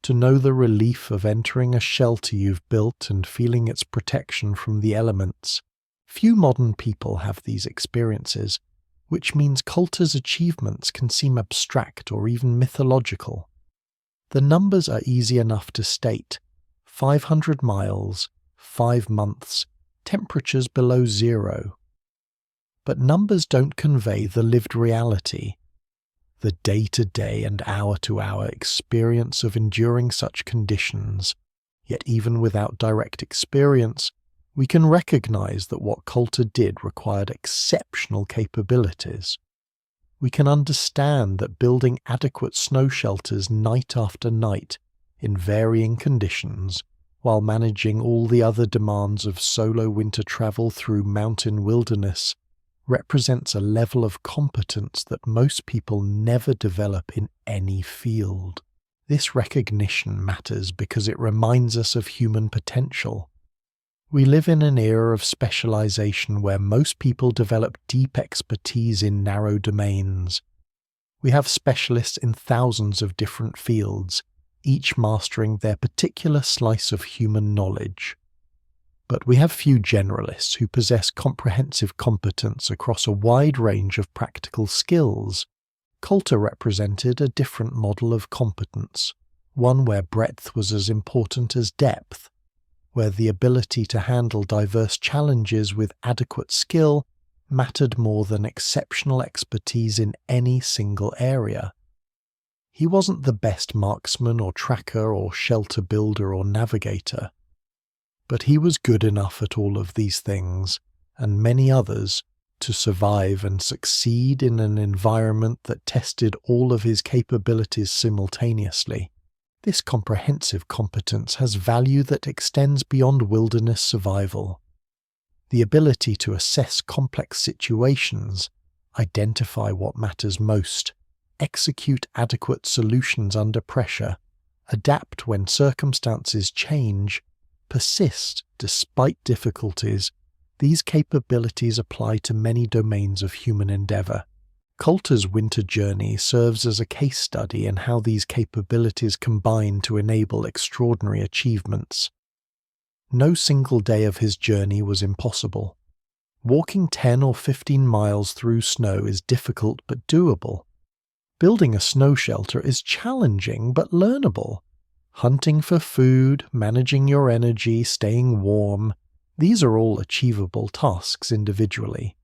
to know the relief of entering a shelter you've built and feeling its protection from the elements. Few modern people have these experiences, which means Coulter's achievements can seem abstract or even mythological. The numbers are easy enough to state: 500 miles, 5 months, temperatures below zero. But numbers don't convey the lived reality, the day-to-day and hour-to-hour experience of enduring such conditions. Yet even without direct experience, we can recognize that what Coulter did required exceptional capabilities. We can understand that building adequate snow shelters night after night in varying conditions, while managing all the other demands of solo winter travel through mountain wilderness, represents a level of competence that most people never develop in any field. This recognition matters because it reminds us of human potential. We live in an era of specialization where most people develop deep expertise in narrow domains. We have specialists in thousands of different fields, each mastering their particular slice of human knowledge. But we have few generalists who possess comprehensive competence across a wide range of practical skills. Coulter represented a different model of competence, one where breadth was as important as depth, where the ability to handle diverse challenges with adequate skill mattered more than exceptional expertise in any single area. He wasn't the best marksman or tracker or shelter builder or navigator, but he was good enough at all of these things, and many others, to survive and succeed in an environment that tested all of his capabilities simultaneously. This comprehensive competence has value that extends beyond wilderness survival. The ability to assess complex situations, identify what matters most, execute adequate solutions under pressure, adapt when circumstances change, persist despite difficulties. These capabilities apply to many domains of human endeavor. Coulter's winter journey serves as a case study in how these capabilities combine to enable extraordinary achievements. No single day of his journey was impossible. Walking 10 or 15 miles through snow is difficult but doable. Building a snow shelter is challenging but learnable. Hunting for food, managing your energy, staying warm, these are all achievable tasks individually.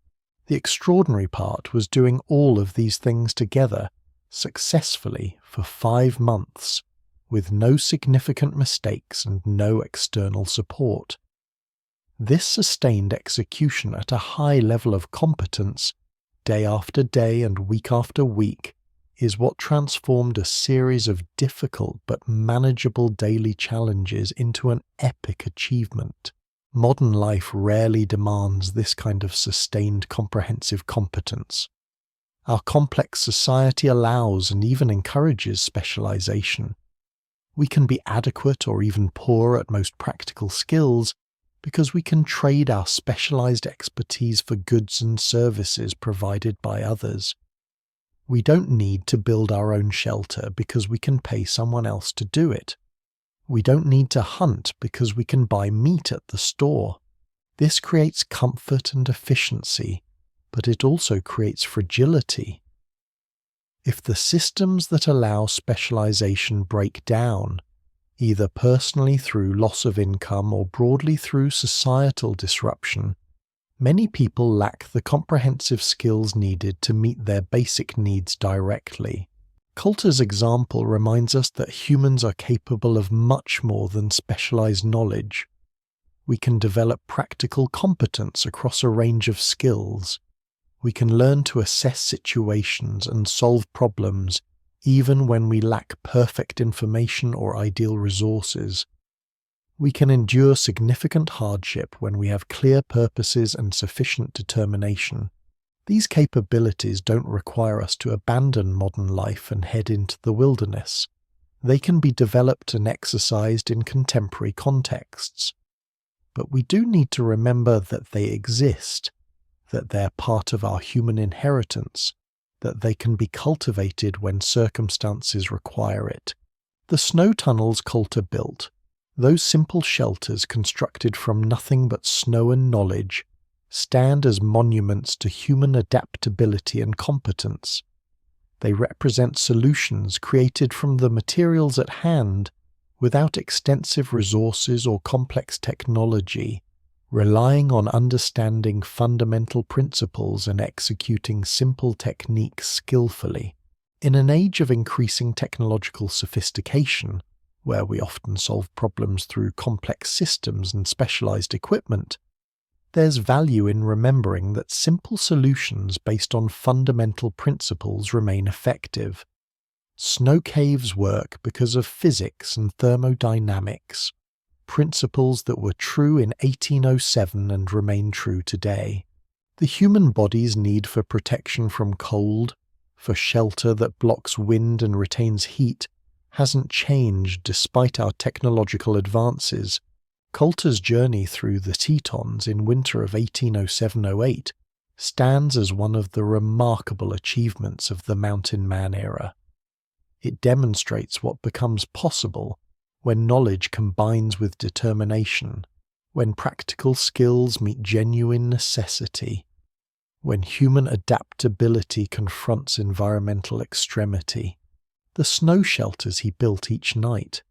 The extraordinary part was doing all of these things together, successfully for 5 months, with no significant mistakes and no external support. This sustained execution at a high level of competence, day after day and week after week, is what transformed a series of difficult but manageable daily challenges into an epic achievement. Modern life rarely demands this kind of sustained comprehensive competence. Our complex society allows and even encourages specialization. We can be adequate or even poor at most practical skills because we can trade our specialized expertise for goods and services provided by others. We don't need to build our own shelter because we can pay someone else to do it. We don't need to hunt because we can buy meat at the store. This creates comfort and efficiency, but it also creates fragility. If the systems that allow specialization break down, either personally through loss of income or broadly through societal disruption, Many people lack the comprehensive skills needed to meet their basic needs directly. Coulter's example reminds us that humans are capable of much more than specialized knowledge. We can develop practical competence across a range of skills. We can learn to assess situations and solve problems even when we lack perfect information or ideal resources. We can endure significant hardship when we have clear purposes and sufficient determination. These capabilities don't require us to abandon modern life and head into the wilderness. They can be developed and exercised in contemporary contexts. But we do need to remember that they exist, that they're part of our human inheritance, that they can be cultivated when circumstances require it. The snow tunnels Coulter built, those simple shelters constructed from nothing but snow and knowledge, stand as monuments to human adaptability and competence. They represent solutions created from the materials at hand without extensive resources or complex technology, relying on understanding fundamental principles and executing simple techniques skillfully. In an age of increasing technological sophistication, where we often solve problems through complex systems and specialized equipment, there's value in remembering that simple solutions based on fundamental principles remain effective. Snow caves work because of physics and thermodynamics, principles that were true in 1807 and remain true today. The human body's need for protection from cold, for shelter that blocks wind and retains heat, hasn't changed despite our technological advances. Coulter's journey through the Tetons in winter of 1807-08 stands as one of the remarkable achievements of the mountain man era. It demonstrates what becomes possible when knowledge combines with determination, when practical skills meet genuine necessity, when human adaptability confronts environmental extremity. The snow shelters he built each night,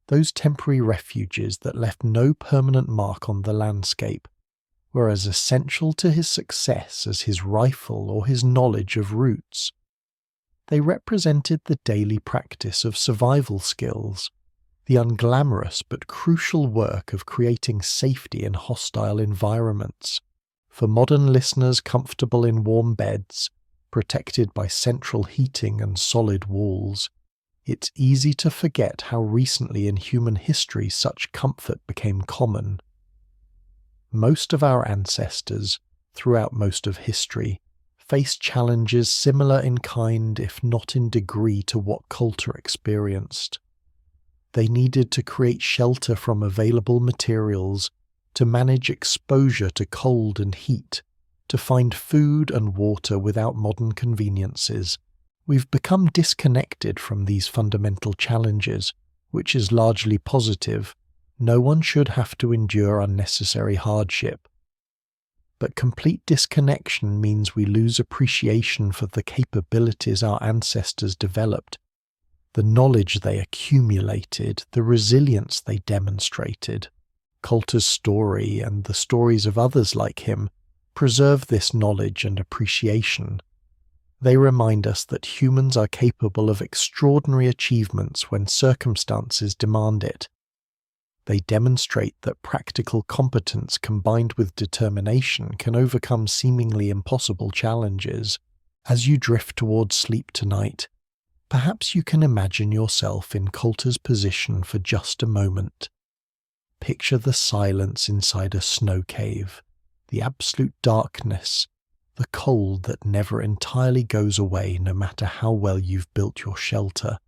those temporary refuges that left no permanent mark on the landscape, were as essential to his success as his rifle or his knowledge of routes. They represented the daily practice of survival skills, the unglamorous but crucial work of creating safety in hostile environments. For modern listeners comfortable in warm beds, protected by central heating and solid walls, it's easy to forget how recently in human history such comfort became common. Most of our ancestors, throughout most of history, faced challenges similar in kind if not in degree to what Coulter experienced. They needed to create shelter from available materials, to manage exposure to cold and heat, to find food and water without modern conveniences. We've become disconnected from these fundamental challenges, which is largely positive. No one should have to endure unnecessary hardship. But complete disconnection means we lose appreciation for the capabilities our ancestors developed, the knowledge they accumulated, the resilience they demonstrated. Coulter's story and the stories of others like him preserve this knowledge and appreciation. They remind us that humans are capable of extraordinary achievements when circumstances demand it. They demonstrate that practical competence combined with determination can overcome seemingly impossible challenges. As you drift towards sleep tonight, perhaps you can imagine yourself in Coulter's position for just a moment. Picture the silence inside a snow cave, the absolute darkness, the cold that never entirely goes away no matter how well you've built your shelter.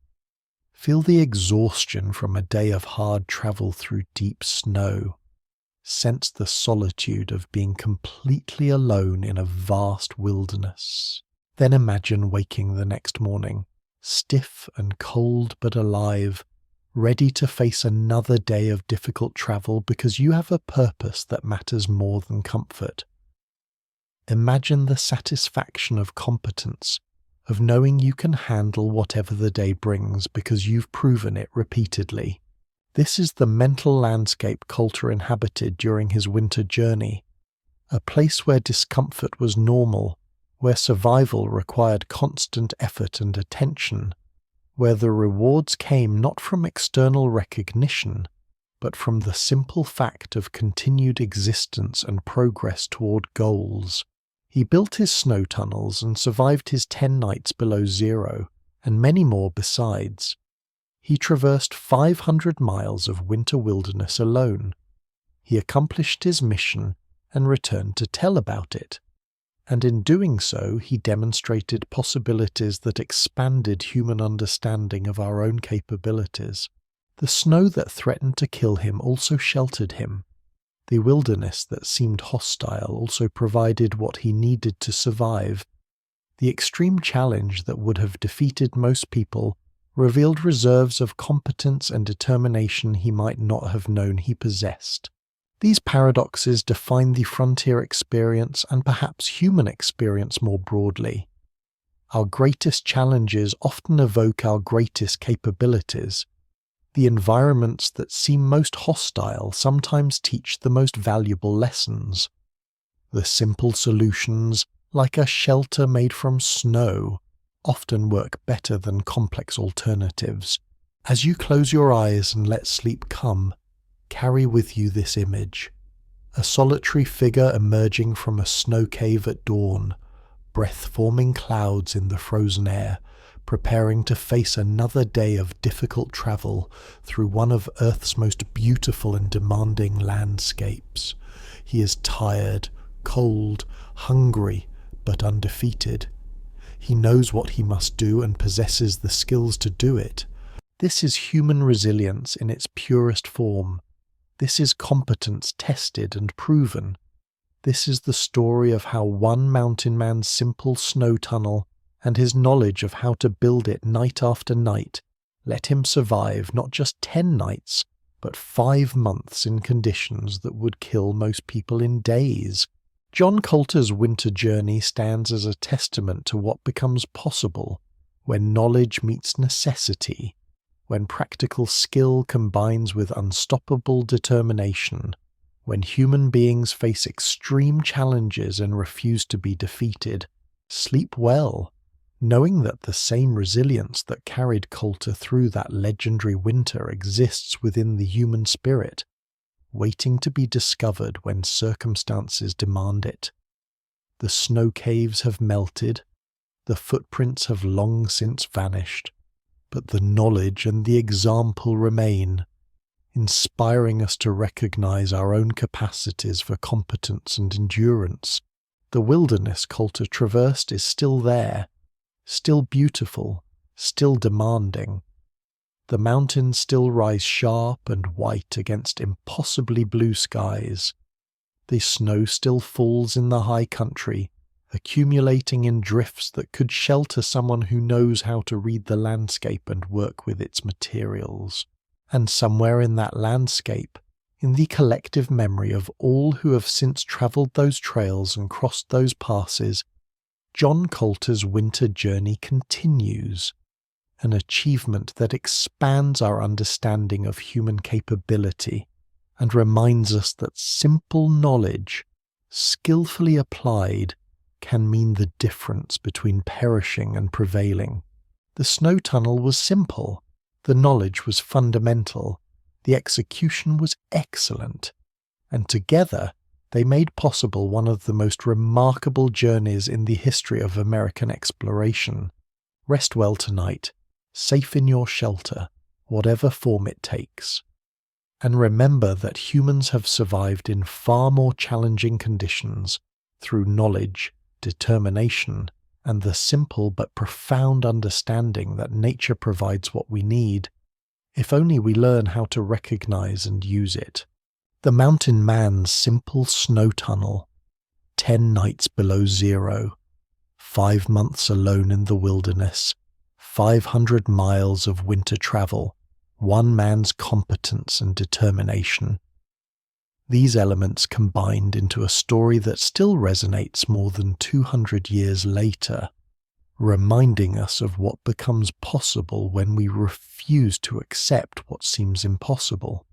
Feel the exhaustion from a day of hard travel through deep snow. Sense the solitude of being completely alone in a vast wilderness. Then imagine waking the next morning, stiff and cold but alive, ready to face another day of difficult travel because you have a purpose that matters more than comfort. Imagine the satisfaction of competence, of knowing you can handle whatever the day brings because you've proven it repeatedly. This is the mental landscape Coulter inhabited during his winter journey, a place where discomfort was normal, where survival required constant effort and attention, where the rewards came not from external recognition, but from the simple fact of continued existence and progress toward goals. He built his snow tunnels and survived his 10 nights below zero, and many more besides. He traversed 500 miles of winter wilderness alone. He accomplished his mission and returned to tell about it. And in doing so, he demonstrated possibilities that expanded human understanding of our own capabilities. The snow that threatened to kill him also sheltered him. The wilderness that seemed hostile also provided what he needed to survive. The extreme challenge that would have defeated most people revealed reserves of competence and determination he might not have known he possessed. These paradoxes define the frontier experience and perhaps human experience more broadly. Our greatest challenges often evoke our greatest capabilities. The environments that seem most hostile sometimes teach the most valuable lessons. The simple solutions, like a shelter made from snow, often work better than complex alternatives. As you close your eyes and let sleep come, carry with you this image. A solitary figure emerging from a snow cave at dawn, breath-forming clouds in the frozen air, preparing to face another day of difficult travel through one of Earth's most beautiful and demanding landscapes. He is tired, cold, hungry, but undefeated. He knows what he must do and possesses the skills to do it. This is human resilience in its purest form. This is competence tested and proven. This is the story of how one mountain man's simple snow tunnel and his knowledge of how to build it night after night let him survive not just 10 nights, but 5 months in conditions that would kill most people in days. John Coulter's winter journey stands as a testament to what becomes possible when knowledge meets necessity, when practical skill combines with unstoppable determination, when human beings face extreme challenges and refuse to be defeated. Sleep well, knowing that the same resilience that carried Coulter through that legendary winter exists within the human spirit, waiting to be discovered when circumstances demand it. The snow caves have melted, the footprints have long since vanished, but the knowledge and the example remain, inspiring us to recognize our own capacities for competence and endurance. The wilderness Coulter traversed is still there, still beautiful, still demanding. The mountains still rise sharp and white against impossibly blue skies. The snow still falls in the high country, accumulating in drifts that could shelter someone who knows how to read the landscape and work with its materials. And somewhere in that landscape, in the collective memory of all who have since travelled those trails and crossed those passes, John Coulter's winter journey continues, an achievement that expands our understanding of human capability and reminds us that simple knowledge, skillfully applied, can mean the difference between perishing and prevailing. The snow tunnel was simple, the knowledge was fundamental, the execution was excellent, and together they made possible one of the most remarkable journeys in the history of American exploration. Rest well tonight, safe in your shelter, whatever form it takes. And remember that humans have survived in far more challenging conditions through knowledge, determination, and the simple but profound understanding that nature provides what we need, if only we learn how to recognize and use it. The mountain man's simple snow tunnel, 10 nights below zero, 5 months alone in the wilderness, 500 miles of winter travel, one man's competence and determination. These elements combined into a story that still resonates more than 200 years later, reminding us of what becomes possible when we refuse to accept what seems impossible.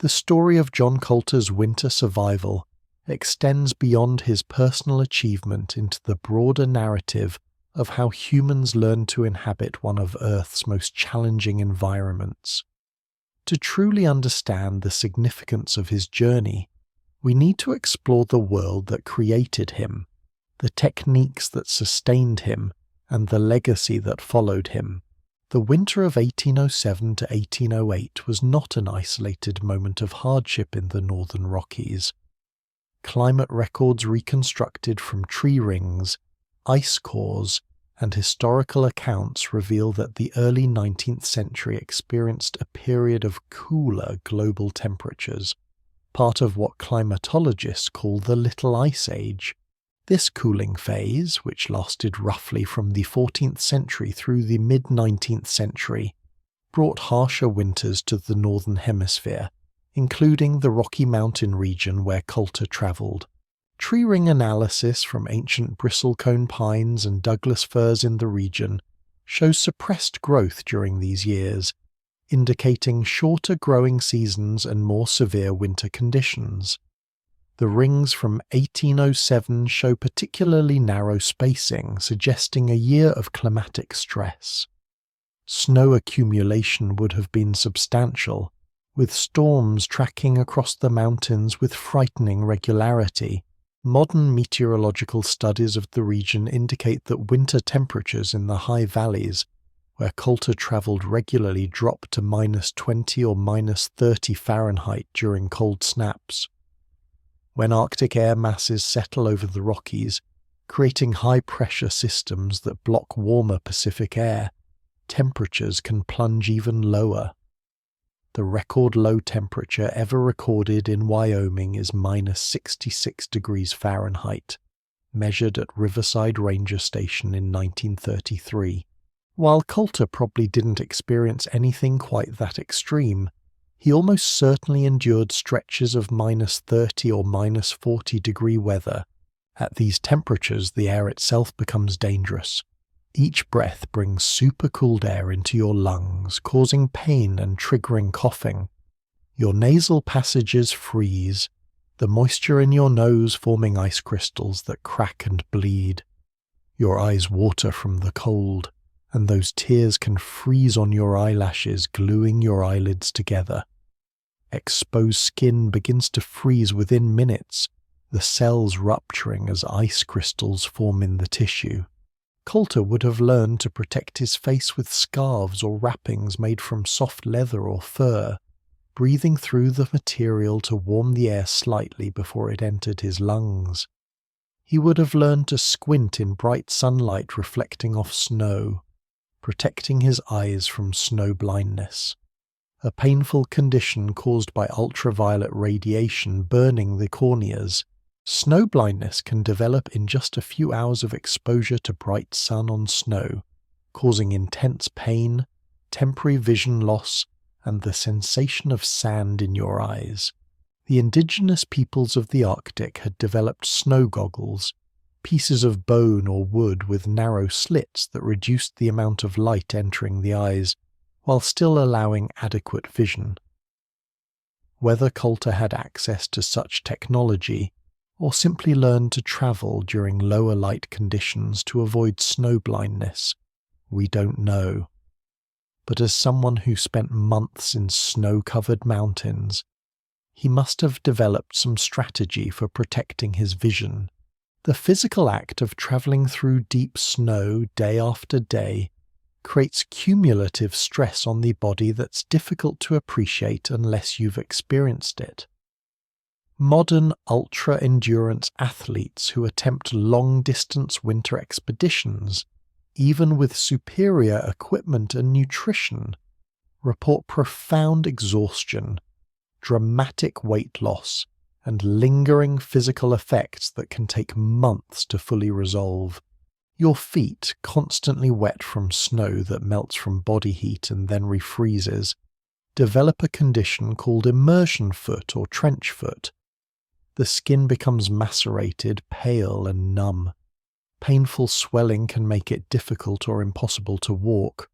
The story of John Coulter's winter survival extends beyond his personal achievement into the broader narrative of how humans learn to inhabit one of Earth's most challenging environments. To truly understand the significance of his journey, we need to explore the world that created him, the techniques that sustained him, and the legacy that followed him. The winter of 1807 to 1808 was not an isolated moment of hardship in the Northern Rockies. Climate records reconstructed from tree rings, ice cores, and historical accounts reveal that the early 19th century experienced a period of cooler global temperatures, part of what climatologists call the Little Ice Age. This cooling phase, which lasted roughly from the 14th century through the mid-19th century, brought harsher winters to the Northern Hemisphere, including the Rocky Mountain region where Coulter travelled. Tree ring analysis from ancient bristlecone pines and Douglas firs in the region shows suppressed growth during these years, indicating shorter growing seasons and more severe winter conditions. The rings from 1807 show particularly narrow spacing, suggesting a year of climatic stress. Snow accumulation would have been substantial, with storms tracking across the mountains with frightening regularity. Modern meteorological studies of the region indicate that winter temperatures in the high valleys, where Coulter travelled regularly, drop to -20 or -30 Fahrenheit during cold snaps. When Arctic air masses settle over the Rockies, creating high-pressure systems that block warmer Pacific air, temperatures can plunge even lower. The record low temperature ever recorded in Wyoming is -66 degrees Fahrenheit, measured at Riverside Ranger Station in 1933. While Coulter probably didn't experience anything quite that extreme, he almost certainly endured stretches of -30 or -40 degree weather. At these temperatures, the air itself becomes dangerous. Each breath brings supercooled air into your lungs, causing pain and triggering coughing. Your nasal passages freeze, the moisture in your nose forming ice crystals that crack and bleed. Your eyes water from the cold, and those tears can freeze on your eyelashes, gluing your eyelids together. Exposed skin begins to freeze within minutes, the cells rupturing as ice crystals form in the tissue. Coulter would have learned to protect his face with scarves or wrappings made from soft leather or fur, breathing through the material to warm the air slightly before it entered his lungs. He would have learned to squint in bright sunlight reflecting off snow, protecting his eyes from snow blindness, a painful condition caused by ultraviolet radiation burning the corneas. Snow blindness can develop in just a few hours of exposure to bright sun on snow, causing intense pain, temporary vision loss, and the sensation of sand in your eyes. The indigenous peoples of the Arctic had developed snow goggles, pieces of bone or wood with narrow slits that reduced the amount of light entering the eyes, while still allowing adequate vision. Whether Coulter had access to such technology, or simply learned to travel during lower light conditions to avoid snow blindness, we don't know. But as someone who spent months in snow-covered mountains, he must have developed some strategy for protecting his vision. The physical act of traveling through deep snow day after day creates cumulative stress on the body that's difficult to appreciate unless you've experienced it. Modern ultra-endurance athletes who attempt long-distance winter expeditions, even with superior equipment and nutrition, report profound exhaustion, dramatic weight loss, and lingering physical effects that can take months to fully resolve. Your feet, constantly wet from snow that melts from body heat and then refreezes, develop a condition called immersion foot or trench foot. The skin becomes macerated, pale, and numb. Painful swelling can make it difficult or impossible to walk.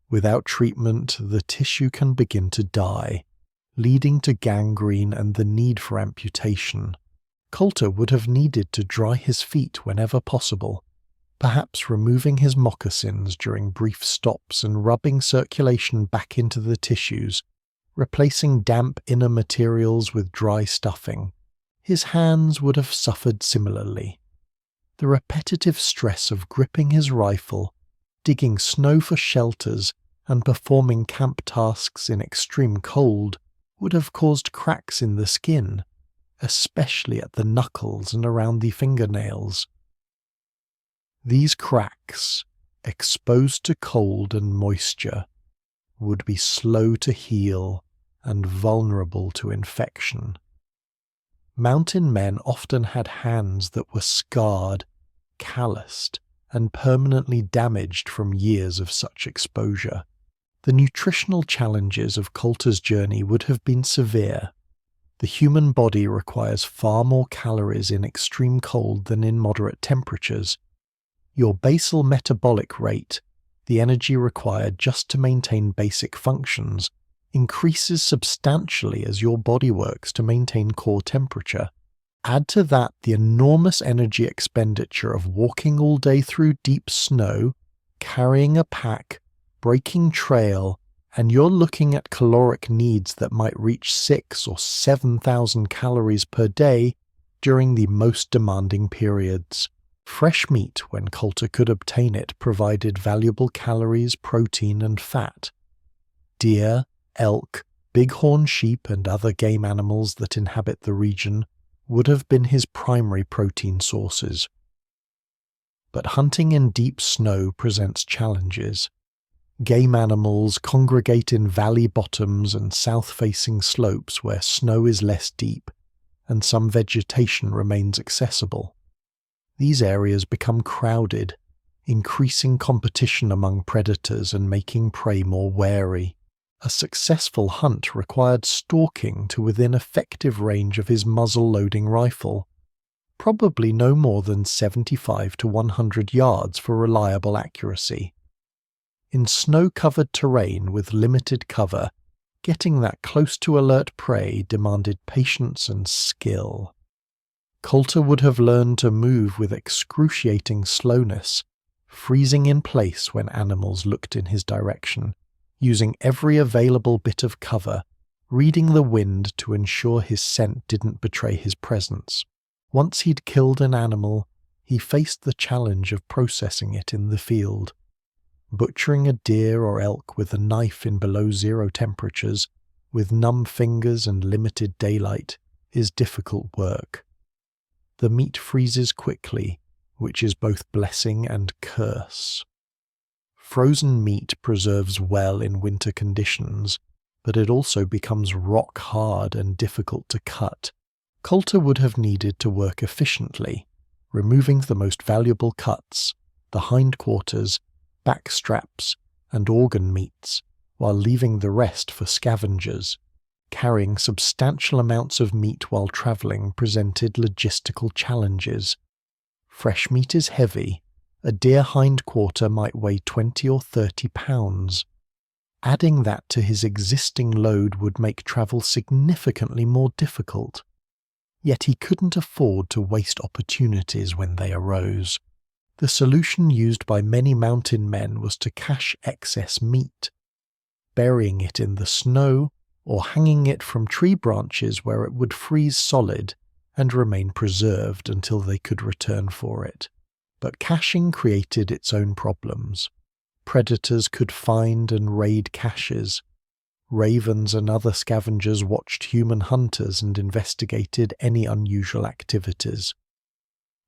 Without treatment, the tissue can begin to die, leading to gangrene and the need for amputation. Coulter would have needed to dry his feet whenever possible, perhaps removing his moccasins during brief stops and rubbing circulation back into the tissues, replacing damp inner materials with dry stuffing. His hands would have suffered similarly. The repetitive stress of gripping his rifle, digging snow for shelters, and performing camp tasks in extreme cold would have caused cracks in the skin, especially at the knuckles and around the fingernails. These cracks, exposed to cold and moisture, would be slow to heal and vulnerable to infection. Mountain men often had hands that were scarred, calloused, and permanently damaged from years of such exposure. The nutritional challenges of Coulter's journey would have been severe. The human body requires far more calories in extreme cold than in moderate temperatures. Your basal metabolic rate, the energy required just to maintain basic functions, increases substantially as your body works to maintain core temperature. Add to that the enormous energy expenditure of walking all day through deep snow, carrying a pack, breaking trail, and you're looking at caloric needs that might reach 6,000 or 7,000 calories per day during the most demanding periods. Fresh meat, when Coulter could obtain it, provided valuable calories, protein, and fat. Deer, elk, bighorn sheep, and other game animals that inhabit the region would have been his primary protein sources. But hunting in deep snow presents challenges. Game animals congregate in valley bottoms and south-facing slopes where snow is less deep, and some vegetation remains accessible. These areas become crowded, increasing competition among predators and making prey more wary. A successful hunt required stalking to within effective range of his muzzle-loading rifle, probably no more than 75 to 100 yards for reliable accuracy. In snow-covered terrain with limited cover, getting that close to alert prey demanded patience and skill. Coulter would have learned to move with excruciating slowness, freezing in place when animals looked in his direction, using every available bit of cover, reading the wind to ensure his scent didn't betray his presence. Once he'd killed an animal, he faced the challenge of processing it in the field. Butchering a deer or elk with a knife in below zero temperatures, with numb fingers and limited daylight, is difficult work. The meat freezes quickly, which is both blessing and curse. Frozen meat preserves well in winter conditions, but it also becomes rock hard and difficult to cut. Coulter would have needed to work efficiently, removing the most valuable cuts, the hindquarters, back straps, and organ meats, while leaving the rest for scavengers. Carrying substantial amounts of meat while travelling presented logistical challenges. Fresh meat is heavy. A deer hindquarter might weigh 20 or 30 pounds. Adding that to his existing load would make travel significantly more difficult. Yet he couldn't afford to waste opportunities when they arose. The solution used by many mountain men was to cache excess meat, burying it in the snow or hanging it from tree branches where it would freeze solid and remain preserved until they could return for it. But caching created its own problems. Predators could find and raid caches. Ravens and other scavengers watched human hunters and investigated any unusual activities.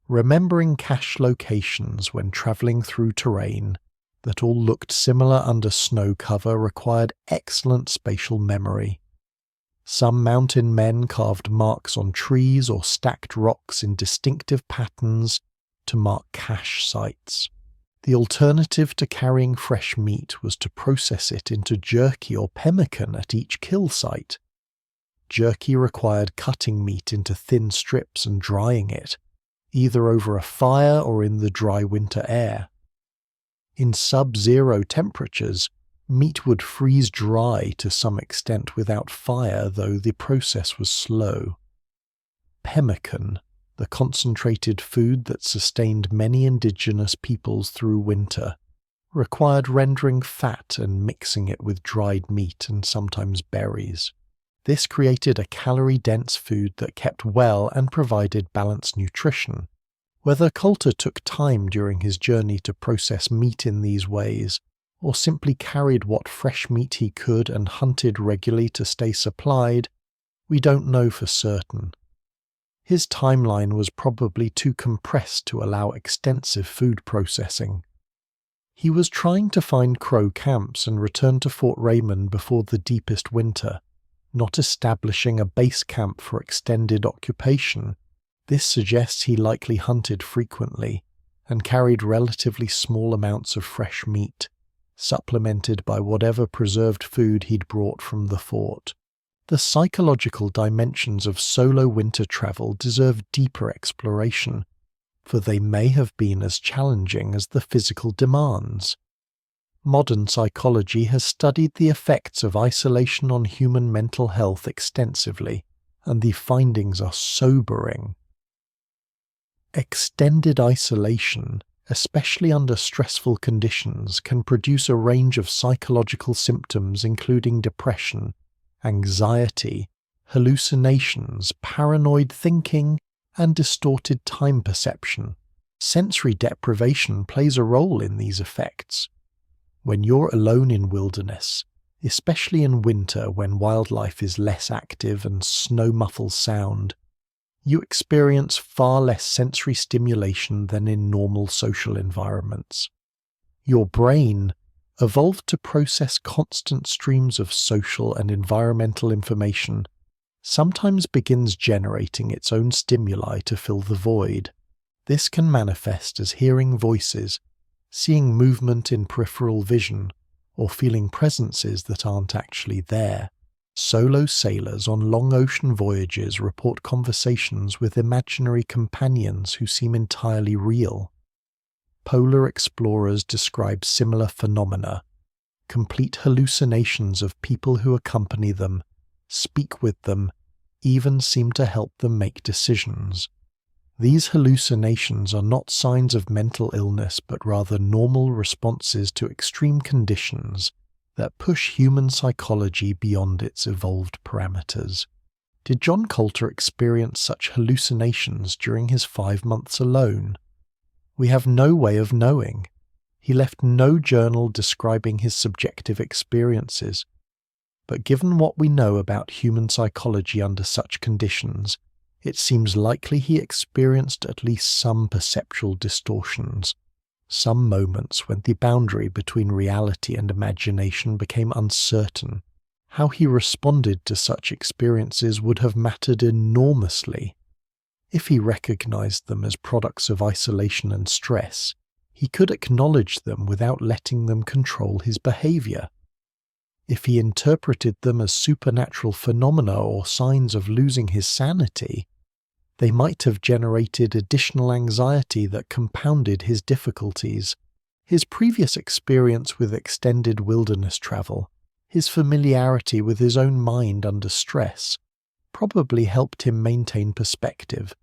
Remembering cache locations when travelling through terrain that all looked similar under snow cover required excellent spatial memory. Some mountain men carved marks on trees or stacked rocks in distinctive patterns to mark cache sites. The alternative to carrying fresh meat was to process it into jerky or pemmican at each kill site. Jerky required cutting meat into thin strips and drying it, either over a fire or in the dry winter air. In sub-zero temperatures, meat would freeze dry to some extent without fire, though the process was slow. Pemmican, the concentrated food that sustained many indigenous peoples through winter, required rendering fat and mixing it with dried meat and sometimes berries. This created a calorie-dense food that kept well and provided balanced nutrition. Whether Coulter took time during his journey to process meat in these ways, or simply carried what fresh meat he could and hunted regularly to stay supplied, we don't know for certain. His timeline was probably too compressed to allow extensive food processing. He was trying to find Crow camps and return to Fort Raymond before the deepest winter, not establishing a base camp for extended occupation. This suggests he likely hunted frequently and carried relatively small amounts of fresh meat, supplemented by whatever preserved food he'd brought from the fort. The psychological dimensions of solo winter travel deserve deeper exploration, for they may have been as challenging as the physical demands. Modern psychology has studied the effects of isolation on human mental health extensively, and the findings are sobering. Extended isolation, especially under stressful conditions, can produce a range of psychological symptoms including depression, anxiety, hallucinations, paranoid thinking, and distorted time perception. Sensory deprivation plays a role in these effects. When you're alone in wilderness, especially in winter when wildlife is less active and snow muffles sound, you experience far less sensory stimulation than in normal social environments. Your brain, evolved to process constant streams of social and environmental information, sometimes begins generating its own stimuli to fill the void. This can manifest as hearing voices, seeing movement in peripheral vision, or feeling presences that aren't actually there. Solo sailors on long ocean voyages report conversations with imaginary companions who seem entirely real. Polar explorers describe similar phenomena, complete hallucinations of people who accompany them, speak with them, even seem to help them make decisions. These hallucinations are not signs of mental illness but rather normal responses to extreme conditions that push human psychology beyond its evolved parameters. Did John Coulter experience such hallucinations during his 5 months alone? We have no way of knowing. He left no journal describing his subjective experiences. But given what we know about human psychology under such conditions, it seems likely he experienced at least some perceptual distortions, some moments when the boundary between reality and imagination became uncertain. How he responded to such experiences would have mattered enormously. If he recognized them as products of isolation and stress, he could acknowledge them without letting them control his behavior. If he interpreted them as supernatural phenomena or signs of losing his sanity, they might have generated additional anxiety that compounded his difficulties. His previous experience with extended wilderness travel, his familiarity with his own mind under stress, probably helped him maintain perspective.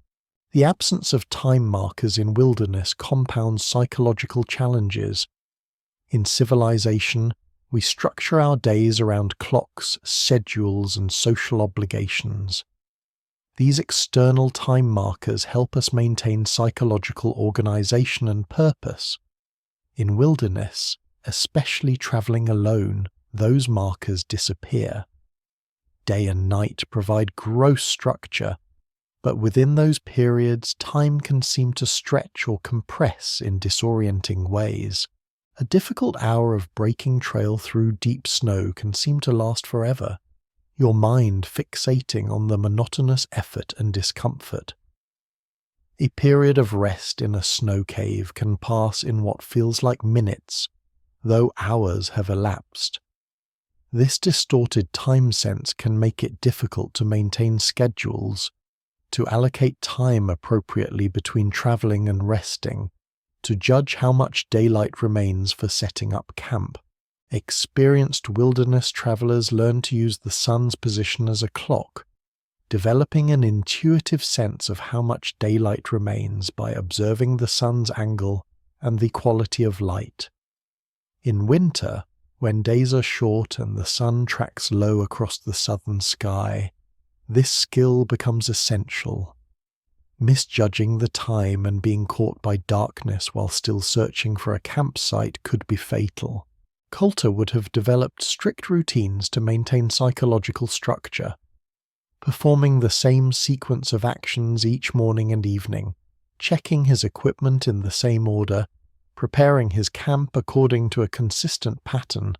The absence of time markers in wilderness compounds psychological challenges. In civilization, we structure our days around clocks, schedules, and social obligations. These external time markers help us maintain psychological organization and purpose. In wilderness, especially traveling alone, those markers disappear. Day and night provide gross structure, but within those periods, time can seem to stretch or compress in disorienting ways. A difficult hour of breaking trail through deep snow can seem to last forever, your mind fixating on the monotonous effort and discomfort. A period of rest in a snow cave can pass in what feels like minutes, though hours have elapsed. This distorted time sense can make it difficult to maintain schedules, to allocate time appropriately between traveling and resting, to judge how much daylight remains for setting up camp. Experienced wilderness travelers learn to use the sun's position as a clock, developing an intuitive sense of how much daylight remains by observing the sun's angle and the quality of light. In winter, when days are short and the sun tracks low across the southern sky, this skill becomes essential. Misjudging the time and being caught by darkness while still searching for a campsite could be fatal. Coulter would have developed strict routines to maintain psychological structure, performing the same sequence of actions each morning and evening, checking his equipment in the same order, preparing his camp according to a consistent pattern.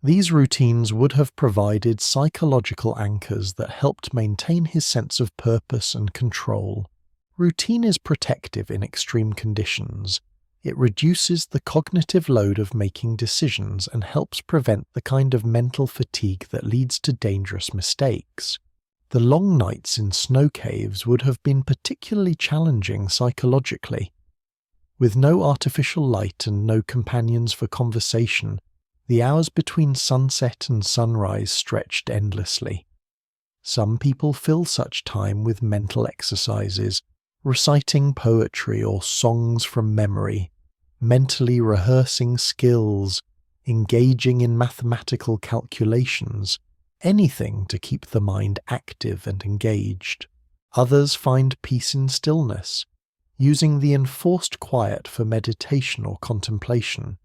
These routines would have provided psychological anchors that helped maintain his sense of purpose and control. Routine is protective in extreme conditions. It reduces the cognitive load of making decisions and helps prevent the kind of mental fatigue that leads to dangerous mistakes. The long nights in snow caves would have been particularly challenging psychologically. With no artificial light and no companions for conversation, the hours between sunset and sunrise stretched endlessly. Some people fill such time with mental exercises, reciting poetry or songs from memory, mentally rehearsing skills, engaging in mathematical calculations, anything to keep the mind active and engaged. Others find peace in stillness, using the enforced quiet for meditation or contemplation.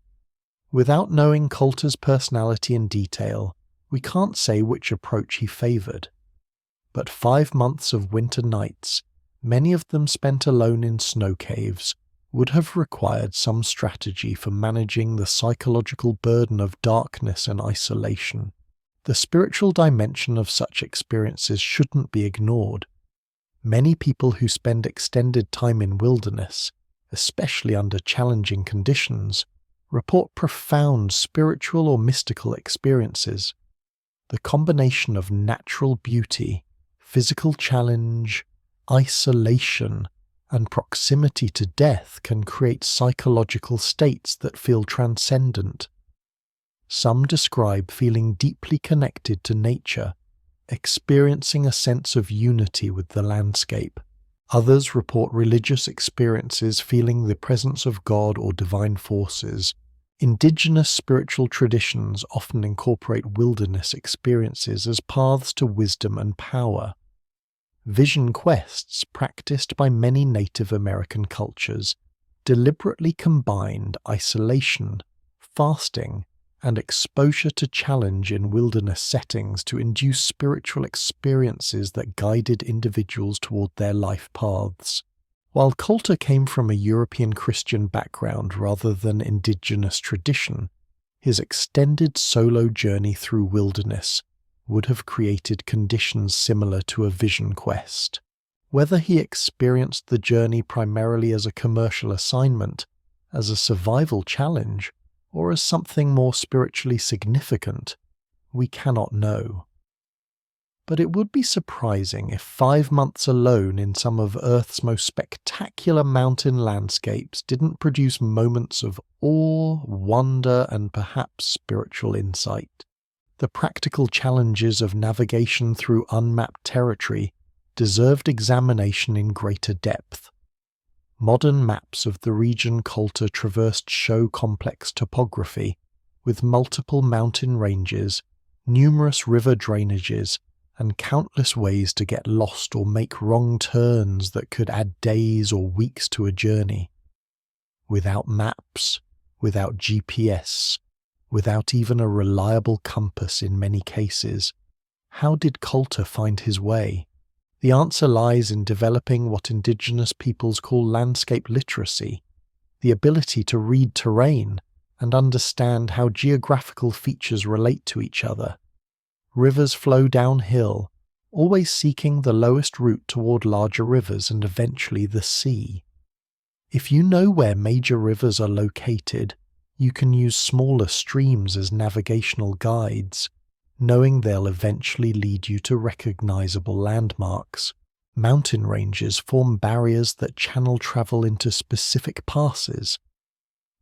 Without knowing Coulter's personality in detail, we can't say which approach he favoured. But 5 months of winter nights, many of them spent alone in snow caves, would have required some strategy for managing the psychological burden of darkness and isolation. The spiritual dimension of such experiences shouldn't be ignored. Many people who spend extended time in wilderness, especially under challenging conditions, report profound spiritual or mystical experiences. The combination of natural beauty, physical challenge, isolation, and proximity to death can create psychological states that feel transcendent. Some describe feeling deeply connected to nature, experiencing a sense of unity with the landscape. Others report religious experiences feeling the presence of God or divine forces. Indigenous spiritual traditions often incorporate wilderness experiences as paths to wisdom and power. Vision quests practiced by many Native American cultures deliberately combined isolation, fasting, and exposure to challenge in wilderness settings to induce spiritual experiences that guided individuals toward their life paths. While Coulter came from a European Christian background rather than indigenous tradition, his extended solo journey through wilderness would have created conditions similar to a vision quest. Whether he experienced the journey primarily as a commercial assignment, as a survival challenge, or as something more spiritually significant, we cannot know. But it would be surprising if 5 months alone in some of Earth's most spectacular mountain landscapes didn't produce moments of awe, wonder, and perhaps spiritual insight. The practical challenges of navigation through unmapped territory deserved examination in greater depth. Modern maps of the region Coulter traversed show complex topography, with multiple mountain ranges, numerous river drainages, and countless ways to get lost or make wrong turns that could add days or weeks to a journey. Without maps, without GPS, without even a reliable compass in many cases, how did Coulter find his way? The answer lies in developing what indigenous peoples call landscape literacy, the ability to read terrain and understand how geographical features relate to each other. Rivers flow downhill, always seeking the lowest route toward larger rivers and eventually the sea. If you know where major rivers are located, you can use smaller streams as navigational guides, knowing they'll eventually lead you to recognizable landmarks. Mountain ranges form barriers that channel travel into specific passes.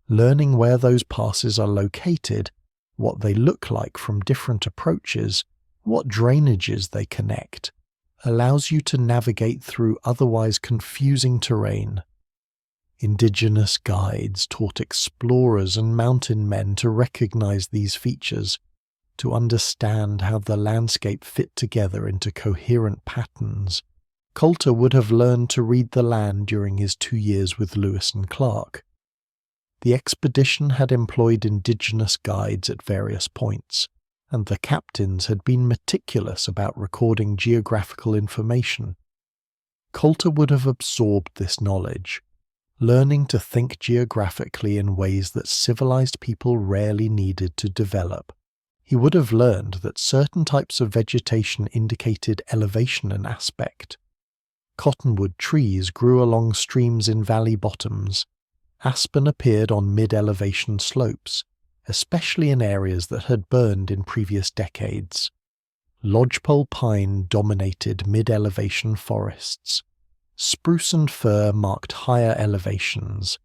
Learning where those passes are located, what they look like from different approaches, what drainages they connect, allows you to navigate through otherwise confusing terrain. Indigenous guides taught explorers and mountain men to recognize these features, to understand how the landscape fit together into coherent patterns. Coulter would have learned to read the land during his 2 years with Lewis and Clark. The expedition had employed indigenous guides at various points, and the captains had been meticulous about recording geographical information. Coulter would have absorbed this knowledge, learning to think geographically in ways that civilized people rarely needed to develop. He would have learned that certain types of vegetation indicated elevation and aspect. Cottonwood trees grew along streams in valley bottoms. Aspen appeared on mid-elevation slopes, especially in areas that had burned in previous decades. Lodgepole pine dominated mid-elevation forests. Spruce and fir marked higher elevations.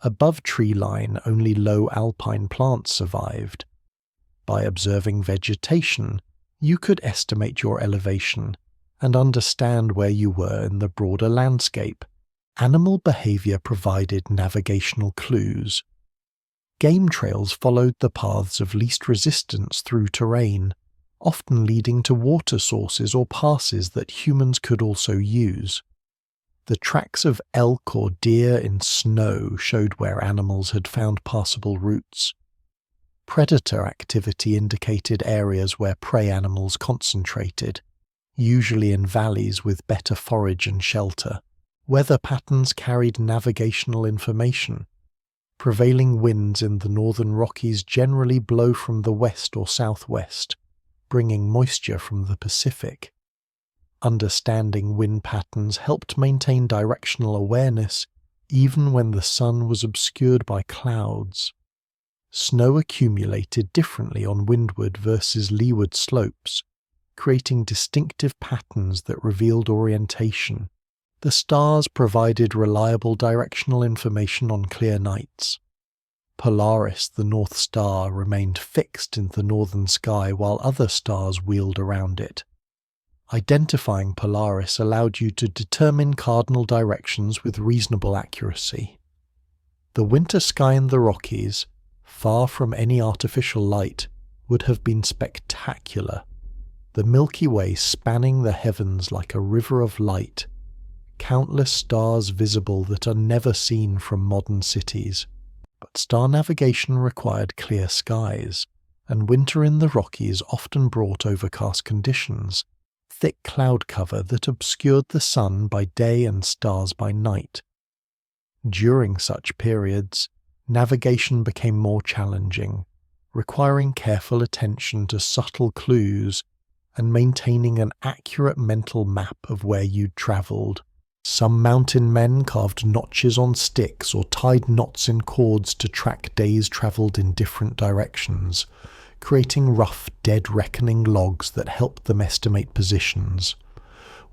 Above tree line, only low alpine plants survived. By observing vegetation, you could estimate your elevation and understand where you were in the broader landscape. Animal behavior provided navigational clues. Game trails followed the paths of least resistance through terrain, often leading to water sources or passes that humans could also use. The tracks of elk or deer in snow showed where animals had found passable routes. Predator activity indicated areas where prey animals concentrated, usually in valleys with better forage and shelter. Weather patterns carried navigational information. Prevailing winds in the northern Rockies generally blow from the west or southwest, bringing moisture from the Pacific. Understanding wind patterns helped maintain directional awareness even when the sun was obscured by clouds. Snow accumulated differently on windward versus leeward slopes, creating distinctive patterns that revealed orientation. The stars provided reliable directional information on clear nights. Polaris, the North Star, remained fixed in the northern sky while other stars wheeled around it. Identifying Polaris allowed you to determine cardinal directions with reasonable accuracy. The winter sky in the Rockies, far from any artificial light, would have been spectacular. The Milky Way spanning the heavens like a river of light, countless stars visible that are never seen from modern cities. But star navigation required clear skies, and winter in the Rockies often brought overcast conditions, thick cloud cover that obscured the sun by day and stars by night. During such periods, navigation became more challenging, requiring careful attention to subtle clues and maintaining an accurate mental map of where you'd travelled. Some mountain men carved notches on sticks or tied knots in cords to track days travelled in different directions, creating rough, dead reckoning logs that helped them estimate positions.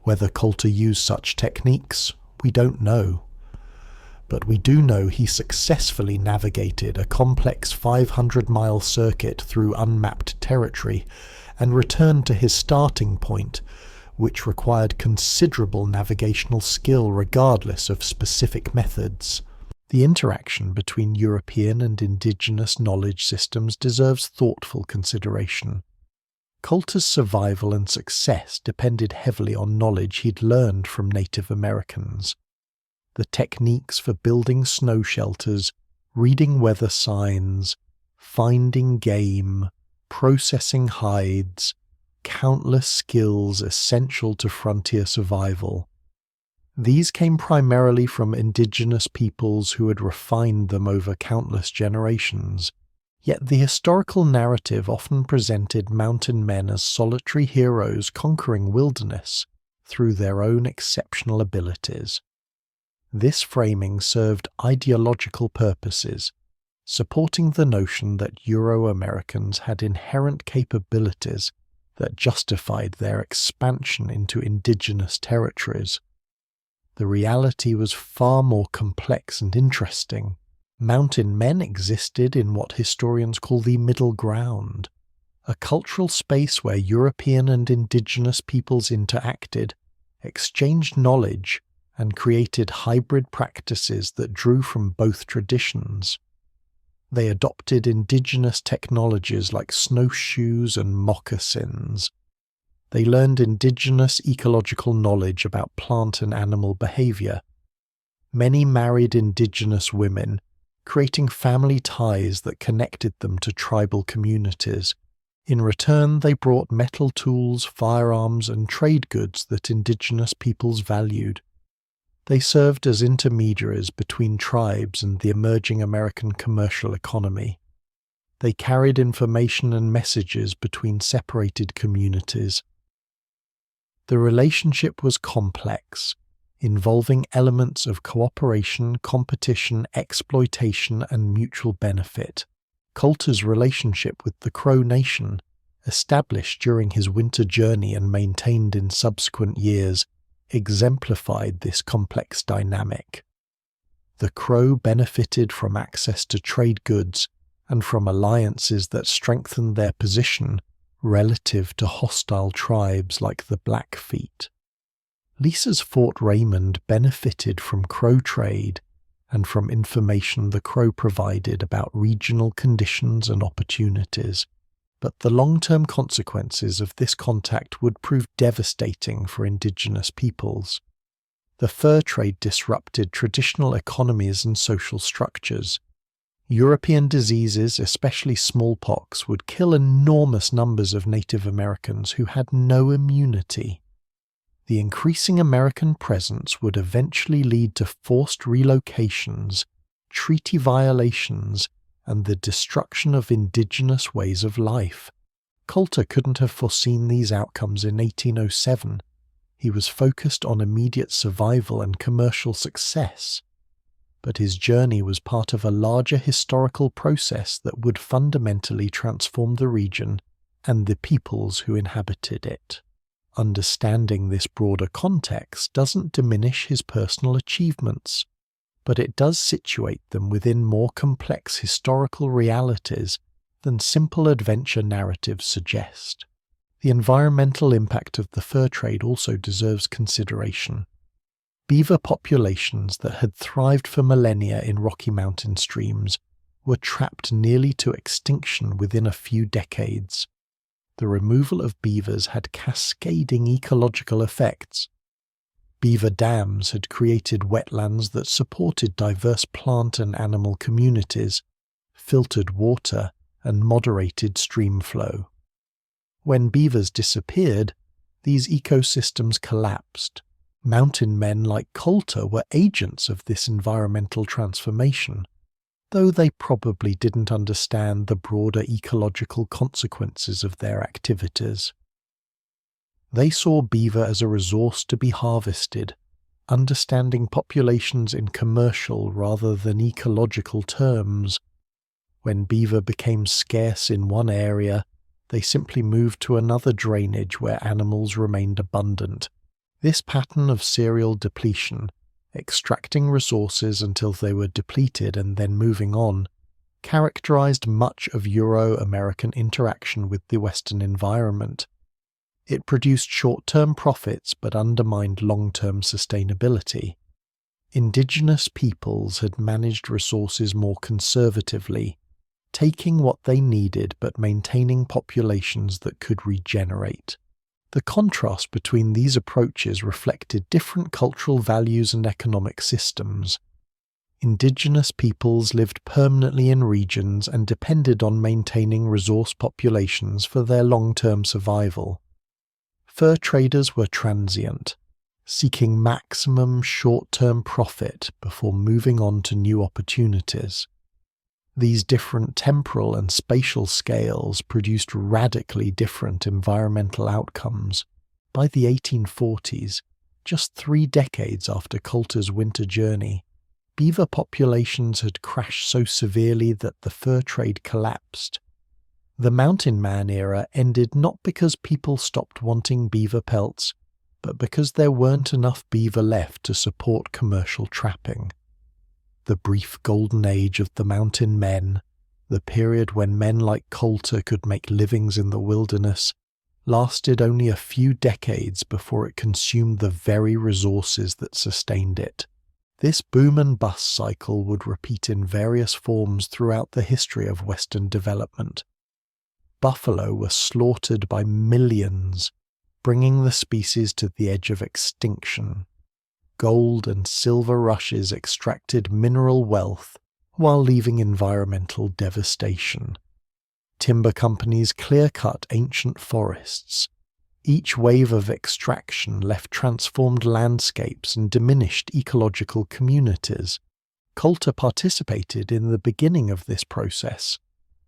Whether Coulter used such techniques, we don't know. But we do know he successfully navigated a complex 500-mile circuit through unmapped territory and returned to his starting point, which required considerable navigational skill regardless of specific methods. The interaction between European and indigenous knowledge systems deserves thoughtful consideration. Coulter's survival and success depended heavily on knowledge he'd learned from Native Americans. The techniques for building snow shelters, reading weather signs, finding game, processing hides, countless skills essential to frontier survival. These came primarily from indigenous peoples who had refined them over countless generations, yet the historical narrative often presented mountain men as solitary heroes conquering wilderness through their own exceptional abilities. This framing served ideological purposes, supporting the notion that Euro-Americans had inherent capabilities that justified their expansion into indigenous territories. The reality was far more complex and interesting. Mountain men existed in what historians call the middle ground, a cultural space where European and indigenous peoples interacted, exchanged knowledge, and created hybrid practices that drew from both traditions. They adopted indigenous technologies like snowshoes and moccasins. They learned indigenous ecological knowledge about plant and animal behavior. Many married indigenous women, creating family ties that connected them to tribal communities. In return, they brought metal tools, firearms, and trade goods that indigenous peoples valued. They served as intermediaries between tribes and the emerging American commercial economy. They carried information and messages between separated communities. The relationship was complex, involving elements of cooperation, competition, exploitation, and mutual benefit. Coulter's relationship with the Crow Nation, established during his winter journey and maintained in subsequent years, exemplified this complex dynamic. The Crow benefited from access to trade goods and from alliances that strengthened their position relative to hostile tribes like the Blackfeet. Lisa's Fort Raymond benefited from Crow trade and from information the Crow provided about regional conditions and opportunities, but the long-term consequences of this contact would prove devastating for indigenous peoples. The fur trade disrupted traditional economies and social structures. European diseases, especially smallpox, would kill enormous numbers of Native Americans who had no immunity. The increasing American presence would eventually lead to forced relocations, treaty violations, and the destruction of indigenous ways of life. Coulter couldn't have foreseen these outcomes in 1807. He was focused on immediate survival and commercial success. But his journey was part of a larger historical process that would fundamentally transform the region and the peoples who inhabited it. Understanding this broader context doesn't diminish his personal achievements, but it does situate them within more complex historical realities than simple adventure narratives suggest. The environmental impact of the fur trade also deserves consideration. Beaver populations that had thrived for millennia in Rocky Mountain streams were trapped nearly to extinction within a few decades. The removal of beavers had cascading ecological effects. Beaver dams had created wetlands that supported diverse plant and animal communities, filtered water, and moderated stream flow. When beavers disappeared, these ecosystems collapsed. Mountain men like Coulter were agents of this environmental transformation, though they probably didn't understand the broader ecological consequences of their activities. They saw beaver as a resource to be harvested, understanding populations in commercial rather than ecological terms. When beaver became scarce in one area, they simply moved to another drainage where animals remained abundant. This pattern of serial depletion, extracting resources until they were depleted and then moving on, characterized much of Euro-American interaction with the Western environment. It produced short-term profits but undermined long-term sustainability. Indigenous peoples had managed resources more conservatively, taking what they needed but maintaining populations that could regenerate. The contrast between these approaches reflected different cultural values and economic systems. Indigenous peoples lived permanently in regions and depended on maintaining resource populations for their long-term survival. Fur traders were transient, seeking maximum short-term profit before moving on to new opportunities. These different temporal and spatial scales produced radically different environmental outcomes. By the 1840s, just 3 decades after Coulter's winter journey, beaver populations had crashed so severely that the fur trade collapsed. The Mountain Man era ended not because people stopped wanting beaver pelts, but because there weren't enough beaver left to support commercial trapping. The brief golden age of the mountain men, The period when men like Coulter could make livings in the wilderness lasted only a few decades before it consumed the very resources that sustained it. This boom and bust cycle would repeat in various forms throughout the history of Western development. Buffalo were slaughtered by millions, bringing the species to the edge of extinction. Gold and silver rushes extracted mineral wealth while leaving environmental devastation. Timber companies clear-cut ancient forests. Each wave of extraction left transformed landscapes and diminished ecological communities. Coulter participated in the beginning of this process,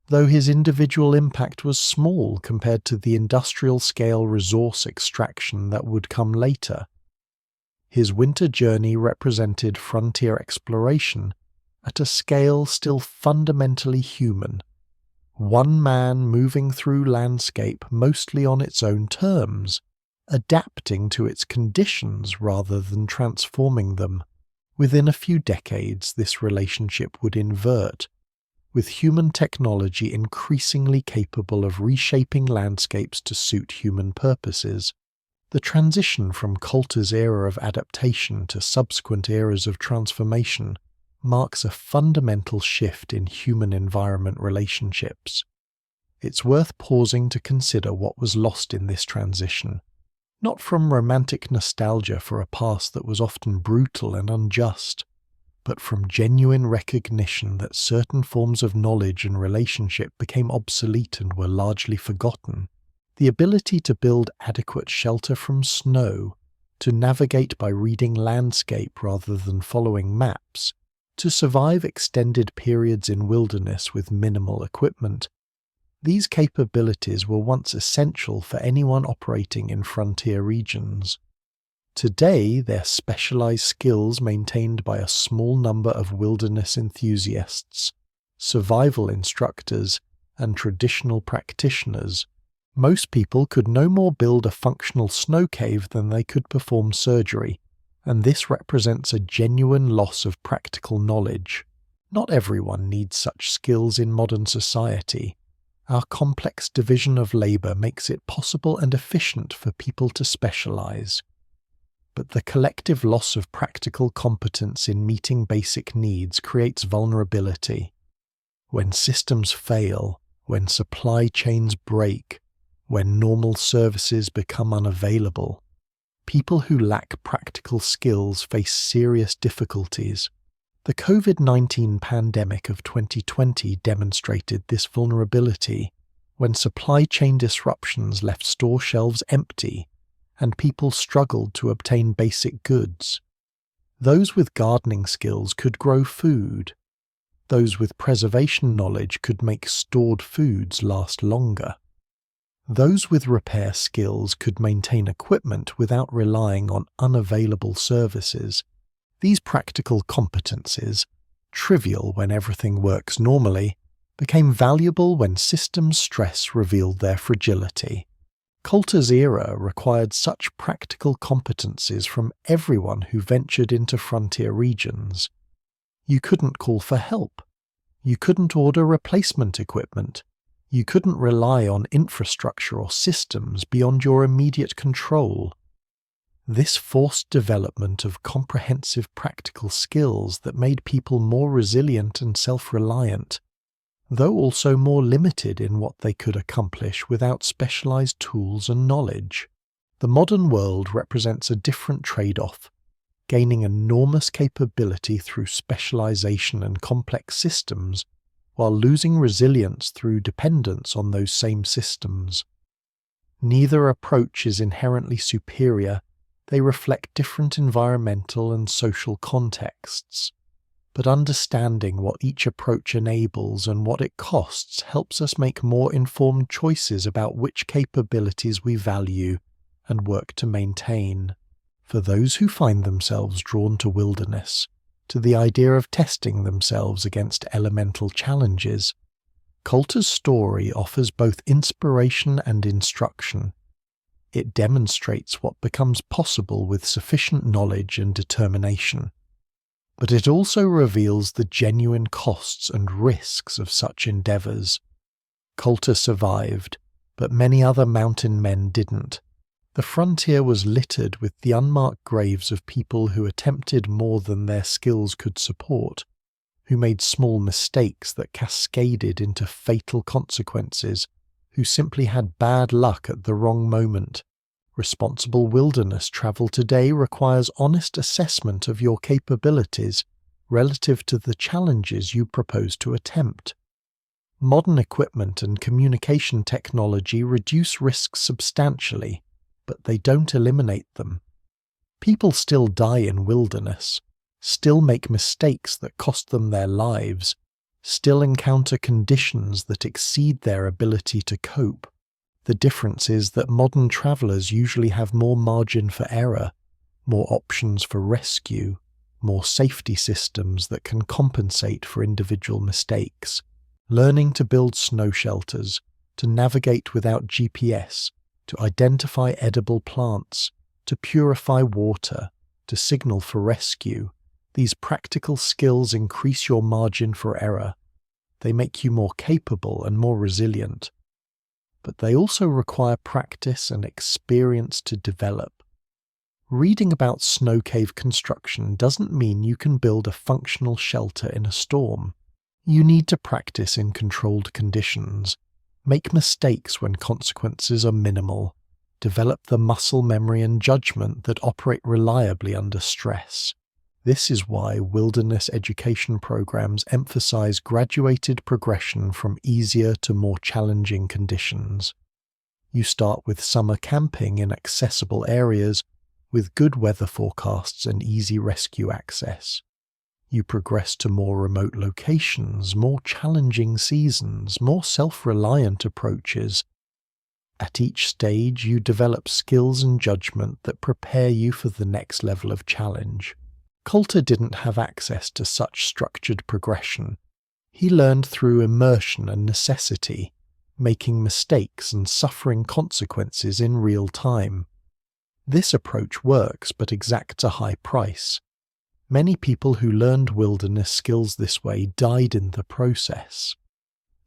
though his individual impact was small compared to the industrial-scale resource extraction that would come later. His winter journey represented frontier exploration at a scale still fundamentally human. One man moving through landscape mostly on its own terms, adapting to its conditions rather than transforming them. Within a few decades, this relationship would invert, with human technology increasingly capable of reshaping landscapes to suit human purposes. The transition from Coulter's era of adaptation to subsequent eras of transformation marks a fundamental shift in human-environment relationships. It's worth pausing to consider what was lost in this transition, not from romantic nostalgia for a past that was often brutal and unjust, but from genuine recognition that certain forms of knowledge and relationship became obsolete and were largely forgotten. The ability to build adequate shelter from snow, to navigate by reading landscape rather than following maps, to survive extended periods in wilderness with minimal equipment. These capabilities were once essential for anyone operating in frontier regions. Today, they're specialized skills maintained by a small number of wilderness enthusiasts, survival instructors, and traditional practitioners. Most people could no more build a functional snow cave than they could perform surgery, and this represents a genuine loss of practical knowledge. Not everyone needs such skills in modern society. Our complex division of labor makes it possible and efficient for people to specialize. But the collective loss of practical competence in meeting basic needs creates vulnerability. When systems fail, when supply chains break, when normal services become unavailable, people who lack practical skills face serious difficulties. The COVID-19 pandemic of 2020 demonstrated this vulnerability when supply chain disruptions left store shelves empty and people struggled to obtain basic goods. Those with gardening skills could grow food. Those with preservation knowledge could make stored foods last longer. Those with repair skills could maintain equipment without relying on unavailable services. These practical competencies, trivial when everything works normally, became valuable when system stress revealed their fragility. Coulter's era required such practical competencies from everyone who ventured into frontier regions. You couldn't call for help. You couldn't order replacement equipment. You couldn't rely on infrastructure or systems beyond your immediate control. This forced development of comprehensive practical skills that made people more resilient and self-reliant, though also more limited in what they could accomplish without specialized tools and knowledge. The modern world represents a different trade-off, gaining enormous capability through specialization and complex systems, while losing resilience through dependence on those same systems. Neither approach is inherently superior. They reflect different environmental and social contexts. But understanding what each approach enables and what it costs helps us make more informed choices about which capabilities we value and work to maintain. For those who find themselves drawn to wilderness, to the idea of testing themselves against elemental challenges, Coulter's story offers both inspiration and instruction. It demonstrates what becomes possible with sufficient knowledge and determination. But it also reveals the genuine costs and risks of such endeavours. Coulter survived, but many other mountain men didn't. The frontier was littered with the unmarked graves of people who attempted more than their skills could support, who made small mistakes that cascaded into fatal consequences, who simply had bad luck at the wrong moment. Responsible wilderness travel today requires honest assessment of your capabilities relative to the challenges you propose to attempt. Modern equipment and communication technology reduce risks substantially, but they don't eliminate them. People still die in wilderness, still make mistakes that cost them their lives, still encounter conditions that exceed their ability to cope. The difference is that modern travelers usually have more margin for error, more options for rescue, more safety systems that can compensate for individual mistakes. Learning to build snow shelters, to navigate without GPS, to identify edible plants, to purify water, to signal for rescue. These practical skills increase your margin for error. They make you more capable and more resilient. But they also require practice and experience to develop. Reading about snow cave construction doesn't mean you can build a functional shelter in a storm. You need to practice in controlled conditions, make mistakes when consequences are minimal, develop the muscle memory and judgment that operate reliably under stress. This is why wilderness education programs emphasize graduated progression from easier to more challenging conditions. You start with summer camping in accessible areas with good weather forecasts and easy rescue access. You progress to more remote locations, more challenging seasons, more self-reliant approaches. At each stage, you develop skills and judgment that prepare you for the next level of challenge. Coulter didn't have access to such structured progression. He learned through immersion and necessity, making mistakes and suffering consequences in real time. This approach works but exacts a high price. Many people who learned wilderness skills this way died in the process.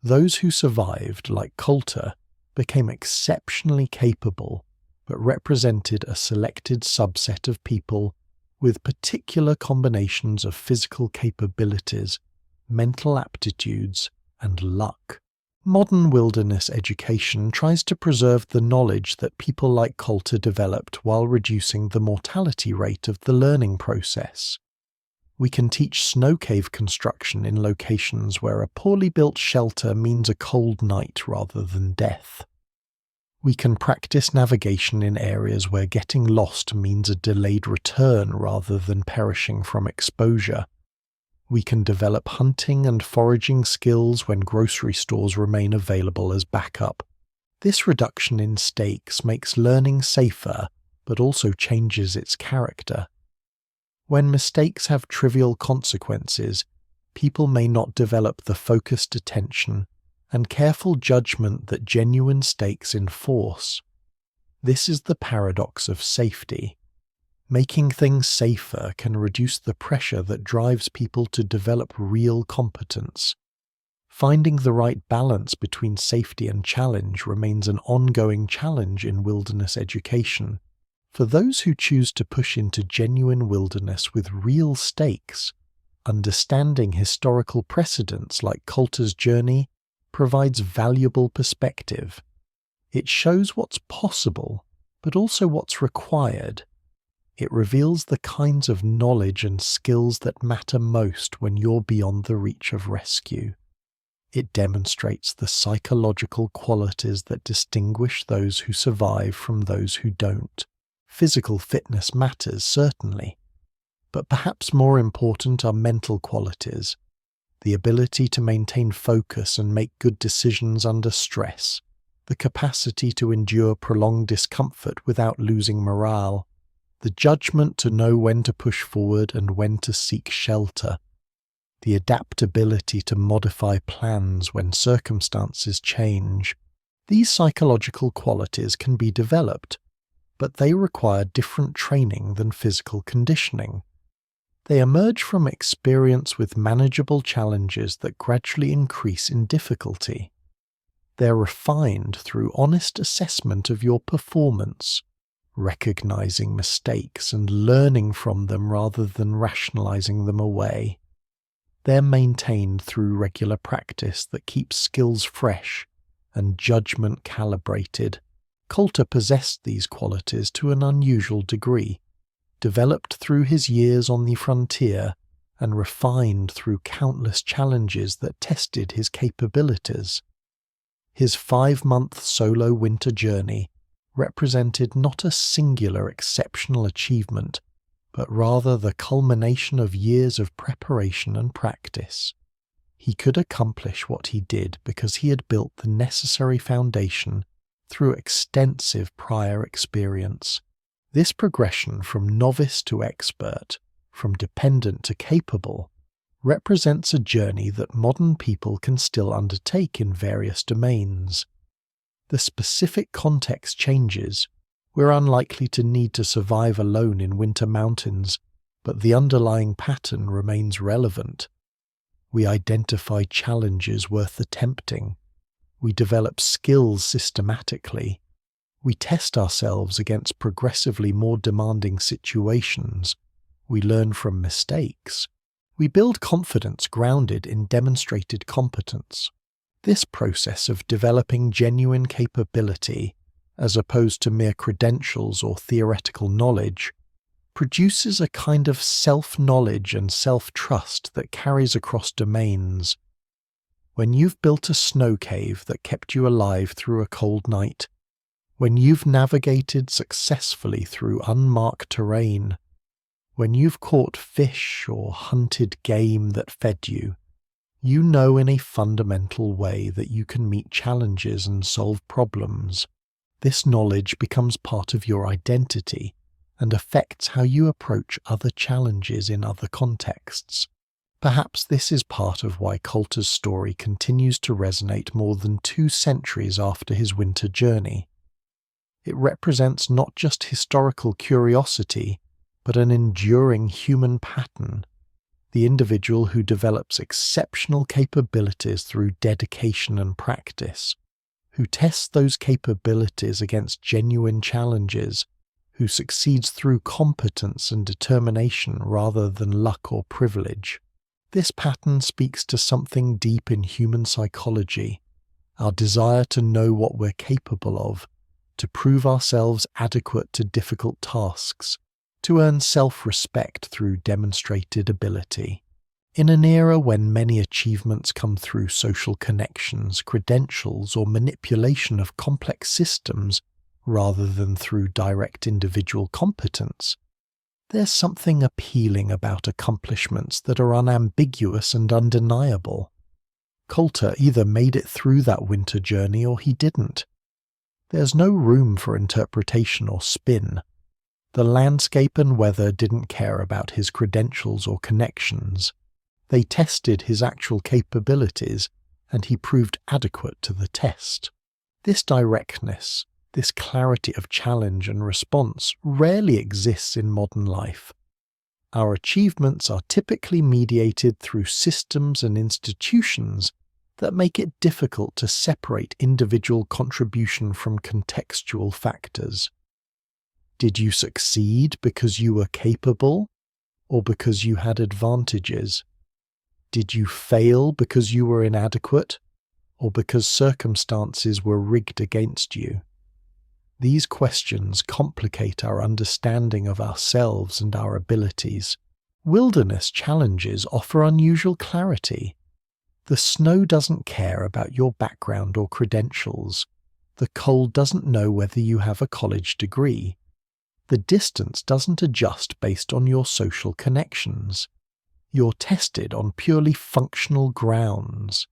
Those who survived, like Coulter, became exceptionally capable, but represented a selected subset of people with particular combinations of physical capabilities, mental aptitudes, and luck. Modern wilderness education tries to preserve the knowledge that people like Coulter developed while reducing the mortality rate of the learning process. We can teach snow cave construction in locations where a poorly built shelter means a cold night rather than death. We can practice navigation in areas where getting lost means a delayed return rather than perishing from exposure. We can develop hunting and foraging skills when grocery stores remain available as backup. This reduction in stakes makes learning safer, but also changes its character. When mistakes have trivial consequences, people may not develop the focused attention and careful judgment that genuine stakes enforce. This is the paradox of safety. Making things safer can reduce the pressure that drives people to develop real competence. Finding the right balance between safety and challenge remains an ongoing challenge in wilderness education. For those who choose to push into genuine wilderness with real stakes, understanding historical precedents like Coulter's journey provides valuable perspective. It shows what's possible, but also what's required. It reveals the kinds of knowledge and skills that matter most when you're beyond the reach of rescue. It demonstrates the psychological qualities that distinguish those who survive from those who don't. Physical fitness matters, certainly, but perhaps more important are mental qualities, the ability to maintain focus and make good decisions under stress, the capacity to endure prolonged discomfort without losing morale, the judgment to know when to push forward and when to seek shelter, the adaptability to modify plans when circumstances change. These psychological qualities can be developed, but they require different training than physical conditioning. They emerge from experience with manageable challenges that gradually increase in difficulty. They're refined through honest assessment of your performance, recognizing mistakes and learning from them rather than rationalizing them away. They're maintained through regular practice that keeps skills fresh and judgment calibrated. Coulter possessed these qualities to an unusual degree, developed through his years on the frontier and refined through countless challenges that tested his capabilities. His 5-month solo winter journey represented not a singular exceptional achievement, but rather the culmination of years of preparation and practice. He could accomplish what he did because he had built the necessary foundation through extensive prior experience. This progression from novice to expert, from dependent to capable, represents a journey that modern people can still undertake in various domains. The specific context changes. We're unlikely to need to survive alone in winter mountains, but the underlying pattern remains relevant. We identify challenges worth attempting. We develop skills systematically. We test ourselves against progressively more demanding situations. We learn from mistakes. We build confidence grounded in demonstrated competence. This process of developing genuine capability, as opposed to mere credentials or theoretical knowledge, produces a kind of self-knowledge and self-trust that carries across domains. When you've built a snow cave that kept you alive through a cold night, when you've navigated successfully through unmarked terrain, when you've caught fish or hunted game that fed you, you know in a fundamental way that you can meet challenges and solve problems. This knowledge becomes part of your identity and affects how you approach other challenges in other contexts. Perhaps this is part of why Coulter's story continues to resonate more than 2 centuries after his winter journey. It represents not just historical curiosity, but an enduring human pattern. The individual who develops exceptional capabilities through dedication and practice, who tests those capabilities against genuine challenges, who succeeds through competence and determination rather than luck or privilege. This pattern speaks to something deep in human psychology, our desire to know what we're capable of, to prove ourselves adequate to difficult tasks, to earn self-respect through demonstrated ability. In an era when many achievements come through social connections, credentials, or manipulation of complex systems rather than through direct individual competence, there's something appealing about accomplishments that are unambiguous and undeniable. Coulter either made it through that winter journey or he didn't. There's no room for interpretation or spin. The landscape and weather didn't care about his credentials or connections. They tested his actual capabilities, and he proved adequate to the test. This directness, this clarity of challenge and response rarely exists in modern life. Our achievements are typically mediated through systems and institutions that make it difficult to separate individual contribution from contextual factors. Did you succeed because you were capable, or because you had advantages? Did you fail because you were inadequate, or because circumstances were rigged against you? These questions complicate our understanding of ourselves and our abilities. Wilderness challenges offer unusual clarity. The snow doesn't care about your background or credentials. The cold doesn't know whether you have a college degree. The distance doesn't adjust based on your social connections. You're tested on purely functional grounds.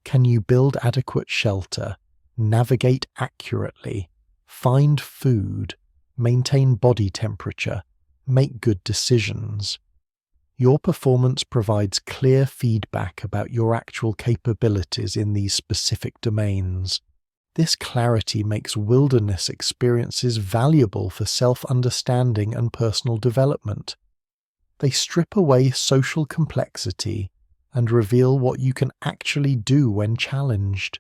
Can you build adequate shelter, navigate accurately, find food, maintain body temperature, make good decisions? Your performance provides clear feedback about your actual capabilities in these specific domains. This clarity makes wilderness experiences valuable for self-understanding and personal development. They strip away social complexity and reveal what you can actually do when challenged.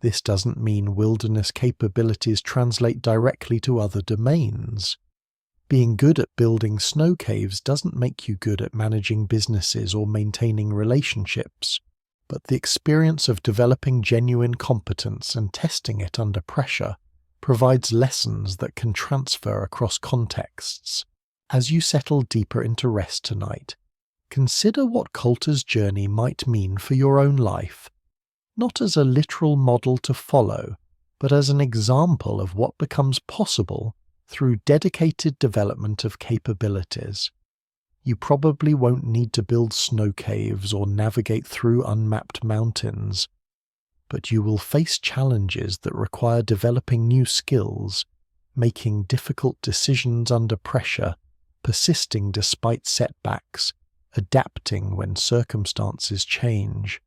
This doesn't mean wilderness capabilities translate directly to other domains. Being good at building snow caves doesn't make you good at managing businesses or maintaining relationships, but the experience of developing genuine competence and testing it under pressure provides lessons that can transfer across contexts. As you settle deeper into rest tonight, consider what Coulter's journey might mean for your own life, not as a literal model to follow, but as an example of what becomes possible through dedicated development of capabilities. You probably won't need to build snow caves or navigate through unmapped mountains, but you will face challenges that require developing new skills, making difficult decisions under pressure, persisting despite setbacks, adapting when circumstances change.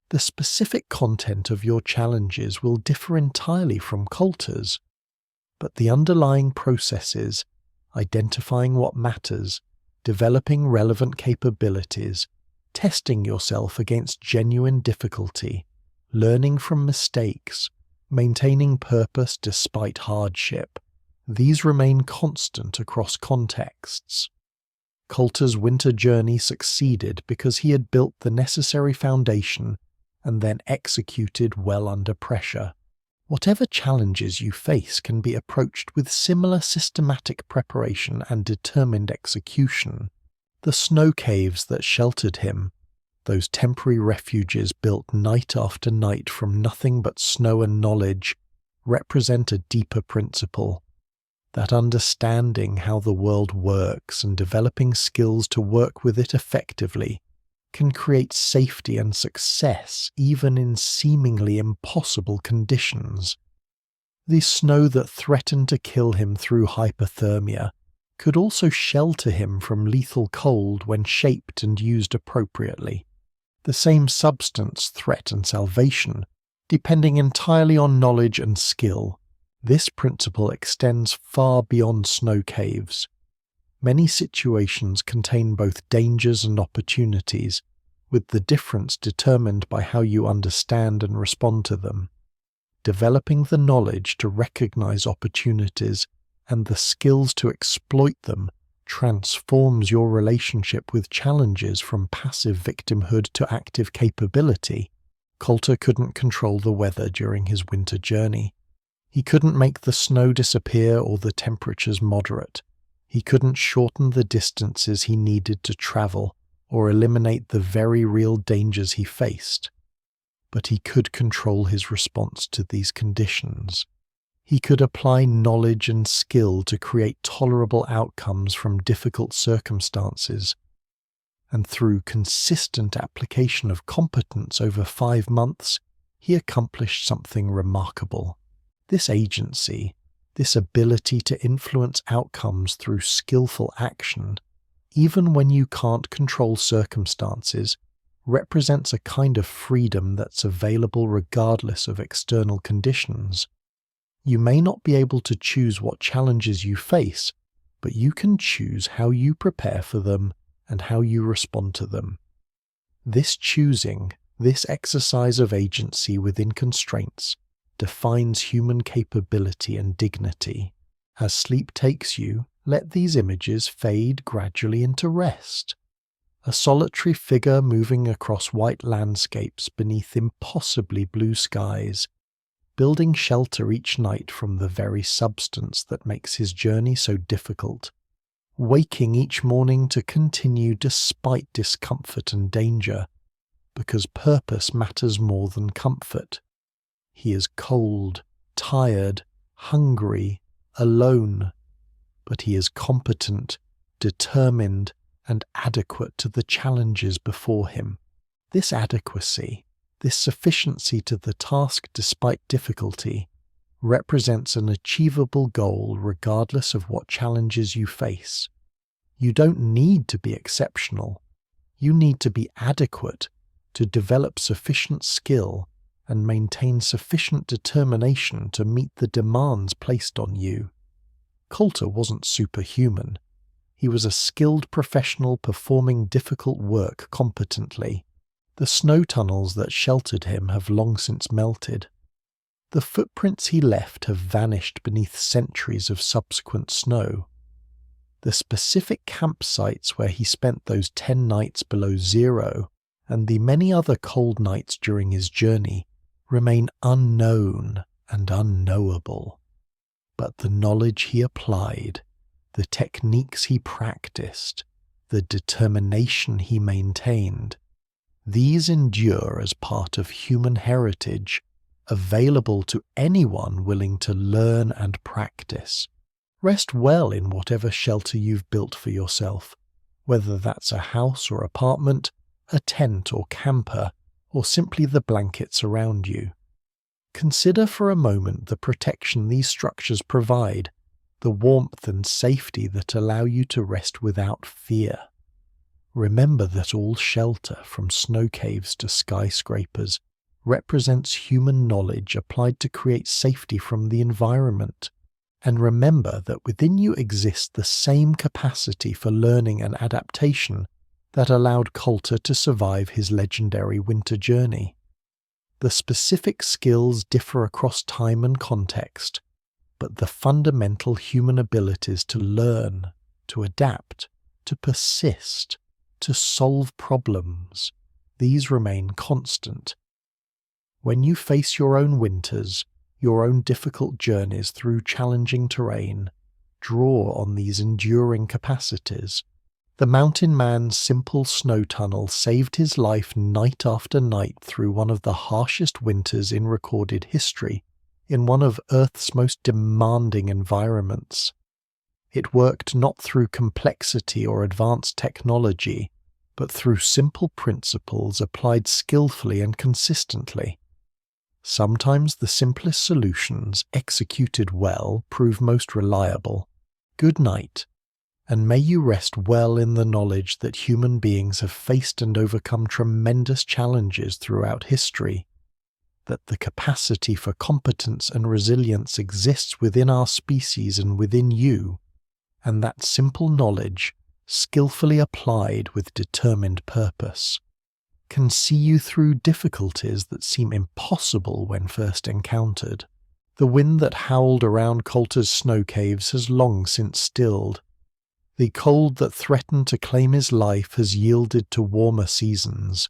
The specific content of your challenges will differ entirely from Coulter's, but the underlying processes, identifying what matters, developing relevant capabilities, testing yourself against genuine difficulty, learning from mistakes, maintaining purpose despite hardship, these remain constant across contexts. Coulter's winter journey succeeded because he had built the necessary foundation and then executed well under pressure. Whatever challenges you face can be approached with similar systematic preparation and determined execution. The snow caves that sheltered him, those temporary refuges built night after night from nothing but snow and knowledge, represent a deeper principle. That understanding how the world works and developing skills to work with it effectively can create safety and success even in seemingly impossible conditions. The snow that threatened to kill him through hypothermia could also shelter him from lethal cold when shaped and used appropriately. The same substance threatened salvation, depending entirely on knowledge and skill. This principle extends far beyond snow caves. Many situations contain both dangers and opportunities, with the difference determined by how you understand and respond to them. Developing the knowledge to recognize opportunities and the skills to exploit them transforms your relationship with challenges from passive victimhood to active capability. Coulter couldn't control the weather during his winter journey. He couldn't make the snow disappear or the temperatures moderate. He couldn't shorten the distances he needed to travel or eliminate the very real dangers he faced. But he could control his response to these conditions. He could apply knowledge and skill to create tolerable outcomes from difficult circumstances. And through consistent application of competence over 5 months, he accomplished something remarkable. This agency, this ability to influence outcomes through skillful action, even when you can't control circumstances, represents a kind of freedom that's available regardless of external conditions. You may not be able to choose what challenges you face, but you can choose how you prepare for them and how you respond to them. This choosing, this exercise of agency within constraints, defines human capability and dignity. As sleep takes you, let these images fade gradually into rest. A solitary figure moving across white landscapes beneath impossibly blue skies, building shelter each night from the very substance that makes his journey so difficult, waking each morning to continue despite discomfort and danger, because purpose matters more than comfort. He is cold, tired, hungry, alone, but he is competent, determined, and adequate to the challenges before him. This adequacy, this sufficiency to the task despite difficulty, represents an achievable goal regardless of what challenges you face. You don't need to be exceptional. You need to be adequate to develop sufficient skill and maintain sufficient determination to meet the demands placed on you. Coulter wasn't superhuman. He was a skilled professional performing difficult work competently. The snow tunnels that sheltered him have long since melted. The footprints he left have vanished beneath centuries of subsequent snow. The specific campsites where he spent those 10 nights below zero and the many other cold nights during his journey remain unknown and unknowable. But the knowledge he applied, the techniques he practiced, the determination he maintained, these endure as part of human heritage, available to anyone willing to learn and practice. Rest well in whatever shelter you've built for yourself, whether that's a house or apartment, a tent or camper, or simply the blankets around you. Consider for a moment the protection these structures provide, the warmth and safety that allow you to rest without fear. Remember that all shelter, from snow caves to skyscrapers, represents human knowledge applied to create safety from the environment. And remember that within you exists the same capacity for learning and adaptation that allowed Coulter to survive his legendary winter journey. The specific skills differ across time and context, but the fundamental human abilities to learn, to adapt, to persist, to solve problems, these remain constant. When you face your own winters, your own difficult journeys through challenging terrain, draw on these enduring capacities. The mountain man's simple snow tunnel saved his life night after night through one of the harshest winters in recorded history, in one of Earth's most demanding environments. It worked not through complexity or advanced technology, but through simple principles applied skillfully and consistently. Sometimes the simplest solutions, executed well, prove most reliable. Good night, and may you rest well in the knowledge that human beings have faced and overcome tremendous challenges throughout history, that the capacity for competence and resilience exists within our species and within you, and that simple knowledge, skillfully applied with determined purpose, can see you through difficulties that seem impossible when first encountered. The wind that howled around Coulter's snow caves has long since stilled. The cold that threatened to claim his life has yielded to warmer seasons.